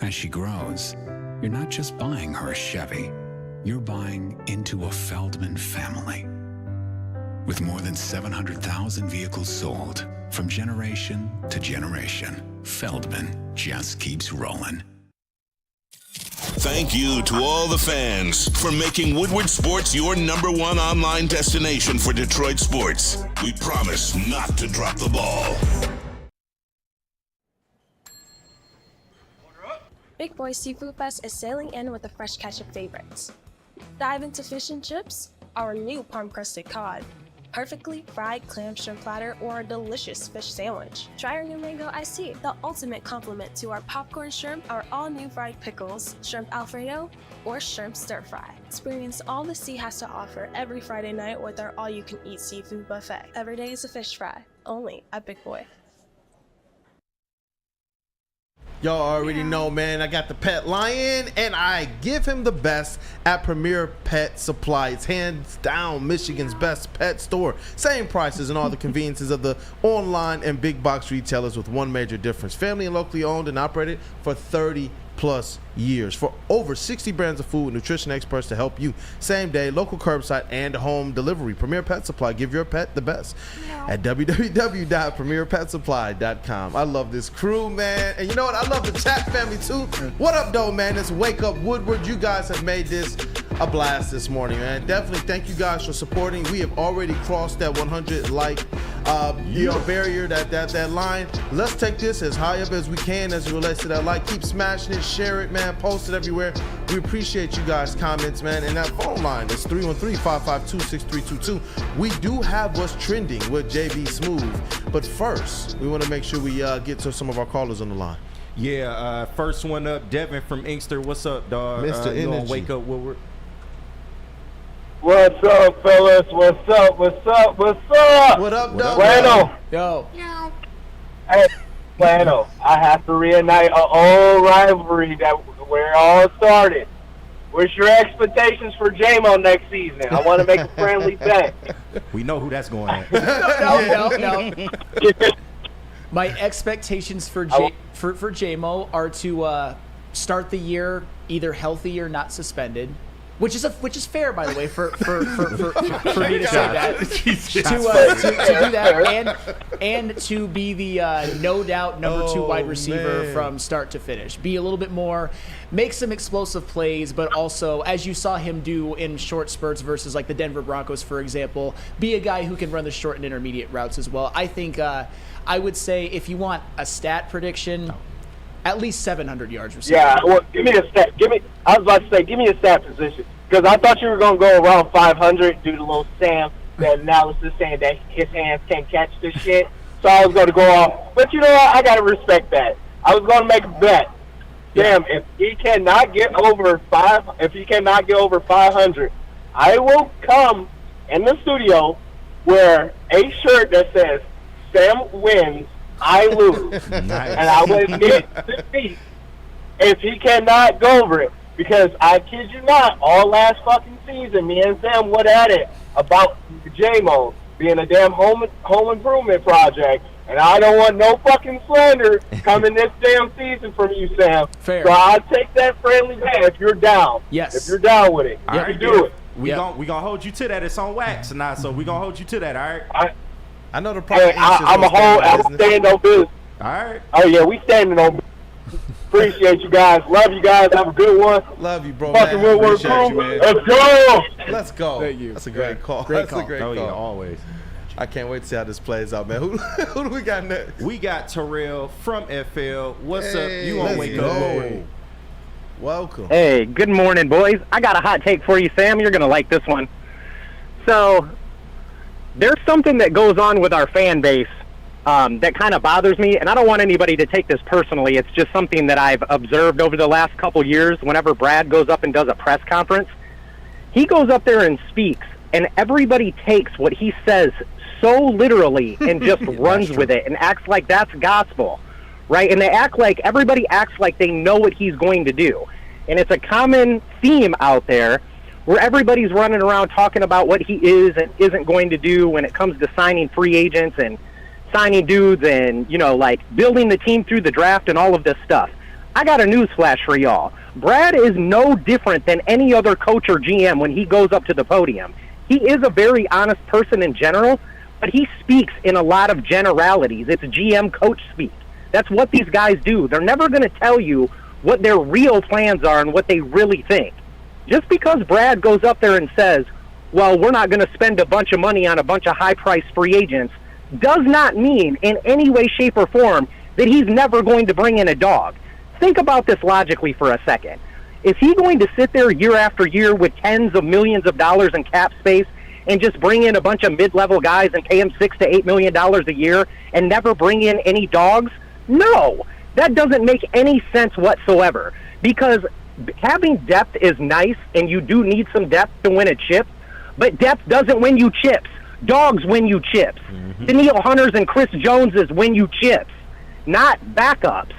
As she grows, you're not just buying her a Chevy, you're buying into a Feldman family. With more than 700,000 vehicles sold, from generation to generation, Feldman just keeps rolling. Thank you to all the fans for making Woodward Sports your #1 online destination for Detroit sports. We promise not to drop the ball. Big Boy Seafood Fest is sailing in with a fresh catch of favorites. Dive into fish and chips, our new palm-crusted cod, perfectly fried clam shrimp platter, or a delicious fish sandwich. Try our new mango iced tea, the ultimate complement to our popcorn shrimp, our all-new fried pickles, shrimp alfredo, or shrimp stir fry. Experience all the sea has to offer every Friday night with our all-you-can-eat seafood buffet. Every day is a fish fry, only at Big Boy. Y'all already know, man, I got the pet lion, and I give him the best at Premier Pet Supply. It's hands down Michigan's best pet store. Same prices and all the conveniences of the online and big box retailers, with one major difference. Family and locally owned and operated for 30 plus years. For over 60 brands of food and nutrition experts to help you same day, local curbside, and home delivery. Premier Pet Supply, give your pet the best at www.premierpetsupply.com. I love this crew, man. And you know what? I love the chat family too. What up, though, man? It's Wake Up Woodward. You guys have made this a blast this morning, man. Definitely thank you guys for supporting. We have already crossed that 100 barrier, that line. Let's take this as high up as we can as it relates to that like. Keep smashing it, share it, man. Post it everywhere. We appreciate you guys' comments, man. And that phone line is 313-552-6322. We do have what's trending with JB Smooth, but first we want to make sure we get to some of our callers on the line. Yeah, first one up, Devin from Inkster. What's up, dog? Mr. You gonna Energy. wake up, Woodward? What's up, fellas? What's up? What's up? What's up? What up, dog? Bueno. Yo. Hey, Bueno. I have to reunite an old rivalry where it all started. What's your expectations for J-Mo next season? I want to make a friendly bet. We know who that's going at. No. My expectations for J-Mo are to start the year either healthy or not suspended, which is fair, by the way, for me to say that. to do that and to be the no doubt number 2 wide receiver from start to finish. Be a little bit more, make some explosive plays, but also, as you saw him do in short spurts versus like the Denver Broncos, for example, be a guy who can run the short and intermediate routes as well. I think I would say if you want a stat prediction, at least 700 yards receiving. Yeah, well, give me a stat. I was about to say, give me a stat position. Because I thought you were going to go around 500 due to little Sam, that analysis saying that his hands can't catch this shit. So I was going to go off. But you know what? I got to respect that. I was going to make a bet. Damn, if he cannot get over 500, I will come in the studio wear a shirt that says, Sam wins, I lose. And I will admit defeat if he cannot go over it. Because I kid you not, all last fucking season, me and Sam went at it about J-Mo being a damn home improvement project. And I don't want no fucking slander coming this damn season from you, Sam. Fair. So I'll take that friendly bet if you're down. Yes. If you're down with it. All You right, can do it. We gonna hold you to that. It's on wax now, so we gonna hold you to that. All right. I know the Hey, I'm staying on business. All right. Oh yeah, we standing on business. Appreciate you guys. Love you guys. Have a good one. Love you, bro. Fucking man. Woodward Appreciate crew. you, man. Let's go. Let's go. Thank you. That's a great call. Great That's call. a great Oh call. yeah, always. I can't wait to see how this plays out, man. Who do we got next? We got Terrell from FL. What's up? Hey, You gonna let's wake go. up, Woodward? Welcome. Hey, good morning, boys. I got a hot take for you, Sam. You're going to like this one. So, there's something that goes on with our fan base that kind of bothers me, and I don't want anybody to take this personally. It's just something that I've observed over the last couple years. Whenever Brad goes up and does a press conference, he goes up there and speaks, and everybody takes what he says so literally and just runs with it and acts like that's gospel, right? And everybody acts like they know what he's going to do. And it's a common theme out there where everybody's running around talking about what he is and isn't going to do when it comes to signing free agents and signing dudes and, building the team through the draft and all of this stuff. I got a news flash for y'all. Brad is no different than any other coach or GM when he goes up to the podium. He is a very honest person in general, but he speaks in a lot of generalities. It's GM coach speak. That's what these guys do. They're never going to tell you what their real plans are and what they really think. Just because Brad goes up there and says, well, we're not going to spend a bunch of money on a bunch of high-priced free agents, does not mean in any way, shape, or form that he's never going to bring in a dog. Think about this logically for a second. Is he going to sit there year after year with tens of millions of dollars in cap space and just bring in a bunch of mid-level guys and pay them $6 to $8 million a year and never bring in any dogs? No, that doesn't make any sense whatsoever, because having depth is nice, and you do need some depth to win a chip, but depth doesn't win you chips. Dogs win you chips. Daniil Hunters and Chris Joneses win you chips, not backups.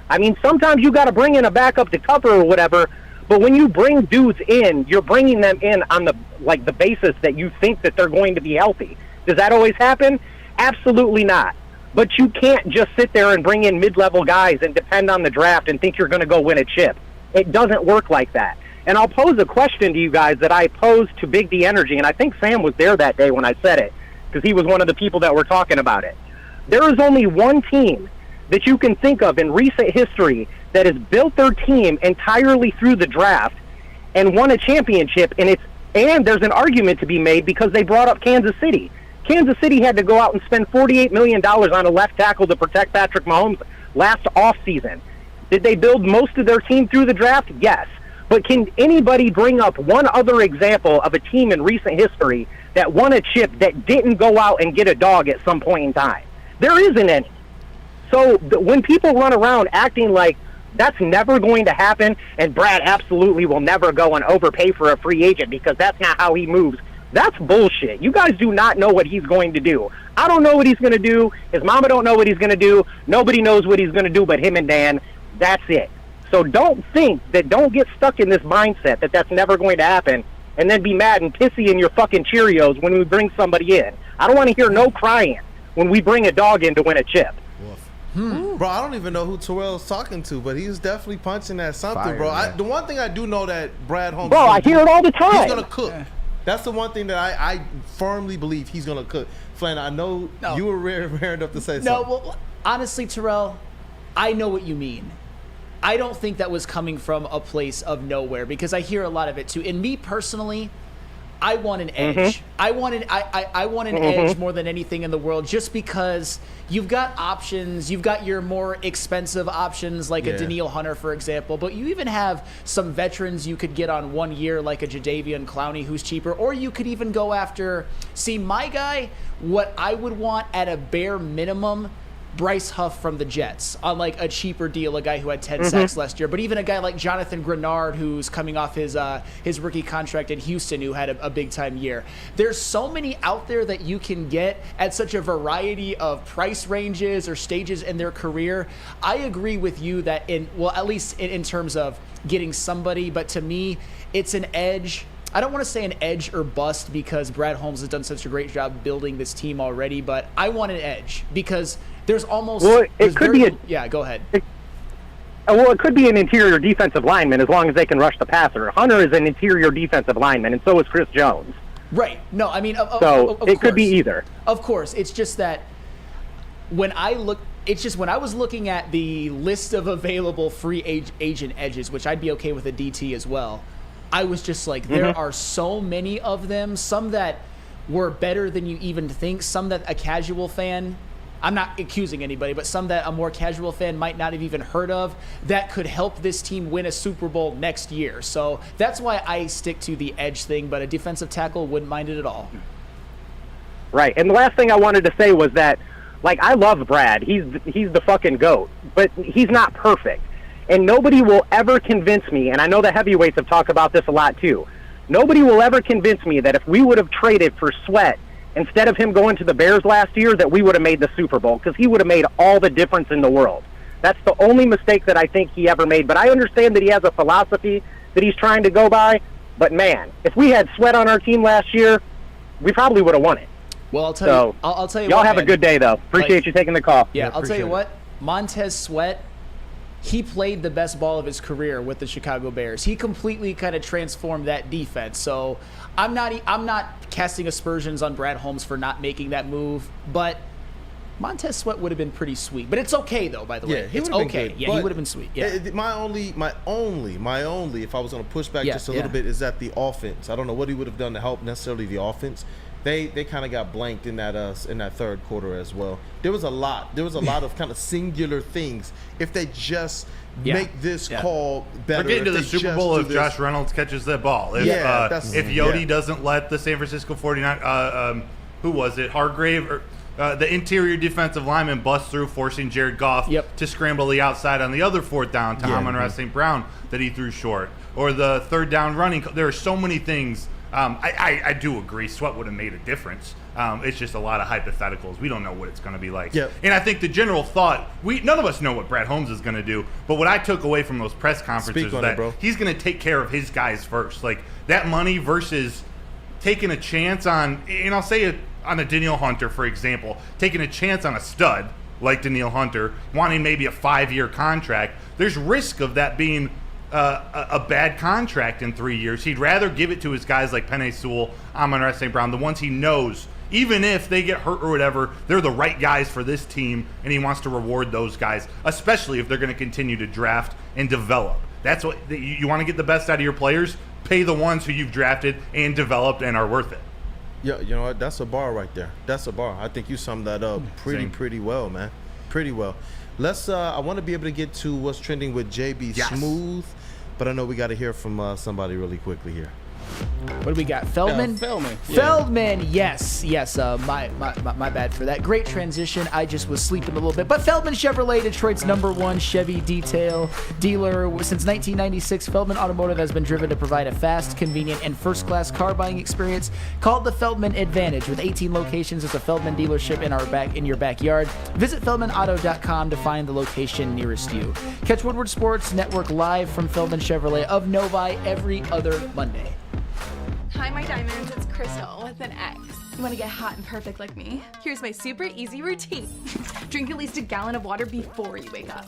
I mean, sometimes you got to bring in a backup to cover or whatever, but when you bring dudes in, you're bringing them in on the basis that you think that they're going to be healthy. Does that always happen? Absolutely not. But you can't just sit there and bring in mid-level guys and depend on the draft and think you're going to go win a chip. It doesn't work like that. And I'll pose a question to you guys that I posed to Big D Energy, and I think Sam was there that day when I said it, because he was one of the people that were talking about it. There is only one team that you can think of in recent history that has built their team entirely through the draft and won a championship, and there's an argument to be made because they brought up Kansas City. Kansas City had to go out and spend $48 million on a left tackle to protect Patrick Mahomes last offseason. Did they build most of their team through the draft? Yes. But can anybody bring up one other example of a team in recent history that won a chip that didn't go out and get a dog at some point in time? There isn't any. So when people run around acting like that's never going to happen and Brad absolutely will never go and overpay for a free agent because that's not how he moves, that's bullshit. You guys do not know what he's going to do. I don't know what he's going to do. His mama don't know what he's going to do. Nobody knows what he's going to do but him and Dan. That's it. So don't get stuck in this mindset that that's never going to happen and then be mad and pissy in your fucking Cheerios when we bring somebody in. I don't want to hear no crying when we bring a dog in to win a chip. Bro, I don't even know who Terrell's talking to, but he's definitely punching at something, Fire, bro. The one thing I do know that Brad Holmes... Bro, I hear it all the time. He's going to cook. That's the one thing that I firmly believe he's going to cook. Flan, I know you were rare enough to say something. No, well, honestly, Terrell, I know what you mean. I don't think that was coming from a place of nowhere because I hear a lot of it too. And me personally, I want an edge. I want an edge more than anything in the world, just because you've got options. You've got your more expensive options like a Danielle Hunter, for example, but you even have some veterans you could get on 1 year like a Jadeveon Clowney who's cheaper, or you could even go after, see, my guy, what I would want at a bare minimum, Bryce Huff from the Jets on like a cheaper deal, a guy who had 10 sacks last year, but even a guy like Jonathan Grenard who's coming off his rookie contract in Houston who had a big time year. There's so many out there that you can get at such a variety of price ranges or stages in their career. I agree with you that at least in terms of getting somebody, but to me, it's an edge. I don't want to say an edge or bust because Brad Holmes has done such a great job building this team already, but I want an edge because there's almost... Well, it could be yeah, go ahead. It could be an interior defensive lineman as long as they can rush the passer. Hunter is an interior defensive lineman, and so is Chris Jones. Right. No, I mean... So it could be either. Of course. It's just that when I was looking at the list of available free agent edges, which I'd be okay with a DT as well, I was just like, there are so many of them, some that were better than you even think, some that a casual fan, I'm not accusing anybody, but some that a more casual fan might not have even heard of, that could help this team win a Super Bowl next year. So that's why I stick to the edge thing, but a defensive tackle wouldn't mind it at all. Right, and the last thing I wanted to say was that, like, I love Brad. He's the fucking GOAT, but he's not perfect. And nobody will ever convince me, and I know the heavyweights have talked about this a lot too, nobody will ever convince me that if we would have traded for Sweat instead of him going to the Bears last year, that we would have made the Super Bowl, because he would have made all the difference in the world. That's the only mistake that I think he ever made. But I understand that he has a philosophy that he's trying to go by. But, man, if we had Sweat on our team last year, we probably would have won it. Well, I'll tell you. I'll tell you. Y'all what, have man. a good day, though. Appreciate you taking the call. Yeah, I'll tell you what. Montez Sweat, he played the best ball of his career with the Chicago Bears. He completely kind of transformed that defense. So I'm not casting aspersions on Brad Holmes for not making that move, but Montez Sweat would have been pretty sweet. But it's okay though, by the way. It's okay. Good, yeah, he would have been sweet. Yeah. My only, if I was going to push back just a little bit, is that the offense. I don't know what he would have done to help necessarily the offense. They kind of got blanked in that third quarter as well. There was a lot of kind of singular things. If they just make this call better. We're getting to the Super Bowl if Josh Reynolds catches that ball. If Yodi doesn't let the San Francisco 49, who was it, Hargrave, or the interior defensive lineman bust through, forcing Jared Goff to scramble the outside on the other fourth down to Amon-Ra St. Brown that he threw short. Or the third down running. There are so many things. I do agree Sweat would have made a difference. It's just a lot of hypotheticals. We don't know what it's going to be like. And I think the general thought, none of us know what Brad Holmes is going to do, but what I took away from those press conferences is that he's going to take care of his guys first. Like, that money versus taking a chance on, and I'll say it on a Danielle Hunter, for example, taking a chance on a stud like Danielle Hunter, wanting maybe a 5-year contract. There's risk of that being a bad contract in 3 years. He'd rather give it to his guys like Penei Sewell, Amon-Ra St. Brown, the ones he knows, even if they get hurt or whatever, they're the right guys for this team, and he wants to reward those guys, especially if they're going to continue to draft and develop. That's what you want to get the best out of your players. pay the ones who you've drafted and developed and are worth it. Yeah, you know what? That's a bar right there. That's a bar. I think you summed that up pretty well, man. Pretty well. Let's. I want to be able to get to what's trending with JB Smooth, but I know we got to hear from somebody really quickly here. What do we got? Feldman? Feldman. Feldman, yes. My bad for that. Great transition. I just was sleeping a little bit. But Feldman Chevrolet, Detroit's #1 Chevy detail dealer. Since 1996, Feldman Automotive has been driven to provide a fast, convenient, and first-class car buying experience called the Feldman Advantage. With 18 locations as a Feldman dealership in your backyard. Visit feldmanauto.com to find the location nearest you. Catch Woodward Sports Network live from Feldman Chevrolet of Novi every other Monday. Hi, my diamonds. It's Crystal with an X. You want to get hot and perfect like me? Here's my super easy routine. Drink at least a gallon of water before you wake up.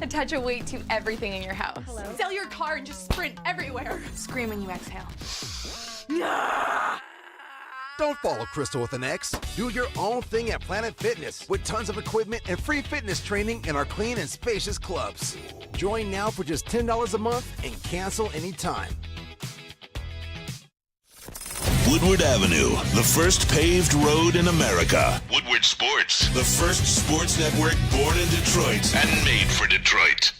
Attach a weight to everything in your house. Sell your car and just sprint everywhere. Scream when you exhale. Don't follow Crystal with an X. Do your own thing at Planet Fitness with tons of equipment and free fitness training in our clean and spacious clubs. Join now for just $10 a month and cancel anytime. Woodward Avenue, the first paved road in America. Woodward Sports, the first sports network born in Detroit and made for Detroit.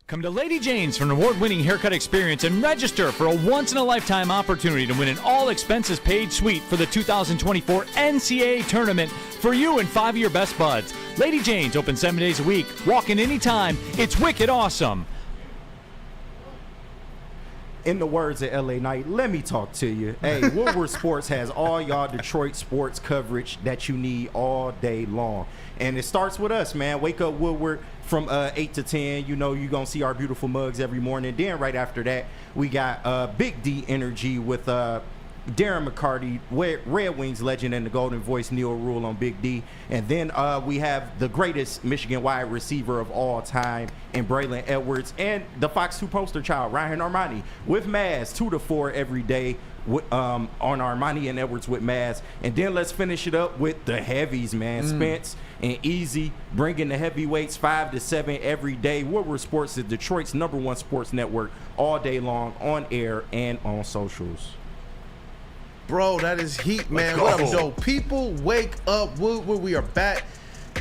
Come to Lady Jane's for an award-winning haircut experience and register for a once-in-a-lifetime opportunity to win an all-expenses-paid suite for the 2024 NCAA tournament for you and 5 of your best buds. Lady Jane's open 7 days a week. Walk in anytime. It's wicked awesome. In the words of LA Knight, let me talk to you. Hey, Woodward Sports has all y'all Detroit sports coverage that you need all day long. And it starts with us, man. Wake up Woodward from 8 to 10. You know, you're going to see our beautiful mugs every morning. Then right after that, we got Big D Energy with Darren McCarty, Red Wings legend, and the Golden Voice, Neil Rule on Big D. And then we have the greatest Michigan wide receiver of all time in Braylon Edwards, and the Fox 2 poster child, Ryan Armani, with Maz, 2 to 4 every day on Armani and Edwards with Maz. And then let's finish it up with the heavies, man. Spence and Easy bringing the heavyweights 5 to 7 every day. Woodward Sports is Detroit's #1 sports network all day long, on air and on socials. Bro, that is heat, man. What up, though? People, wake up. Woodward, we are back.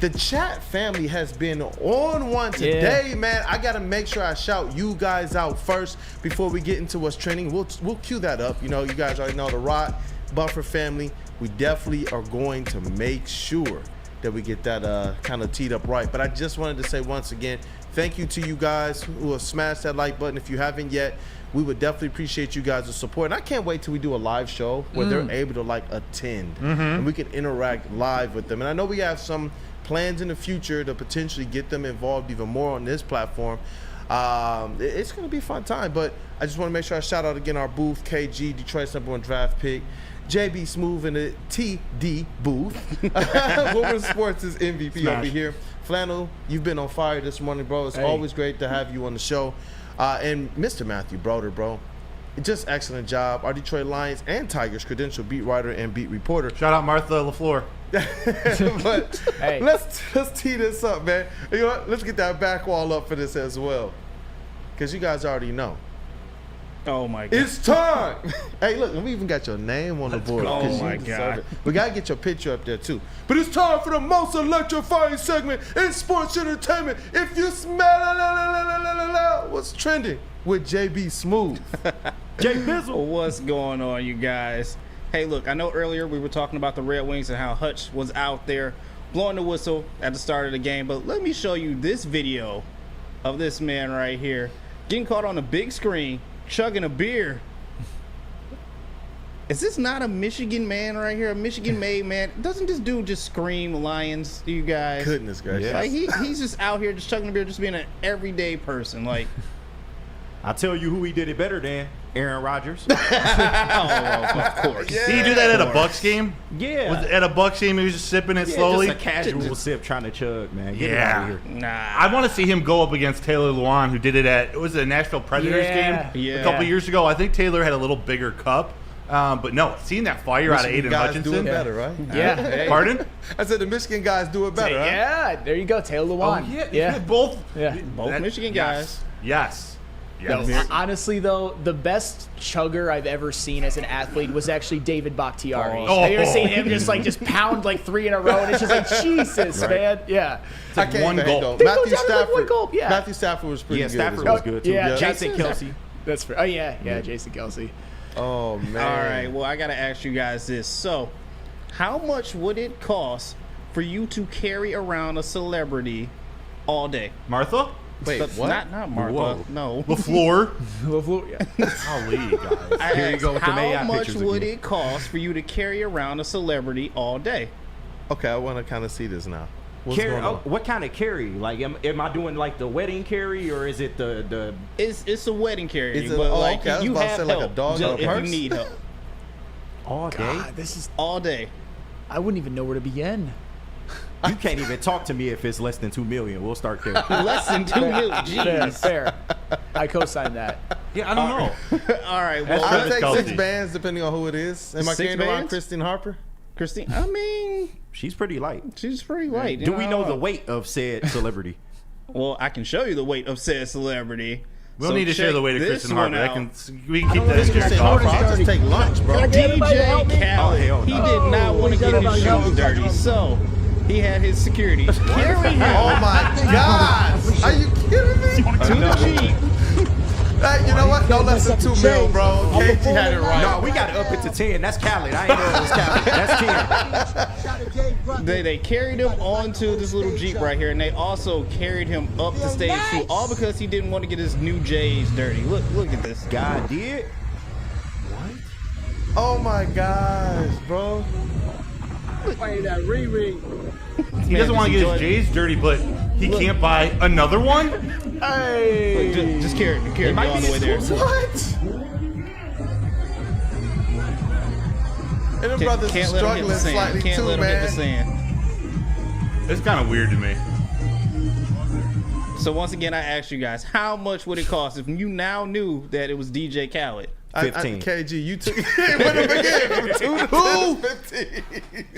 The chat family has been on one today, man. I got to make sure I shout you guys out first before we get into what's trending. We'll cue that up. You know, you guys already know the Rock Buffer family. We definitely are going to make sure that we get that kind of teed up right. But I just wanted to say once again, thank you to you guys who have smashed that like button. If you haven't yet, we would definitely appreciate you guys' support. And I can't wait till we do a live show where they're able to attend and we can interact live with them. And I know we have some plans in the future to potentially get them involved even more on this platform. It's going to be a fun time, but I just want to make sure I shout out again our booth, KG, Detroit's #1 draft pick, JB Smooth in the TD booth. Woodward Sports is MVP over here. Flannel, you've been on fire this morning, bro. It's always great to have you on the show. And Mr. Matthew Broder, bro, just excellent job. Our Detroit Lions and Tigers credential beat writer and beat reporter. Shout out Martha LaFleur. But hey, let's tee this up, man. You know what? Let's get that back wall up for this as well, because you guys already know. Oh my God! It's time. Hey, look, we even got your name on the board. Oh my God! We gotta get your picture up there too. But it's time for the most electrifying segment in sports entertainment. If you smell what's trending with JB Smooth. Jay Bizzle. What's going on, you guys? Hey, look, I know earlier we were talking about the Red Wings and how Hutch was out there blowing the whistle at the start of the game, but let me show you this video of this man right here getting caught on a big screen chugging a beer. Is this not a Michigan man right here? A Michigan-made man? Doesn't this dude just scream Lions to you guys? Goodness gracious. Like he's just out here just chugging a beer, just being an everyday person. Like, I'll tell you who he did it better than. Aaron Rodgers. Oh, of course. Yeah, did he do that at a Bucks game? Yeah. At a Bucks game, he was just sipping it slowly? Just a casual sip trying to chug, man. Get it Yeah. out of here. Nah. I want to see him go up against Taylor Lewan, who did it at, was it a Nashville Predators game a couple years ago? I think Taylor had a little bigger cup. But no, seeing that fire out of Aiden guys Hutchinson. do it better, right? Yeah. Pardon? I said the Michigan guys do it better, right? Yeah, there you go, Taylor Lewan. Both Michigan guys. Yes. Yes. No, honestly, though, the best chugger I've ever seen as an athlete was actually David Bakhtiari. Oh. Have you ever seen him just pound like 3 in a row? And it's just like, Jesus, man. Yeah. It's like one even hate gulp. though. It goes down to like one gulp, yeah. Matthew Stafford was pretty Yeah, good. Stafford as well. was good too. Yeah, Jason Kelsey. That's fair. Oh, yeah, Jason Kelsey. Oh, man. All right, well, I got to ask you guys this. So, how much would it cost for you to carry around a celebrity all day? Martha? Wait, what? Not Martha. Whoa. No. LaFleur? LaFleur, yeah. Golly, guys. Here you go with the How AI much pictures would again. it cost for you to carry around a celebrity all day? Okay, I want to kind of see this now. What's Carry, going on? what kind of carry? Like, am I doing like the wedding carry, or is it the? It's a wedding carry, Is it- but oh, like okay, I was you about to have say like a help dog just in a if purse? you need help All day? God, this is. all day. I wouldn't even know where to begin. You can't even talk to me if it's less than $2 million. We'll start there. Less than 2 million. Fair, Jeez. fair. I co-sign that. Yeah, I don't know. All right. Well, I'll take Kelsey. 6 bands depending on who it is. Am I 6 carrying around bands? Christine Harper? Christine, I mean, She's pretty light. she's pretty light. Do we know the weight of said celebrity? Well, I can show you the weight of said celebrity. We don't So need to share the check weight of this Kristen one Harper. out. We can keep that in Christine your Harper, car. I'll just take lunch, bro. DJ Khaled, hell no. he did not want to get his shoes dirty, so he had his security carry him Oh my God! Are you kidding me? to the Jeep. Hey, you know what? No less than 2 mil, bro. KG had it right. No, we got to up it to 10. That's Khaled. I ain't know it was Khaled. That's 10. They carried him onto this little Jeep right here, and they also carried him up the stage too, all because he didn't want to get his new J's dirty. Look at this. God did. Oh my gosh, bro. He doesn't want to get his J's dirty, but he can't buy another one? Hey. Look, just carry me all the way there. What? And the brother's Can't let him hit struggling the sand. slightly Can't too, let him hit the man. sand. It's kind of weird to me. So once again, I asked you guys, how much would it cost if you now knew that it was DJ Khaled? 15. KG, you took it went up again from 2 to 15.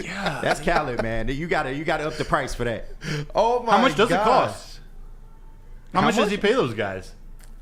Yeah, that's Khaled, man. You gotta up the price for that. Oh my! How much does it gosh. cost? How much does he pay those guys?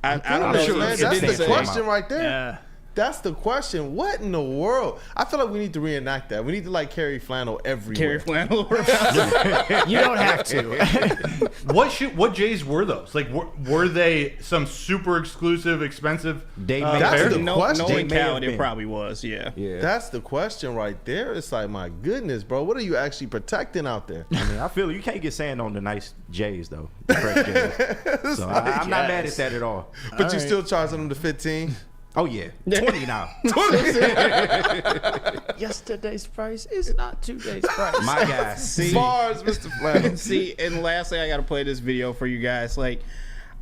I don't I'm know. sure, It man, didn't that's the say. question right there. Yeah. That's the question. What in the world? I feel like we need to reenact that. We need to like carry flannel everywhere. Carry flannel around. You don't have to. What J's were those? Like, were they some super exclusive, expensive? They That's pair? the question. Knowing They may have Khaled, it been. probably was. Yeah. Yeah. That's the question right there. It's like, my goodness, bro. What are you actually protecting out there? I mean, I feel you can't get sand on the nice J's though. The fresh J's. So I'm not mad at that at all. But you still charging them the 15? Oh yeah, 20 now. Yesterday's price is not today's price. My guy. See, Bars, Mr. Flannel. see, and lastly, I got to play this video for you guys. Like,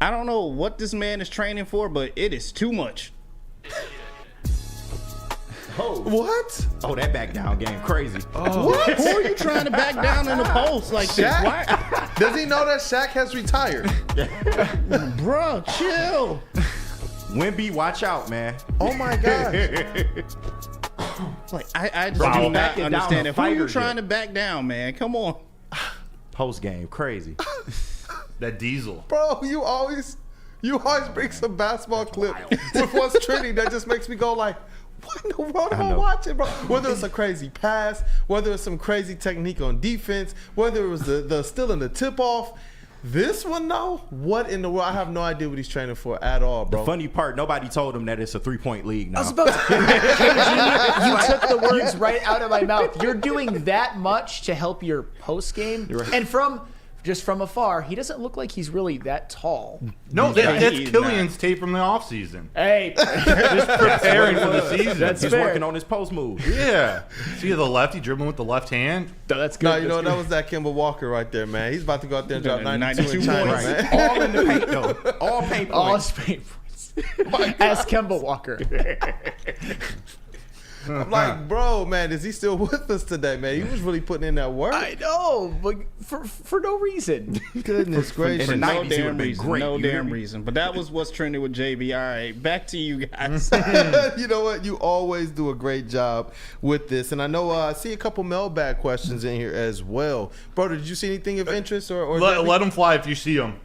I don't know what this man is training for, but it is too much. What? Oh, that back down game, crazy. What? Who are you trying to back down in the post like this? Why? Shaq? Does he know that Shaq has retired? Bro, chill. Wemby, watch out, man. Oh my gosh. Like, I just Bro, do you not backing down understand a it. Who are you fighter trying yet? to back down, man? Come on. Post game, crazy. That diesel. Bro, you always bring some basketball clip with what's trending that just makes me go like, what in the world am I watching, bro? Whether it's a crazy pass, whether it's some crazy technique on defense, whether it was the stealing the tip off. This one, though, what in the world? I have no idea what he's training for at all, bro. The funny part, nobody told him that it's a 3-point league now. I was about to KG, you took the words right out of my mouth. You're doing that much to help your post game, and just from afar, he doesn't look like he's really that tall. No, that's He's Killian's tape from the offseason. Hey, Just preparing for the season. He's fair. working on his post move. Yeah. See the lefty dribbling with the left hand? No, that's good. No, you know That's that good. was that Kimball Walker right there, man. He's about to go out there and drop 92 in 92 China, points. man. All in the paint, though. All paint all points. his paint points. Ask Kemba Walker. I'm like, bro, man, is he still with us today, man? He was really putting in that work. I know, but for no reason. Goodness gracious. in the No 90s, he damn would've been reason. great. No You hear damn me? reason. But that was what's trending with JB. All right, back to you guys. You know what? You always do a great job with this. And I know I see a couple mailbag questions in here as well. Bro, did you see anything of interest? or Let them fly if you see them.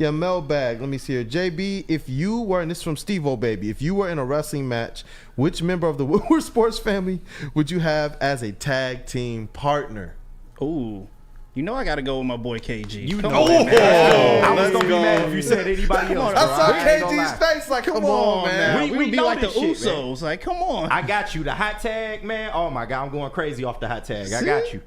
Yeah, mailbag. Let me see here. JB, if you were, and this is from Steve-O Baby, if you were in a wrestling match, which member of the Woodward Sports family would you have as a tag team partner? Ooh. You know I got to go with my boy KG. You Come know on, it, man. I was Let's going to be go. mad if you said anybody else. I saw bro. I ain't gonna KG's lie. face like, come on, man. We would be know like the this shit, Usos. Like, come on. I got you. The hot tag, man. Oh, my God. I'm going crazy off the hot tag. I got you.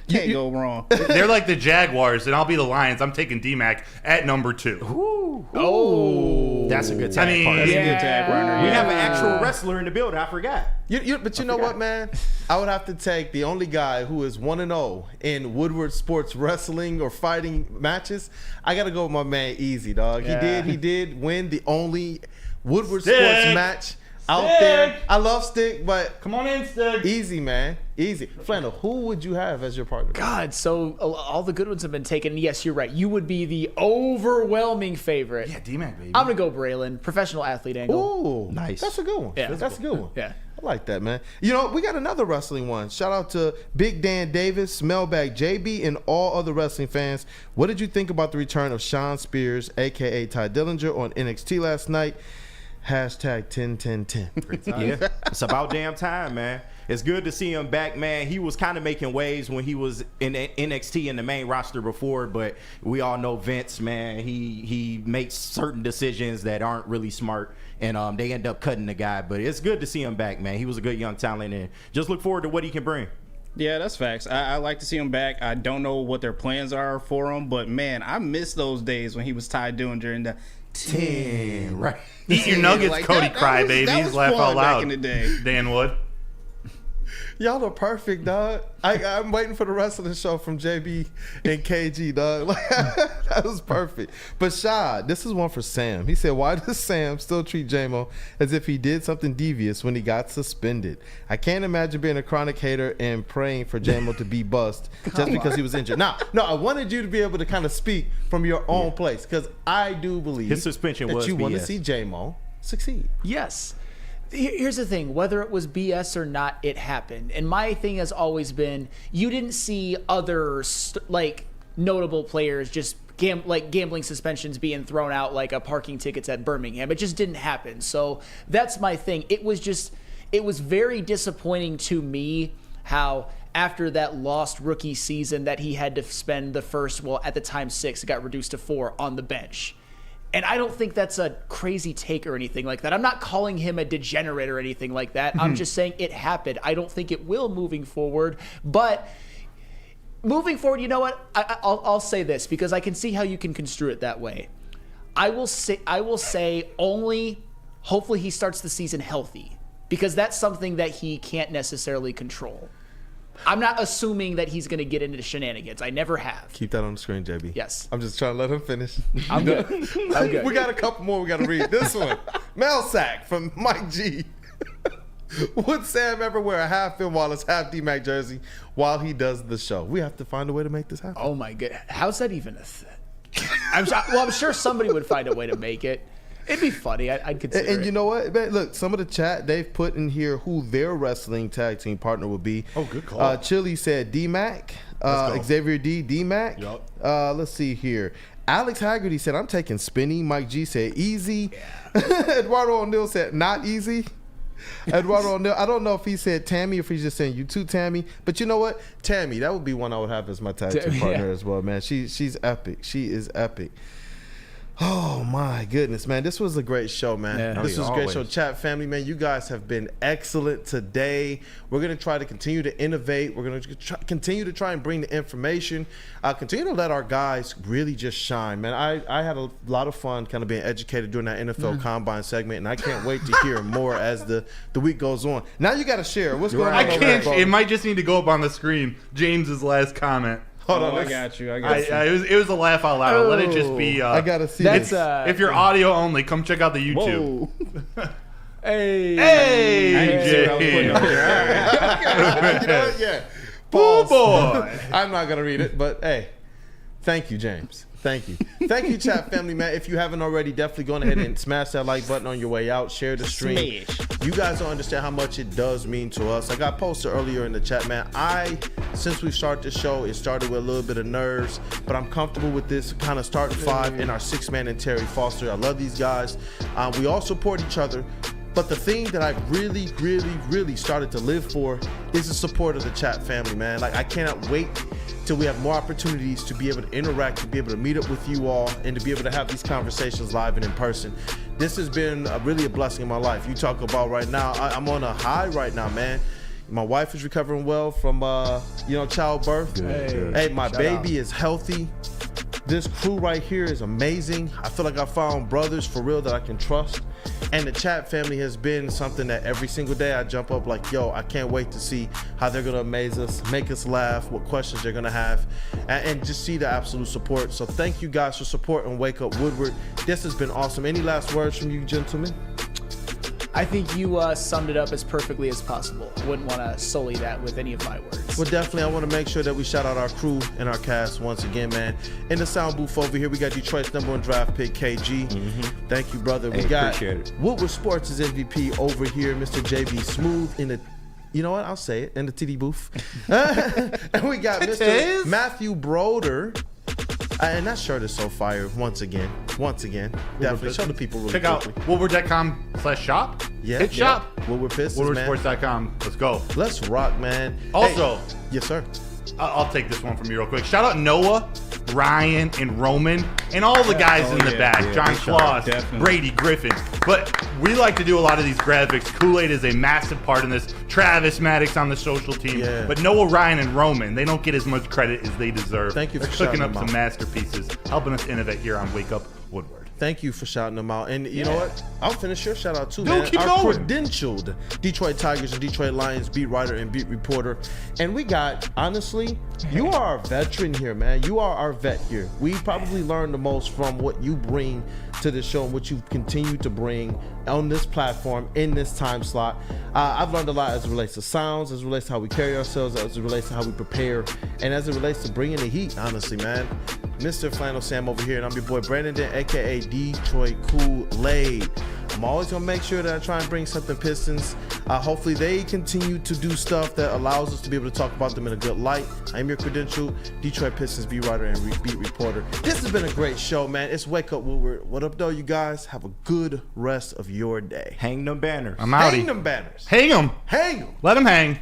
Can't go wrong. They're like the Jaguars, and I'll be the Lions. I'm taking D-Mac at number 2. Oh, that's a good tag partner. That's a good tag partner. We have an actual wrestler in the building. I forgot. But you know what, man? I would have to take the only guy who is 1-0 in Woodward Sports wrestling or fighting matches. I got to go with my man Easy, dog. Yeah. He did win the only Woodward Stick. Sports match out there. I love Stick, but come on in, Stick. Easy, man. Easy. Flannel, who would you have as your partner? God, so all the good ones have been taken. Yes, you're right. You would be the overwhelming favorite. Yeah, D-Mac, baby. I'm going to go Braylon, professional athlete angle. Ooh, nice. That's a good one. Yeah. That's a good one. Yeah. I like that, man. You know, we got another wrestling one. Shout out to Big Dan Davis, Mailbag JB, and all other wrestling fans. What did you think about the return of Sean Spears, a.k.a. Ty Dillinger, on NXT last night? Hashtag 10-10-10. Yeah, it's about damn time, man. It's good to see him back, man. He was kind of making waves when he was in NXT in the main roster before, but we all know Vince, man. He makes certain decisions that aren't really smart, and they end up cutting the guy. But it's good to see him back, man. He was a good young talent, and just look forward to what he can bring. Yeah, that's facts. I like to see him back. I don't know what their plans are for him, but man, I miss those days when he was Ty Dillinger in the 10, right? Eat your nuggets, Like, Cody that was Crybabies. Laugh fun out loud. back in the day. Dan Wood. Y'all are perfect, dog. I'm waiting for the rest of the show from JB and KG, dog. Like, that was perfect. But Shad, this is one for Sam. He said, why does Sam still treat J-Mo as if he did something devious when he got suspended? I can't imagine being a chronic hater and praying for J-Mo to be bust just because he was injured. No, I wanted you to be able to kind of speak from your own place, because I do believe His suspension that was you want to BS. see J-Mo succeed. Yes. Here's the thing, whether it was BS or not, it happened. And my thing has always been, you didn't see other notable players just gambling suspensions being thrown out like parking tickets at Birmingham. It just didn't happen. So that's my thing. It was very disappointing to me how after that lost rookie season that he had to spend the first, at the time 6, it got reduced to 4 on the bench. And I don't think that's a crazy take or anything like that. I'm not calling him a degenerate or anything like that. I'm just saying it happened. I don't think it will moving forward. But moving forward, you know what? I'll say this because I can see how you can construe it that way. I will say only hopefully he starts the season healthy, because that's something that he can't necessarily control. I'm not assuming that he's going to get into shenanigans. I never have. Keep that on the screen, JB. Yes. I'm just trying to let him finish. I'm good. I'm good. We got a couple more we got to read. This one. Mail sack from Mike G. Would Sam ever wear a half Phil Wallace, half D-Mac jersey while he does the show? We have to find a way to make this happen. Oh, my God. How's that even a thing? I'm sure somebody would find a way to make it. It'd be funny. I'd consider it. And you know what? Man, look, some of the chat, they've put in here who their wrestling tag team partner would be. Oh, good call. Chili said D-Mac. Xavier D-Mac. Yup. Let's see here. Alex Haggerty said, I'm taking Spinny. Mike G said, easy. Yeah. Eduardo O'Neill said, not easy. Eduardo O'Neill, I don't know if he said Tammy or if he's just saying you too, Tammy. But you know what? Tammy, that would be one I would have as my tag team partner as well, man. She's epic. She is epic. Oh my goodness, man. This was a great show, man. Yeah. This was a great show. Chat family, man, you guys have been excellent today. We're going to try to continue to innovate. We're going to continue to try and bring the information. Continue to let our guys really just shine, man. I had a lot of fun kind of being educated during that NFL Combine segment, and I can't wait to hear more as the week goes on. Now you got to share. What's going on? I can't. It might just need to go up on the screen. James's last comment. Hold on, I got you. It was a laugh out loud. Let it just be. I gotta see that's, this. If you're audio only, come check out the YouTube. Hey, Jay. You know what? Yeah. Oh Pause. boy. I'm not gonna read it, but hey, thank you, James. Thank you. Thank you, chat family, man. If you haven't already, definitely go ahead and smash that like button on your way out. Share the stream. Smash. You guys don't understand how much it does mean to us. I got posted earlier in the chat, man. Since we started the show, it started with a little bit of nerves, but I'm comfortable with this kind of starting five in our six-man and Terry Foster. I love these guys. We all support each other. But the thing that I really, really, really started to live for is the support of the chat family, man. Like, I cannot wait till we have more opportunities to be able to interact, to be able to meet up with you all, and to be able to have these conversations live and in person. This has been really a blessing in my life. You talk about right now, I'm on a high right now, man. My wife is recovering well from, childbirth. Hey, my baby is healthy. This crew right here is amazing. I feel like I found brothers for real that I can trust. And the chat family has been something that every single day I jump up like, yo, I can't wait to see how they're going to amaze us, make us laugh, what questions they're going to have, and just see the absolute support. So thank you guys for supporting Wake Up Woodward. This has been awesome. Any last words from you, gentlemen? I think you summed it up as perfectly as possible. I wouldn't want to sully that with any of my words. Well, definitely, I want to make sure that we shout out our crew and our cast once again, man. In the sound booth over here, we got Detroit's #1 draft pick, KG. Thank you, brother. We got Woodward Sports' MVP over here, Mr. JB Smooth in the, you know what? I'll say it, in the TD booth. And we got Mr. Matthew Broder. And that shirt is so fire once again. Definitely show the people really Check out Woodward.com/shop. Yeah. Hit shop. Woodward Pistons, WoodwardSports.com. Let's go. Let's rock, man. Also, yes, sir. I'll take this one from you real quick. Shout out Noah, Ryan, and Roman, and all the guys in the back. John Claus, Brady Griffin. But we like to do a lot of these graphics. Kool-Aid is a massive part in this. Travis Maddox on the social team. Yeah. But Noah, Ryan, and Roman, they don't get as much credit as they deserve. Thank you for They're cooking shouting up them some out. masterpieces, helping us innovate here on Wake Up Woodward. Thank you for shouting them out. And you know what? I'll finish your shout out too, No, man. keep Our going. credentialed Detroit Tigers and Detroit Lions beat writer and beat reporter. And we got, honestly, you are our veteran here, man. You are our vet here. We probably learned the most from what you bring to the show and what you continue to bring on this platform in this time slot. I've learned a lot as it relates to sounds, as it relates to how we carry ourselves, as it relates to how we prepare, and as it relates to bringing the heat, honestly, man. Mr. Flannel Sam over here, and I'm your boy Brandon, aka Detroit Kool-Aid. I'm always gonna make sure that I try and bring something Pistons. Hopefully they continue to do stuff that allows us to be able to talk about them in a good light. I'm your credential Detroit Pistons beat writer and beat reporter. This has been a great show, man. It's Wake Up Woodward. What up, though, you guys? Have a good rest of your day. Hang them banners. I'm outie. Hang them banners. Hang them. Hang them. Let them hang.